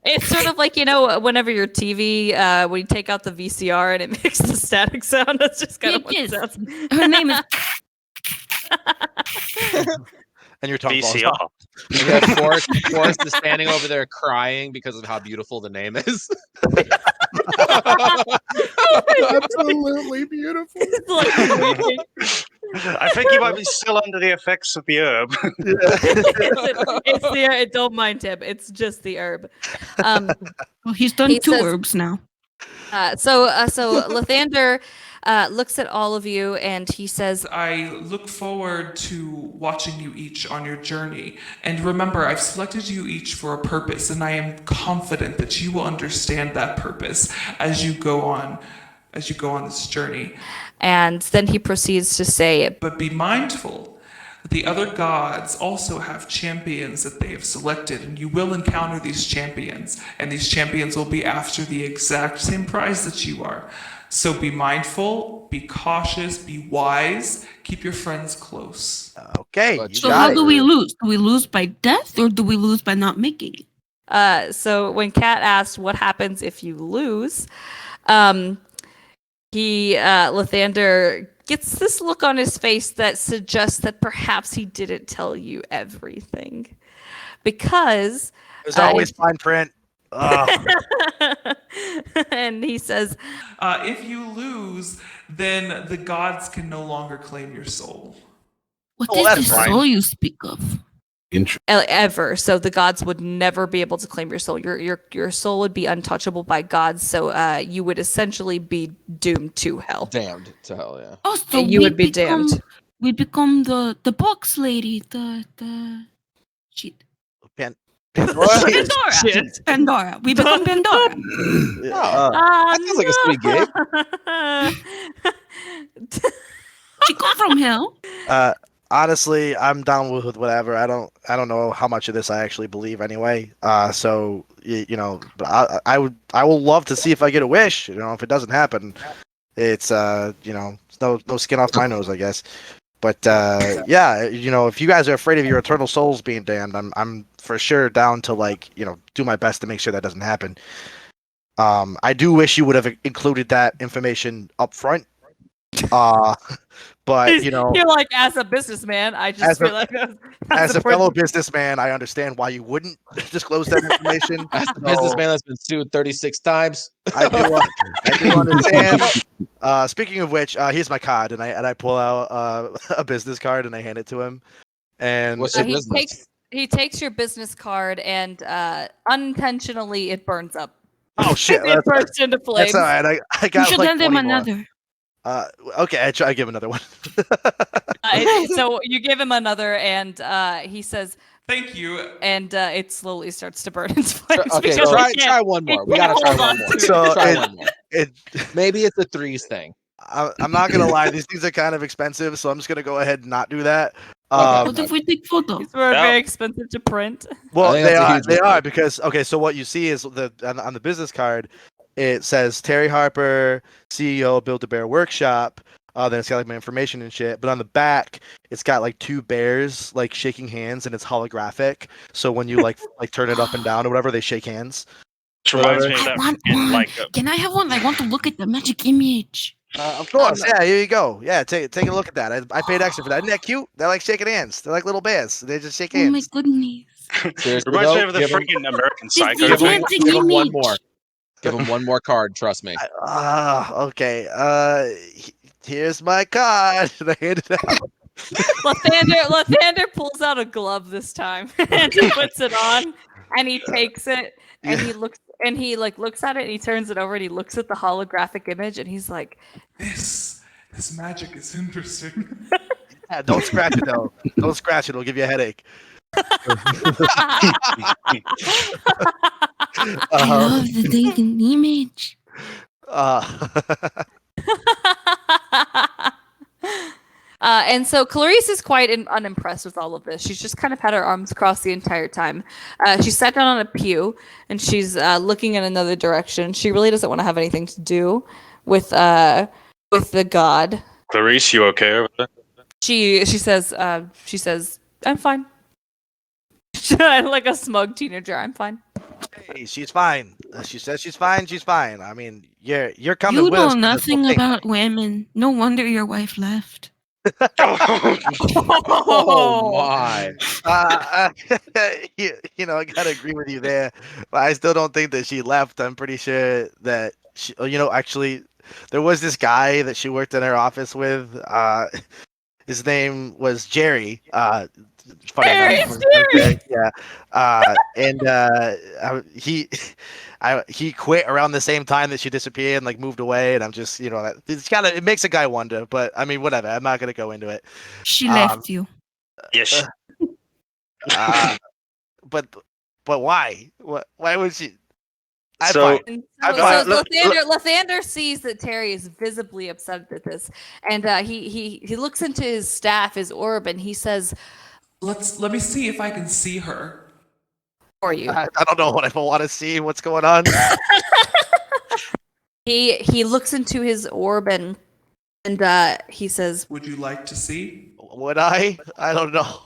It's sort of like whenever your TV when you take out the VCR and it makes the static sound. That's just kind of what it sounds. Her name is. And your tongue falls VCR. off. And Forrest is standing over there crying because of how beautiful the name is. Absolutely beautiful. I think he might be still under the effects of the herb. It's don't mind him. It's just the herb. Well, he's done two herbs now. So Lathander looks at all of you and he says, I look forward to watching you each on your journey. And remember, I've selected you each for a purpose, and I am confident that you will understand that purpose as you go on this journey. And then he proceeds to say, But be mindful that the other gods also have champions that they have selected, and you will encounter these champions, and these champions will be after the exact same prize that you are. So be mindful, be cautious, be wise, keep your friends close. Okay. So how do we lose? Do we lose by death or do we lose by not making it? So when Kat asked what happens if you lose, Lathander gets this look on his face that suggests that perhaps he didn't tell you everything. Because there's always fine print. And he says, if you lose, then the gods can no longer claim your soul. What is the soul you speak of? Ever. So the gods would never be able to claim your soul. Your soul would be untouchable by gods. So you would essentially be doomed to hell. Damned to hell, yeah. Oh, so you would be damned. We become the box lady, the shit. Pandora. We become Pandora. That sounds like a sweet gig. She come from hell. Honestly, I'm down with whatever. I don't know how much of this I actually believe anyway. So but I will love to see if I get a wish. If it doesn't happen, it's no skin off my nose, I guess. But if you guys are afraid of your eternal souls being damned, I'm for sure down to do my best to make sure that doesn't happen. I do wish you would have included that information up front. But you're like, as a businessman, I just feel like as a fellow businessman, I understand why you wouldn't disclose that information. As a businessman that's been sued 36 times, I do understand. Speaking of which, here's my card, and I pull out a business card and I hand it to him. And what's your business? He takes your business card and unintentionally it burns up. Oh shit! It bursts into flames. That's all right. I got. You should lend him another. Okay, I give him another one. So you give him another, and he says, Thank you. And it slowly starts to burn its flames. Okay, try one more. We gotta try one more. So Try one more. Maybe it's a threes thing. I'm not gonna lie, these things are kind of expensive, so I'm just gonna go ahead and not do that. What if we take photos? These were very expensive to print. Well, I think they that's a are. huge They mistake. are because so what you see is on the business card, it says Terry Harper, CEO, Build-A-Bear Workshop. Then it's got like my information and shit. But on the back, it's got like two bears like shaking hands, and it's holographic. So when you like turn it up and down or whatever, they shake hands. Which reminds me of I that want freaking, one. like, Can I have one? I want to look at the magic image. Of course, yeah. Here you go. Yeah, take a look at that. I paid extra for that. Isn't that cute? They're like shaking hands. They're like little bears. They just shake Oh my hands. goodness. Seriously, reminds me though, of the give him- freaking American This Psycho is thing. dancing Give him one image. more. Give him one more card. Trust me. Okay. Here's my card. I hand it out. Lathander pulls out a glove this time and he puts it on, and he takes it and he looks at it and he turns it over and he looks at the holographic image and he's like, This magic is interesting. Yeah, don't scratch it though. Don't scratch it. It'll give you a headache. I love the dating image. And so Clarice is quite unimpressed with all of this. She's just kind of had her arms crossed the entire time. She sat down on a pew and she's looking in another direction. She really doesn't want to have anything to do with the god. Clarice, you okay over there? She says, I'm fine. Like a smug teenager, I'm fine. Hey, she's fine. She says she's fine. She's fine. I mean, you're coming You with us. know for this nothing whole thing. about women. No wonder your wife left. Oh my! You know, I gotta agree with you there, but I still don't think that she left. I'm pretty sure that she, actually, there was this guy that she worked in her office with. His name was Jerry. Funny enough. Jerry! Yeah. He quit around the same time that she disappeared and like moved away, and I'm just, it makes a guy wonder, but I mean, whatever. I'm not gonna go into it. She left you. Yes. But why? Why would she? I'm So- fine. And I'm so fine. Lathander sees that Terry is visibly upset at this, and he looks into his staff, his orb, and he says, Let me see if I can see her. "For you." I don't know what I want to see. What's going on? He looks into his orb and he says, Would you like to see? Would I? I don't know.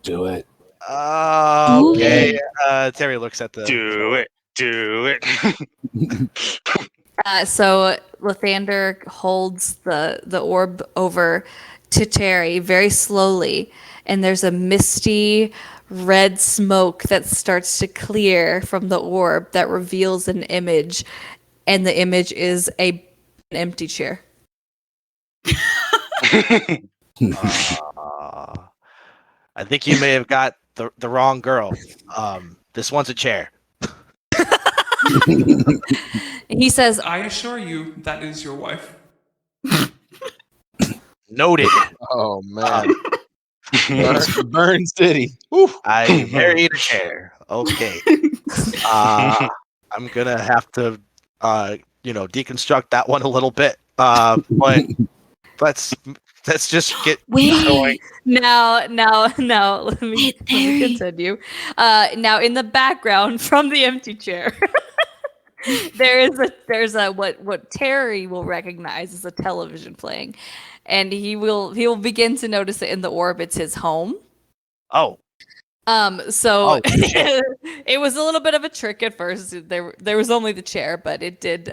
Do it. Okay. Terry looks at the. Do it. so Lathander holds the orb over to Terry very slowly, and there's a misty red smoke that starts to clear from the orb that reveals an image, and the image is an empty chair. I think you may have got the wrong girl. This one's a chair. He says, I assure you, that is your wife. Noted. Oh man! Burn City. Woo. I married a chair. Okay. I'm gonna have to, deconstruct that one a little bit. But let's just get going. Now, let me Terry. continue. Now, in the background from the empty chair, there's a what Terry will recognize as a television playing, and he will begin to notice it in the orb. It's his home. Oh. So it was a little bit of a trick at first. There was only the chair, but it did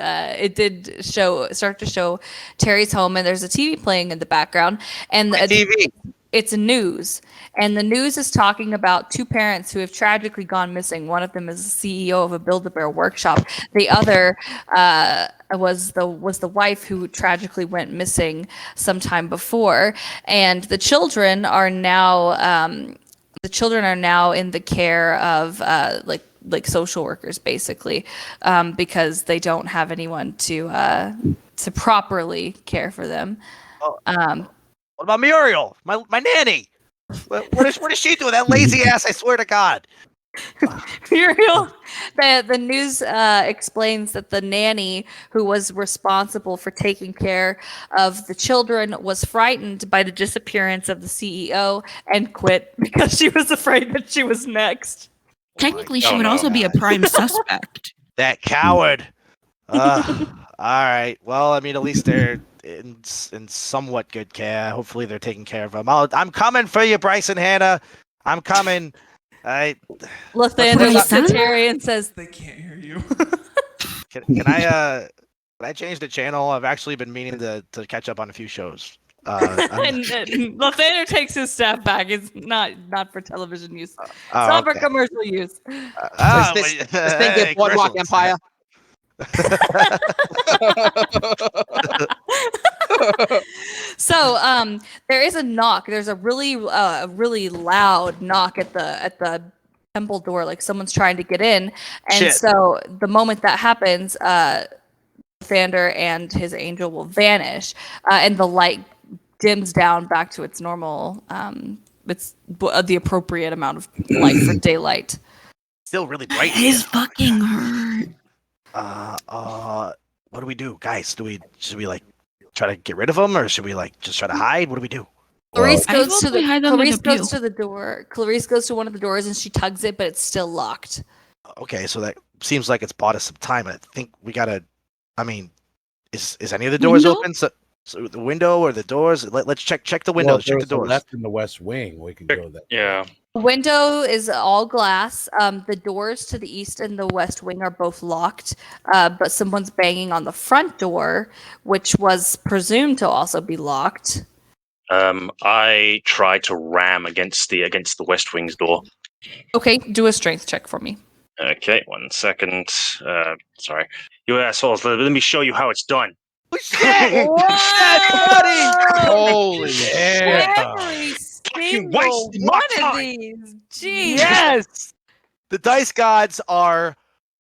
start to show Terry's home, and there's a TV playing in the background, and TV. It's news, and the news is talking about two parents who have tragically gone missing. One of them is the CEO of a Build-A-Bear workshop. The other was the wife who tragically went missing sometime before, and the children are now in the care of like social workers, basically, because they don't have anyone to properly care for them. What about Muriel, my nanny? What is she doing? That lazy ass! I swear to God. Muriel, the news explains that the nanny who was responsible for taking care of the children was frightened by the disappearance of the CEO and quit because she was afraid that she was next. Technically, she would also be a prime suspect. That coward. All right. Well, I mean, at least they're in somewhat good care. Hopefully, they're taking care of them. I'm coming for you, Bryce and Hannah. I'm coming. Lathander looks at Terry and says, "They can't hear you." Can I change the channel? I've actually been meaning to catch up on a few shows. and Lathander takes his staff back. It's not for television use. It's not for commercial use. This thing is Boardwalk Empire. So there is a knock. There's a really loud knock at the temple door, like someone's trying to get in. And so the moment that happens, Thander and his angel will vanish, and the light dims down back to its normal. It's the appropriate amount of light for daylight. Still really bright. It is fucking hurt. What do we do, guys? Should we like try to get rid of them, or should we like just try to hide? What do we do? Clarice goes to the door. Clarice goes to one of the doors and she tugs it, but it's still locked. Okay, so that seems like it's bought us some time. I think we gotta. I mean, is any of the doors open? So the window or the doors? Let's check the windows. Check the doors. Left in the west wing. We can go there. Yeah. The window is all glass. The doors to the east and the west wing are both locked, but someone's banging on the front door, which was presumed to also be locked. I tried to ram against the West Wing's door. Okay, do a strength check for me. Okay, 1 second. Sorry. You assholes, let me show you how it's done. Shit! Holy shit! Every single one of these. Jeez. Yes! The dice gods are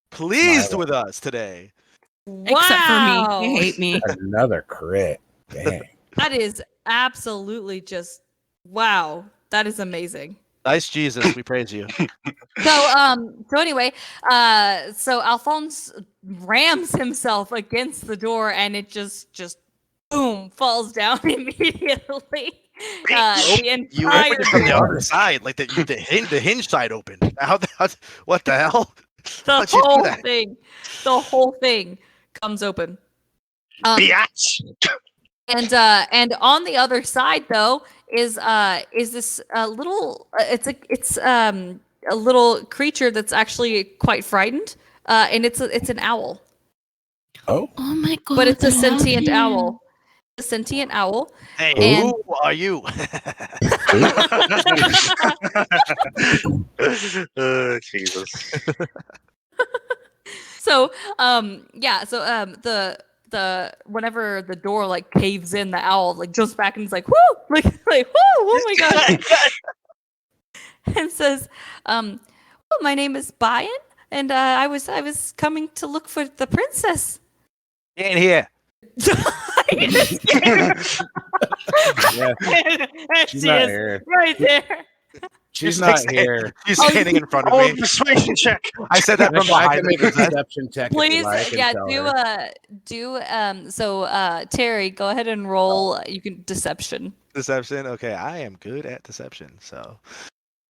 pleased with us today. Except for me. You hate me. Another crit. Dang. That is absolutely just wow. That is amazing. Nice Jesus, we praise you. So anyway, so Alphonse rams himself against the door and it just boom falls down immediately. The entire you opened it from the other side, like the hinge side opened. What the hell? The whole thing comes open. Biatch! And on the other side though is this little it's a little creature that's actually quite frightened, and it's an owl. Oh my god! But it's a sentient owl. A sentient owl. Hey, who are you? Jesus. So the whenever the door like caves in, the owl like jumps back and is like, whoo, like whoo, oh my god. And says, well, my name is Bayan, and I was coming to look for the princess. Ain't here. She's not here. Right there. She's not here. She's standing in front of me. Persuasion check. I said that from I behind. can make a deception check. Please, Terry, go ahead and roll. You can deception. Deception. Okay, I am good at deception. So,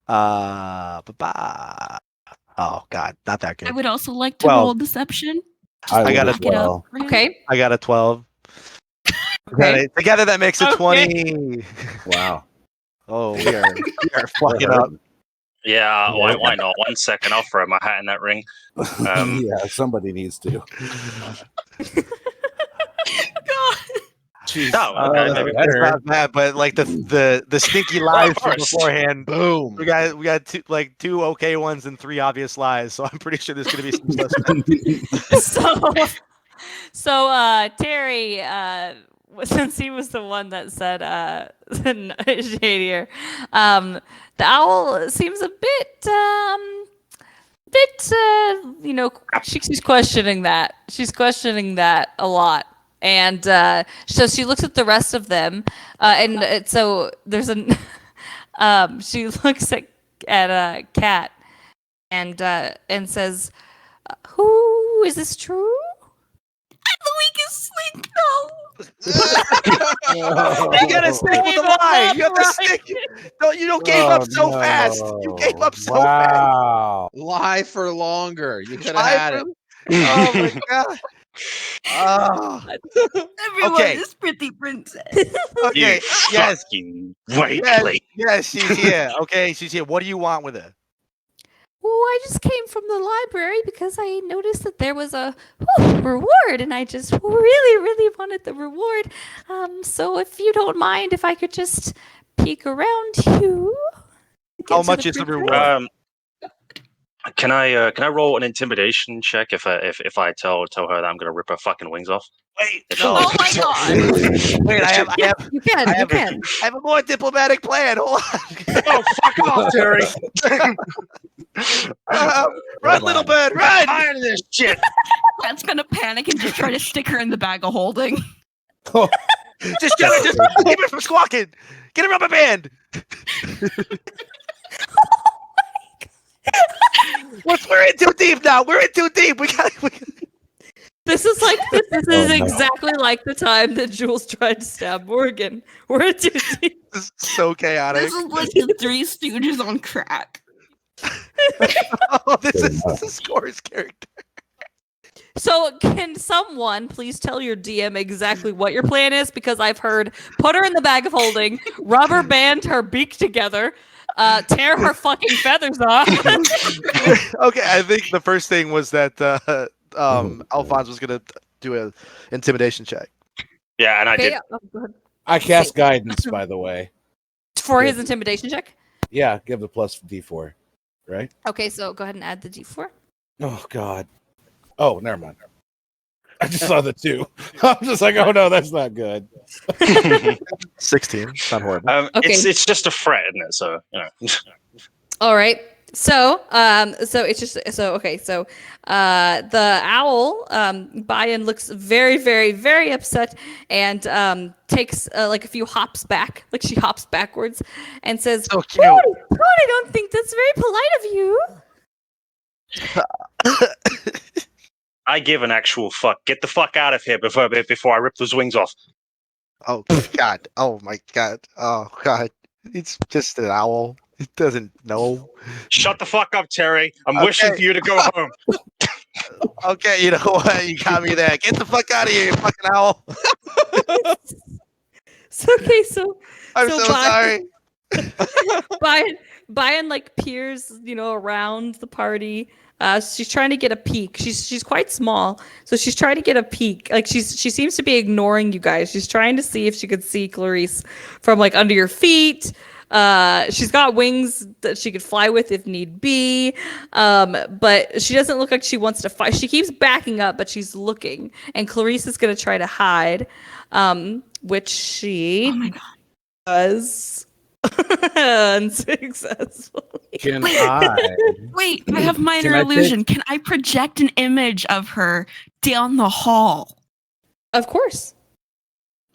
oh God, not that good. I would also like to roll deception. I got a 12. Okay. I got a 12. Okay. Together that makes it 20. Wow. Oh, we are fucking up. Yeah, why not? 1 second, I'll throw my hat in that ring. Yeah, somebody needs to. God. Jeez. Maybe That's not bad, but like the stinky lies from beforehand. Boom. We got two okay ones and 3 obvious lies. So I'm pretty sure there's gonna be some suspects. So Terry, since he was the one that said shadier, the owl seems a bit she's questioning that. She's questioning that a lot. And so she looks at the rest of them, so there's She looks at Cat and says, "Who is this true?" The weakest link, You gotta stick with the lie. You have to stick. You don't gave up so fast. You gave up so fast. Wow. Lie for longer. You could have Lie had for- it. Oh my god. Oh. Everyone Okay. is pretty princess. Okay. You Yes. fucking white Yes. plate. Yes. She's here. Okay. She's here. What do you want with her? Well, I just came from the library because I noticed that there was a reward, and I just really, really wanted the reward. So if you don't mind, if I could just peek around you. How much is the reward? Can I roll an intimidation check if I tell her that I'm gonna rip her fucking wings off? Wait. No. Oh my god. Wait. I have. You can. I You can. have a more diplomatic plan. Hold on. Oh, fuck off, Terry! Run, little bird. I'm Run. tired of this shit. Cat's gonna panic and just try to stick her in the bag of holding. Just keep it from squawking. Get a rubber band. We're in too deep now. We're in too deep. We got. This is exactly like the time that Jules tried to stab Morgan. We're at 2 deep. This is so chaotic. This is like the Three Stooges on crack. Oh, this is Score's character. So can someone please tell your DM exactly what your plan is? Because I've heard put her in the bag of holding, rubber band her beak together, tear her fucking feathers off. Okay, I think the first thing was that Alphonse was gonna do an intimidation check. Yeah, and I did. Go ahead. I cast guidance, by the way. For his intimidation check? Yeah, give the plus D4, right? Okay, so go ahead and add the D4. Oh God. Oh, never mind. I just saw the 2. I'm just like, oh no, that's not good. 16. Not horrible. Okay. It's just a threat, isn't it? So you know. All right. So it's just okay. So the owl Bayan looks very, very, very upset and takes like a few hops back, like she hops backwards and says, So cute. "Oh, I don't think that's very polite of you." I give an actual fuck. Get the fuck out of here before I rip those wings off. Oh God. Oh my God. Oh God. It's just an owl. It doesn't know. Shut the fuck up, Terry. I'm wishing for you to go home. Okay, you know what? You got me there. Get the fuck out of here, you fucking owl. I'm so sorry. Bayan like peers, around the party. She's trying to get a peek. She's quite small, so she's trying to get a peek. Like she seems to be ignoring you guys. She's trying to see if she could see Clarice from like under your feet. She's got wings that she could fly with if need be. But she doesn't look like she wants to fight. She keeps backing up, but she's looking. And Clarice is going to try to hide, which she does unsuccessfully. Can Wait. I? Wait, I have minor Can I illusion. Can I project an image of her down the hall? Of course.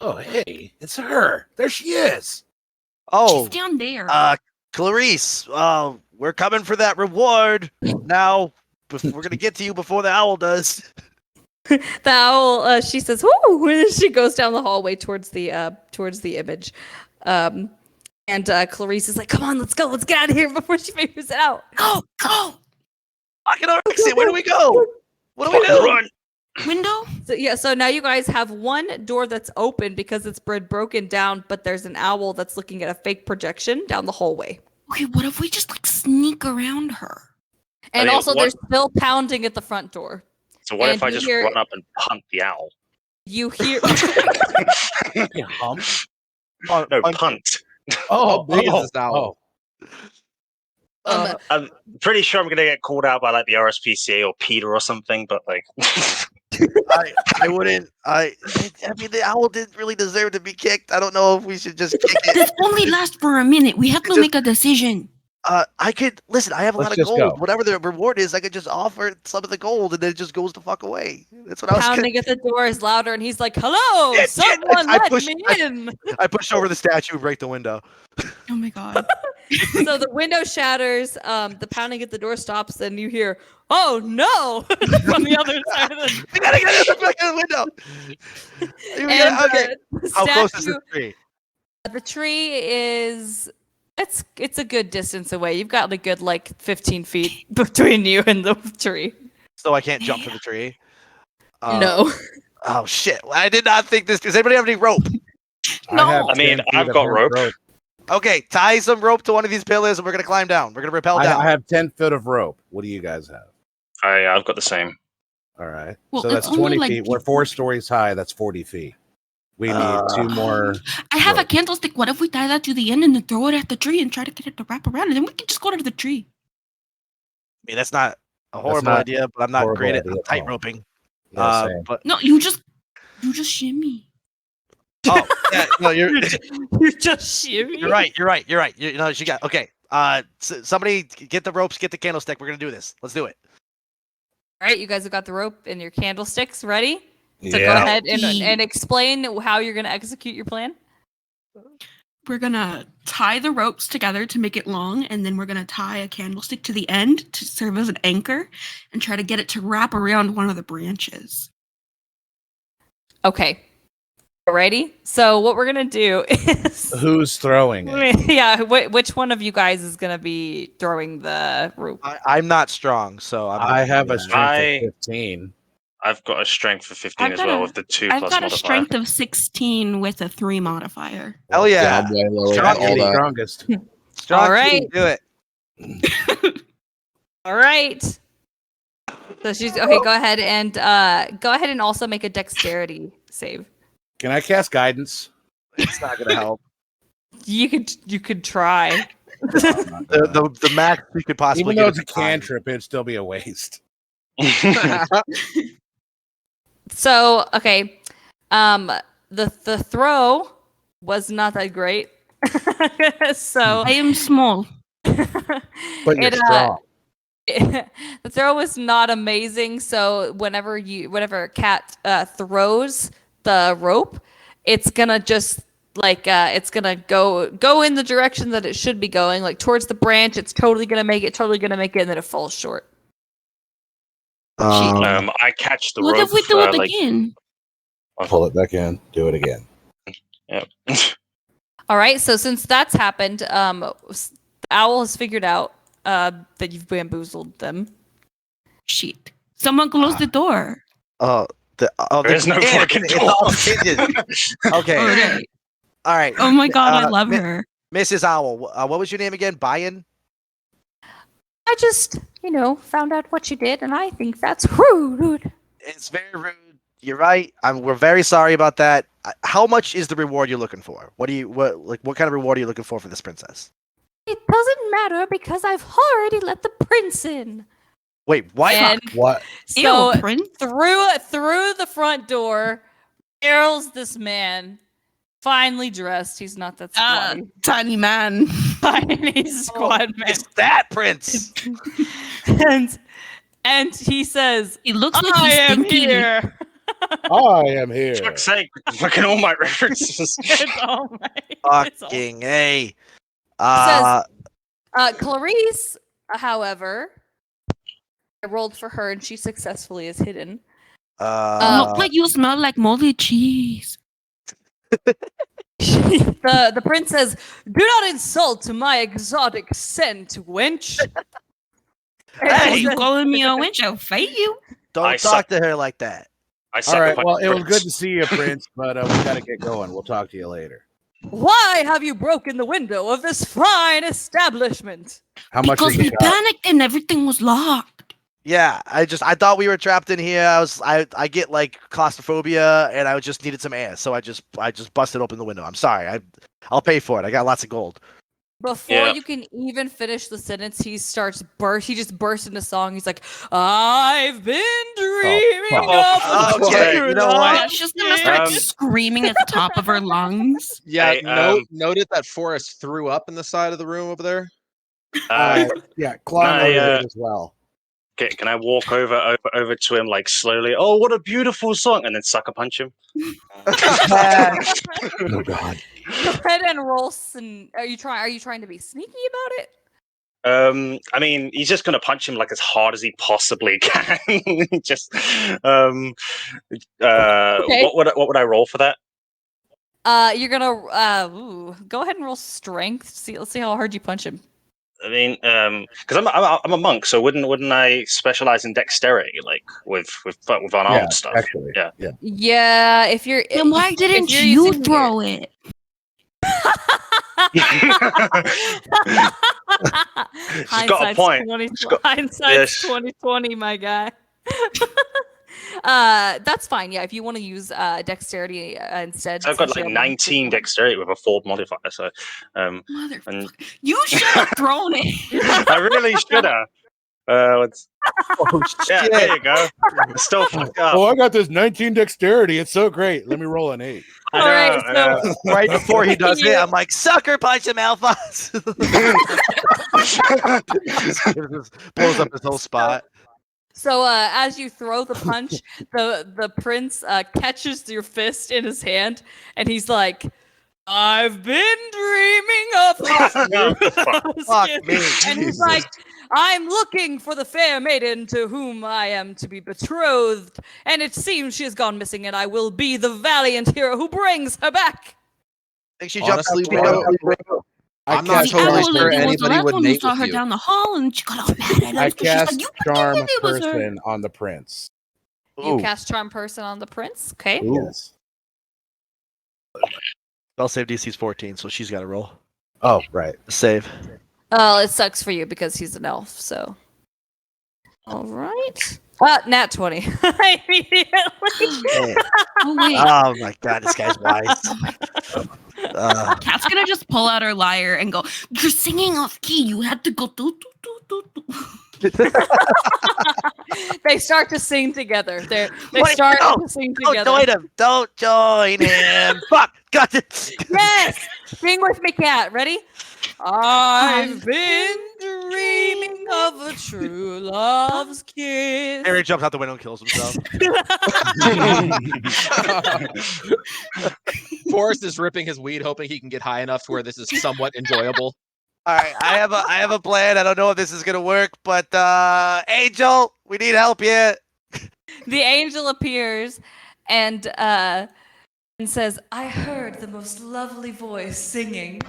Oh, hey, it's her. There she is. Oh, She's down there. Clarice, we're coming for that reward now. We're gonna get to you before the owl does. The owl, she says, "Whoo!" and she goes down the hallway towards the image. And Clarice is like, "Come on, let's go. Let's get out of here before she figures it out." Go! Fucking exit. Where do we go? What do we do? Run. Window? So now you guys have one door that's open because it's broken down, but there's an owl that's looking at a fake projection down the hallway. Okay, what if we just like sneak around her? And I mean, also, there's still pounding at the front door. So what And if I you just hear- run up and punt the owl? You hear You hum? No, punt. How big is this owl? I'm pretty sure I'm gonna get called out by like the RSPCA or Peter or something, but like I wouldn't. I mean, the owl didn't really deserve to be kicked. I don't know if we should just kick it. This only lasts for a minute. We have to make a decision. I could listen. I have a Let's lot of just gold. go. Whatever the reward is, I could just offer some of the gold, and then it just goes the fuck away. That's what I was. pounding at the door is louder, and he's like, "Hello, Shit, someone I let pushed- me in." I push over the statue and break the window. Oh my god. So the window shatters. The pounding at the door stops, and you hear, "Oh no!" from the other side of the. We gotta get in the fucking window. Okay. How close is the tree? The tree is. It's a good distance away. You've got a good 15 feet between you and the tree. So I can't jump to the tree. No. Oh shit! I did not think this. Does anybody have any rope? No. I mean, I've got rope. Okay, tie some rope to one of these pillars, and we're gonna climb down. We're gonna rappel down. I have 10 foot of rope. What do you guys have? I've got the same. All right. Well, so that's it's 20 only, feet. We're 4 stories high. That's 40 feet. We need 2 more. I have a rope. candlestick. What if we tie that to the end and then throw it at the tree and try to get it to wrap around, and then we can just go to the tree? I mean, that's not a horrible not idea, but I'm not horrible great at idea at tight all. roping. Yeah, same. But No, you just shimmy. oh, yeah, no, you're just shimmy. you're right. You know, she got okay. Somebody get the ropes, get the candlestick. We're gonna do this. Let's do it. All right, you guys have got the rope and your candlesticks ready. So go Yeah. ahead and explain how you're going to execute your plan. We're gonna tie the ropes together to make it long, and then we're gonna tie a candlestick to the end to serve as an anchor, and try to get it to wrap around one of the branches. Okay. Ready? So what we're going to do is... Who's throwing it? Yeah, which one of you guys is going to be throwing the rope? I'm not strong, so I have a strength I- of 15. I've got a strength of 15 I've as got well a- with the 2 I've plus got a modifier. strength of 16 with a 3 modifier. Hell yeah, I'm way lower than Strong all that. Strongest. strong. All right. team, do it. All right. So she's okay. Go ahead and also make a dexterity save. Can I cast guidance? It's not gonna help. You could try. The max we could possibly Even though get it's a is 9. cantrip, it'd still be a waste. So okay, the throw was not that great. So I am small. But you're It, strong. the throw was not amazing. So whenever Cat throws the rope, it's gonna just it's gonna go in the direction that it should be going, like towards the branch. It's totally gonna make it, and then it falls short. I catch the What rope. if we do it again? Pull it back in. Do it again. Yep. All right. So since that's happened, the owl has figured out that you've bamboozled them. Shit. Someone close the door. There's no fucking it's all pigeons. Okay. Okay. All right. Oh my god, I love her. Mrs. Owl. What was your name again? Bayan? I just, found out what you did, and I think that's rude. It's very rude. You're right. We're very sorry about that. How much is the reward you're looking for? What kind of reward are you looking for this princess? It doesn't matter because I've already let the prince in. Wait, what? And What? so Ew, prince. through the front door, barrels this man, finely dressed. He's not that squatty. Tiny man. Tiny squad man. It's that prince. and he says, He looks like I he's am stinky. here. I am here. For fuck's sake, fucking all my references. It's all right. It's all- Fucking A. Clarice, however, I rolled for her and she successfully is hidden. Look like you smell like moldy cheese. The prince says, "Do not insult my exotic scent, wench." Hey, you calling me a wench? I'll fight you. Don't talk to her like that. All right. Well, it was good to see you, Prince, but we got to get going. We'll talk to you later. Why have you broken the window of this fine establishment? How much? Because we panicked and everything was locked. Yeah, I thought we were trapped in here. I get like claustrophobia, and I just needed some air, so I just busted open the window. I'm sorry. I'll pay for it. I got lots of gold. Before you can even finish the sentence, he just bursts into song. He's like, "I've been dreaming of okay, you know what? She's gonna start screaming at the top of her lungs. Yeah, Hey, noted that Forrest threw up in the side of the room over there. Yeah, Claw noted it as well. Can I walk over to him like slowly? Oh, what a beautiful song! And then sucker punch him. Oh God. Go ahead and roll. Are you trying to be sneaky about it? I mean, he's just gonna punch him like as hard as he possibly can. Just Okay. what would I roll for that? You're gonna go ahead and roll strength. Let's see how hard you punch him. I mean, because I'm a monk, so wouldn't I specialize in dexterity, like with unarmed stuff? Actually, Yeah. Yeah, if you're. Then why didn't you throw it? She's got a point. Hindsight's 2020, my guy. That's fine. Yeah, if you want to use dexterity instead. So I've got like 19 dexterity with a 4 modifier. So, Motherfucker, you should have thrown it. I really should have. Yeah, there you go. Still fucked up. Oh, I got this 19 dexterity. It's so great. Let me roll an 8. All right, so right before he does it, I'm like, sucker punch him, Alphonse. Blows up his whole spot. So as you throw the punch, the prince catches your fist in his hand, and he's like, "I've been dreaming of Fuck me. And he's like, "I'm looking for the fair maiden to whom I am to be betrothed, and it seems she has gone missing, and I will be the valiant hero who brings her back." I think she jumped Honestly, out the window. I'm not totally sure anybody would when mate saw with her you. down the hall, and she got all mad at us. I She's like, cast "You charm pretended it was her." person on the prince. You cast charm person on the prince. Okay. Yes. Spell save DC's 14, so she's got to roll. Oh, right. Save. Oh, it sucks for you because he's an elf. So. All right. Nat 20. Immediately. Oh wait. Oh my god, this guy's wise. Kat's gonna just pull out her lyre and go, "You're singing off key. You had to go do do do do do." They start to sing together. They Wait, start no, to sing Don't together. join him. Don't join him. Fuck. Got it. Yes. Sing with me, Cat. Ready? I've been dreaming of a true love's kiss. Harry jumps out the window and kills himself. Forrest is ripping his weed, hoping he can get high enough to where this is somewhat enjoyable. All right, I have a plan. I don't know if this is gonna work, but Angel, we need help here. The angel appears and says, "I heard the most lovely voice singing."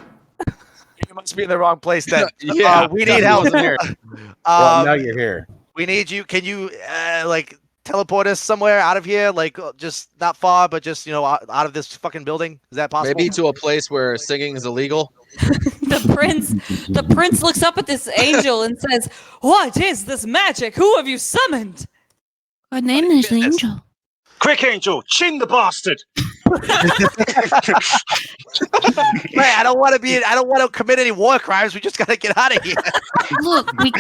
You must be in the wrong place then. Yeah, we need help. There. Well, now you're here. We need you. Can you like teleport us somewhere out of here? Like just not far, but just out of this fucking building. Is that possible? Maybe to a place where singing is illegal. The prince looks up at this angel and says, "What is this magic? Who have you summoned?" Her name is Angel. Quick, Angel, chin the bastard. Hey, I don't want to commit any war crimes. We just gotta get out of here. Look, we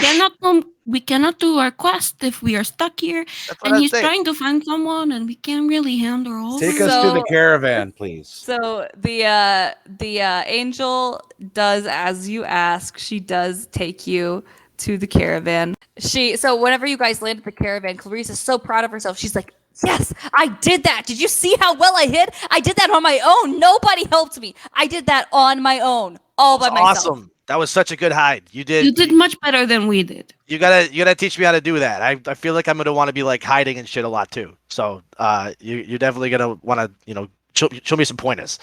cannot do our quest if we are stuck here. And he's trying to find someone, and we can't really handle all. Take us to the caravan, please. So the angel does as you ask. She does take you to the caravan. So whenever you guys land at the caravan, Clarice is so proud of herself. She's like, "Yes, I did that. Did you see how well I hid? I did that on my own. Nobody helped me. I did that on my own, all by myself." Awesome. That was such a good hide. You did. You did much better than we did. You gotta teach me how to do that. I feel like I'm gonna want to be like hiding and shit a lot too. So you're definitely gonna want to show me some pointers.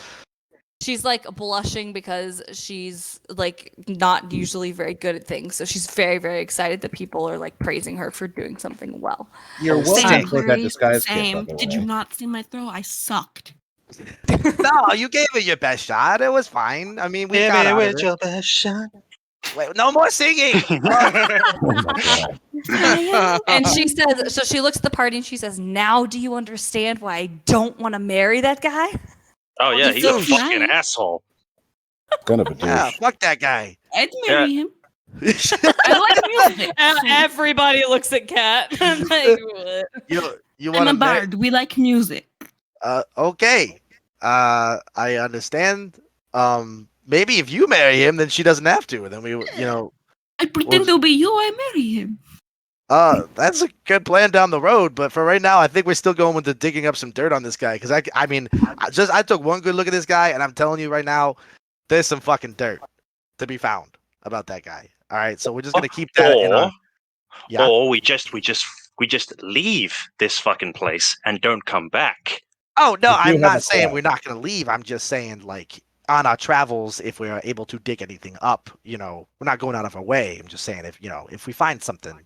She's like blushing because she's like not usually very good at things. So she's very, very excited that people are like praising her for doing something well. You're welcome Same, for that disguise kit, Same. by the Did way. you not see my throw? I sucked. No, you gave it your best shot. It was fine. I mean, we got out of it. your best shot. Wait, no more singing. And she says, so she looks at the party and she says, "Now do you understand why I don't want to marry that guy?" Oh yeah, he's a so fucking nice. asshole. Gonna be Yeah, fuck that guy. I'd marry him. I like music. Everybody looks at Kat. Like, what? You I'm want a to bard. We like music. Okay. I understand. Maybe if you marry him, then she doesn't have to. And then I pretend to be you. I marry him. That's a good plan down the road, but for right now, I think we're still going with the digging up some dirt on this guy. Because I mean, I took one good look at this guy, and I'm telling you right now, there's some fucking dirt to be found about that guy. All right, so we're just gonna keep that in our. Yeah. Or we just leave this fucking place and don't come back. Oh no, We do I'm have not a saying plan. we're not gonna leave. I'm just saying like on our travels, if we are able to dig anything up, we're not going out of our way. I'm just saying if we find something.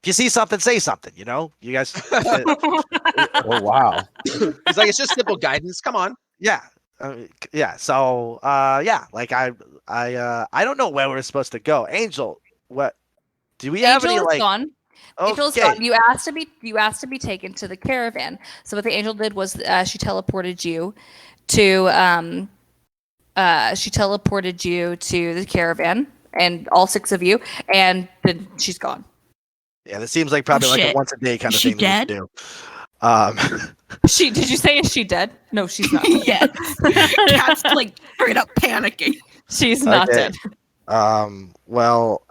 If you see something, say something. You guys. Oh wow. He's like, it's just simple guidance. Come on. Yeah, yeah. So, yeah, like I don't know where we're supposed to go. Angel, what? Do we have Angel any is like? gone. Angel's Okay. gone. You asked to be taken to the caravan. So what the angel did was she teleported you to the caravan, and all 6 of you, and then she's gone. Yeah, this seems like probably like a shit. once a day kind Is of she thing that dead? we should do. Did you say is she dead? No, she's not. Yes. Cat's like straight up panicking. She's not Okay. dead. Well,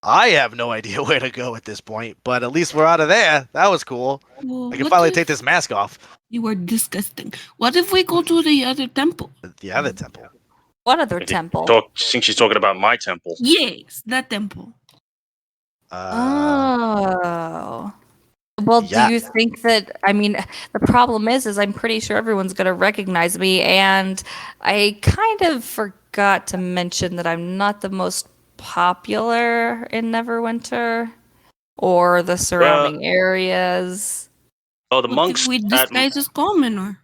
I have no idea where to go at this point, but at least we're out of there. That was cool. Well, I can what finally if take this mask off. You are disgusting. What if we go to the other temple? The other temple. What other temple? I think she's talking about my temple. Yes, that temple. Oh. Well, yeah. do you think that? I mean, the problem is I'm pretty sure everyone's gonna recognize me, and I kind of forgot to mention that I'm not the most popular in Neverwinter or the surrounding areas. Oh, the What monks. if we disguise as common or?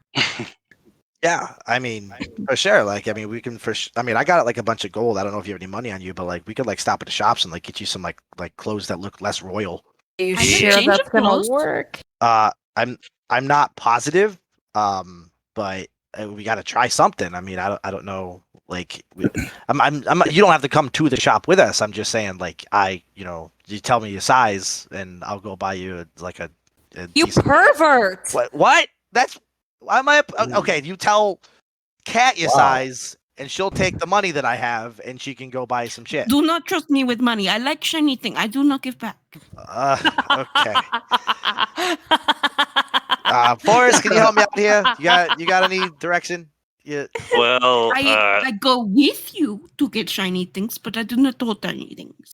Yeah, I mean, for sure. Like, I mean, we can I mean, I got like a bunch of gold. I don't know if you have any money on you, but like, we could like stop at the shops and like get you some like clothes that look less royal. Are you I can sure change that's the gonna clothes. work? I'm not positive. But we got to try something. I mean, I don't know. Like, I'm. You don't have to come to the shop with us. I'm just saying, like, you tell me your size, and I'll go buy you a You decent- pervert! What? That's why am I? Okay, you tell Kat your Wow. size, and she'll take the money that I have, and she can go buy some shit. Do not trust me with money. I like shiny thing. I do not give back. Okay. Forrest, can you help me out here? You got any direction? Yeah. Well, I go with you to get shiny things, but I do not hold shiny things.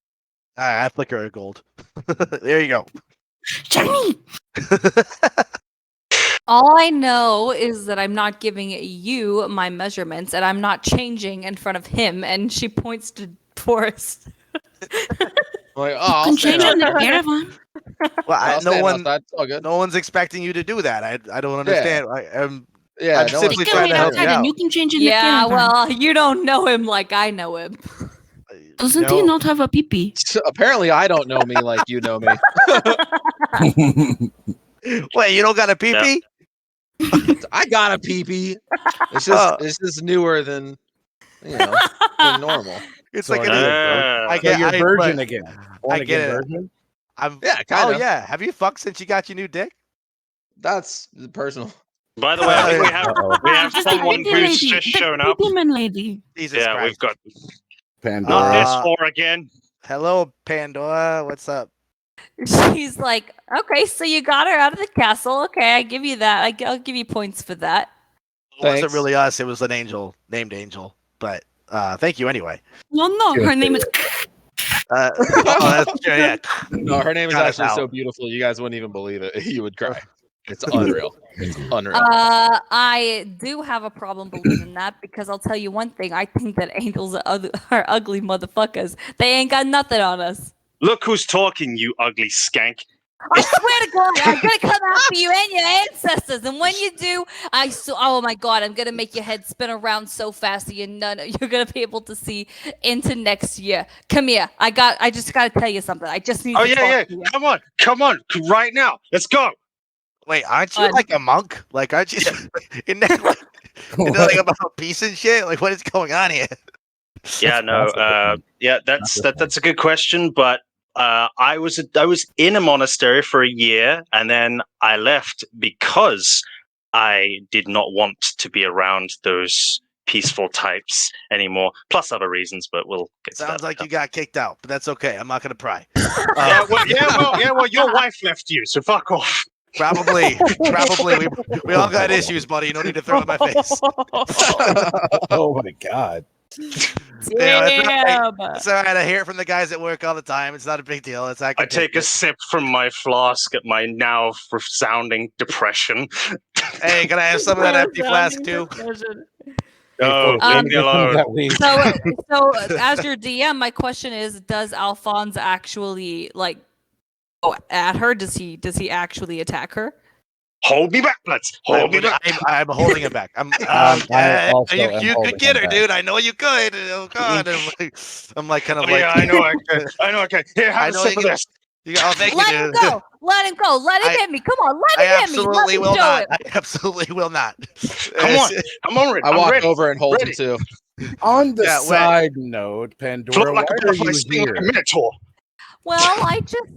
All right, I flicker a gold. There you go. Shiny. All I know is that I'm not giving you my measurements, and I'm not changing in front of him. And she points to Forrest. Like, oh, I'll Can stand change on out the there. caravan. Well, I'll no stand one, outside. It's all good. no one's expecting you to do that. I don't understand. Yeah, I'm no simply one's You can trying wait to help outside you and out. you can change in the Yeah, caravan. well, you don't know him like I know him. Doesn't he not have a pee-pee? Apparently, I don't know me like you know me. Wait, you don't got a pee-pee? I got a pee-pee. It's just newer than than normal. It's So like are an, you a I So get you're I- virgin but again. I Born get again it. virgin. I'm. Yeah, kind Oh of. yeah. Have you fucked since you got your new dick? That's personal. by the way, I think Uh-oh. we have Just the someone pee-pee who's lady. just The shown up. pee-pee man lady. Jesus Yeah, Christ. we've got Pandora. not this Uh, four again. Hello, Pandora. What's up? She's like, okay, so you got her out of the castle. Okay, I give you that. I'll give you points for that. It wasn't Thanks. really us. It was an angel named Angel. But thank you anyway. Well, no, her name is. Oh, that's true. Yeah. No, her name is Got us actually so out. beautiful. You guys wouldn't even believe it. You would cry. It's unreal. It's unreal. I do have a problem believing that because I'll tell you one thing. I think that angels are ugly motherfuckers. They ain't got nothing on us. Look who's talking, you ugly skank. I swear to God, I'm gonna come after you and your ancestors. And when you do, oh my God, I'm gonna make your head spin around so fast that you're gonna be able to see into next year. Come here. I just gotta tell you something. I just need Oh to yeah, talk yeah. to you. Come on, right now. Let's go. Wait, aren't you Fun. like a monk? Like, aren't you? Isn't that like about peace and shit? Like, what is going on here? Yeah, no. Yeah, that's a good question. But I was in a monastery for a year, and then I left because I did not want to be around those peaceful types anymore. Plus other reasons, but we'll get to that. Sounds like you got kicked out, but that's okay. I'm not gonna pry. Well, your wife left you, so fuck off. Probably. We all got issues, buddy. You don't need to throw it in my face. Oh my god. Damn. It's all right. I hear it from the guys at work all the time. It's not a big deal. I take a sip from my flask at my now resounding depression. Hey, can I have some of that empty flask too? No, leave me alone. So as your DM, my question is: does Alphonse actually go at her? Does he actually attack her? Hold me back, let's hold me back. I'm holding him back. You could get her, dude. I know you could. Oh God, I'm like kind of like. Yeah, I know I can. Here, have a sip of this. Thank you, Let dude. him go. Let him go. Let him hit me. Come on, let him hit me. Absolutely will not. I absolutely will not. Come on, Rick. I walk ready. over and hold Ready. him too. On the side note, Pandora, Float like why a are butterfly you sting like a here? minotaur. Well, I just,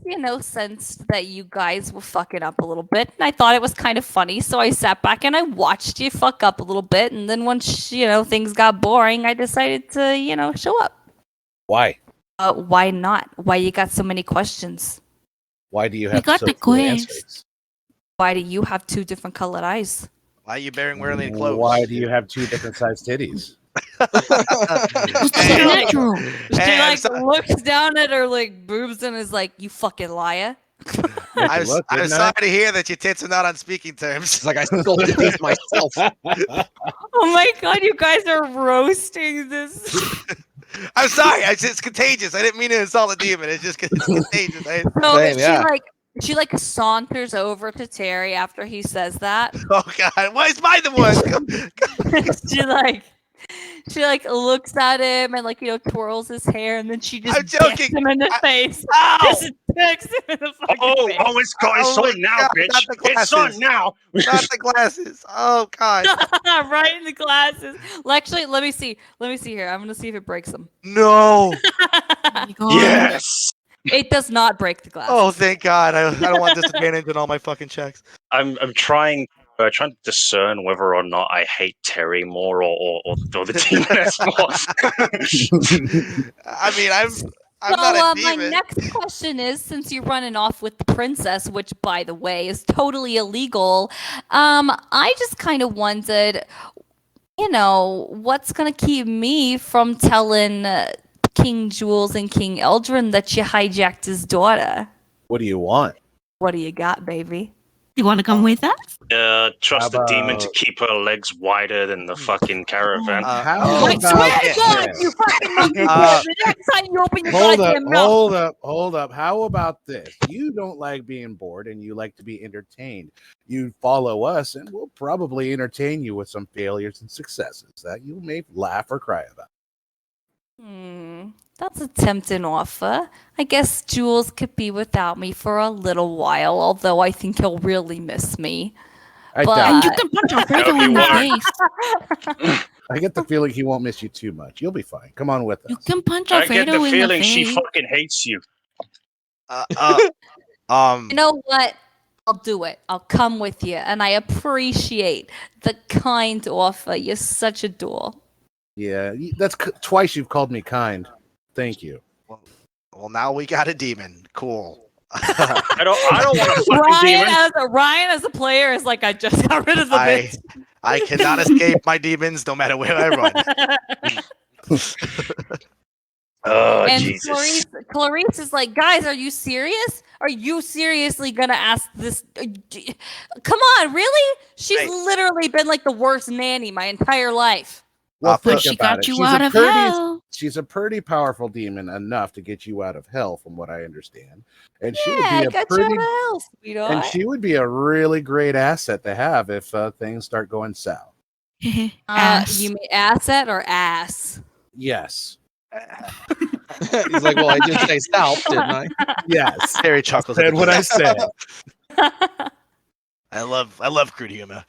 sensed that you guys were fucking up a little bit, and I thought it was kind of funny, so I sat back and I watched you fuck up a little bit, and then once, things got boring, I decided to, show up. Why? Why not? Why you got so many questions? Why do you We have got so the few quiz. answers? Why do you have 2 different colored eyes? Why are you wearing any clothes? Why do you have 2 different sized titties? It's natural. She looks down at her boobs and is like, "You fucking liar." I'm sorry to hear that your tits are not on speaking terms. It's like I still did this myself. Oh my god, you guys are roasting this. I'm sorry. It's contagious. I didn't mean to insult a demon. It's just it's contagious. So Same, yeah. she saunters over to Terry after he says that. Oh God, why is mine the one? She looks at him and twirls his hair, and then she just I'm joking. dicks him in the face. Ow! Just dicks him in the fucking face. It's on now, God, bitch. not the It's on glasses. now. Not the glasses. Oh God. Right in the glasses. Well, actually, let me see. Here. I'm gonna see if it breaks them. No. Yes. It does not break the glasses. Oh, thank God. I don't want disadvantage in all my fucking checks. I'm trying to discern whether or not I hate Terry more or the demoness more. I mean, I'm not a demon. My next question is, since you're running off with the princess, which, by the way, is totally illegal, I just kind of wondered, what's going to keep me from telling King Jules and King Eldrin that you hijacked his daughter? What do you want? What do you got, baby? You want to come with us? Trust the demon to keep her legs wider than the fucking caravan. I swear to God, you fucking monkey! The next time you open your goddamn mouth. Hold up. How about this? You don't like being bored and you like to be entertained. You follow us and we'll probably entertain you with some failures and successes that you may laugh or cry about. That's a tempting offer. I guess Jules could be without me for a little while, although I think he'll really miss me. And you can punch Alfredo in the face. I get the feeling he won't miss you too much. You'll be fine. Come on with us. You can punch I Alfredo get the in the feeling face. she fucking hates you. You know what? I'll do it. I'll come with you, and I appreciate the kind offer. You're such a doll. Yeah, that's twice you've called me kind. Thank you. Well, now we got a demon. Cool. I don't want a fucking demon. Ryan as a player is like, I just got rid of the bitch. I cannot escape my demons no matter where I run. Oh, and Jesus. Clarice is like, guys, are you serious? Are you seriously gonna ask this? Come on, really? She's literally been like the worst nanny my entire life. Well, think she about got it. you out of hell. She's a pretty powerful demon enough to get you out of hell, from what I understand. And she would Yeah, be I got you out of hell, sweetheart. and she would be a really great asset to have if things start going south. Ass. You mean asset or ass? Yes. He's like, well, I did say south, didn't I? Yes. Terry chuckles. Said what I said. I love crude humor.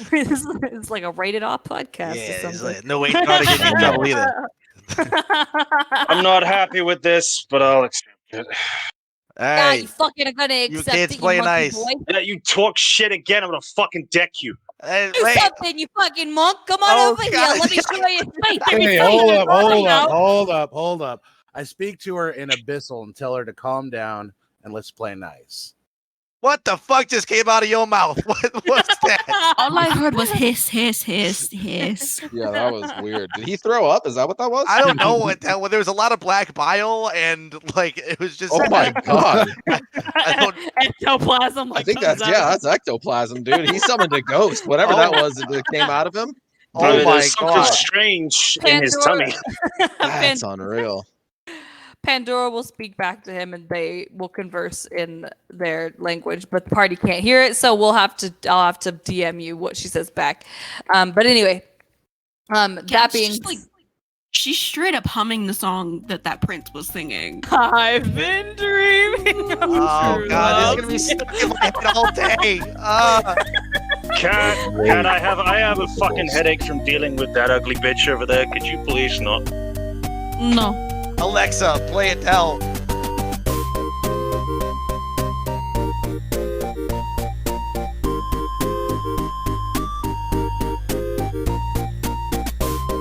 It's like a rated R podcast or Yeah, something. like, no way not to get in trouble either. I'm not happy with this, but I'll accept it. Yeah, Hey, you fucking are gonna accept kids it, play you monkey nice. boy. Yeah, you talk shit again, I'm gonna fucking deck you. Do Wait. something, you fucking monk. Come on Oh, over here. God. Let me show you. Wait, Hey, hold up. I speak to her in abyssal and tell her to calm down and let's play nice. What the fuck just came out of your mouth? What's that? All I heard was hiss, hiss, hiss, hiss. Yeah, that was weird. Did he throw up? Is that what that was? I don't know what that was. There was a lot of black bile and like it was just. Oh my god! I don't. Ectoplasm. I think that's that's ectoplasm, dude. He summoned a ghost. Whatever that was that came out of him. Oh my There's something god! strange in his tummy. That's unreal. Pandora will speak back to him, and they will converse in their language, but the party can't hear it. So I'll have to DM you what she says back. But anyway, that being. She's straight up humming the song that prince was singing. I've been dreaming. Oh god, this is gonna be stuck in my head all day. Cat, I have a fucking headache from dealing with that ugly bitch over there. Could you please not? No. Alexa, play Adele.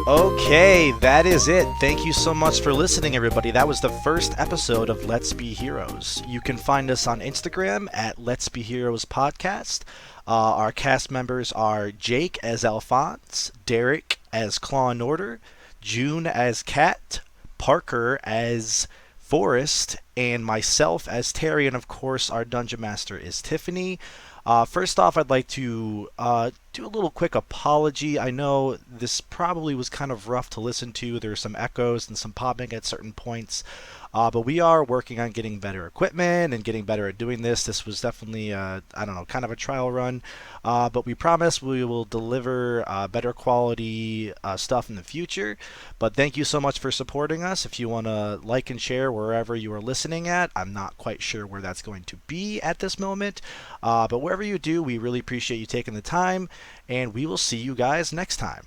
Okay, that is it. Thank you so much for listening, everybody. That was the first episode of Let's Be Heroes. You can find us on Instagram at Let's Be Heroes Podcast. Our cast members are Jake as Alphonse, Derek as Claw and Order, June as Kat, Parker as Forrest, and myself as Terry, and of course our Dungeon Master is Tiffany. First off, I'd like to do a little quick apology. I know this probably was kind of rough to listen to. There were some echoes and some popping at certain points. But we are working on getting better equipment and getting better at doing this. This was definitely, kind of a trial run. But we promise we will deliver better quality stuff in the future. But thank you so much for supporting us. If you want to like and share wherever you are listening at, I'm not quite sure where that's going to be at this moment. But wherever you do, we really appreciate you taking the time. And we will see you guys next time.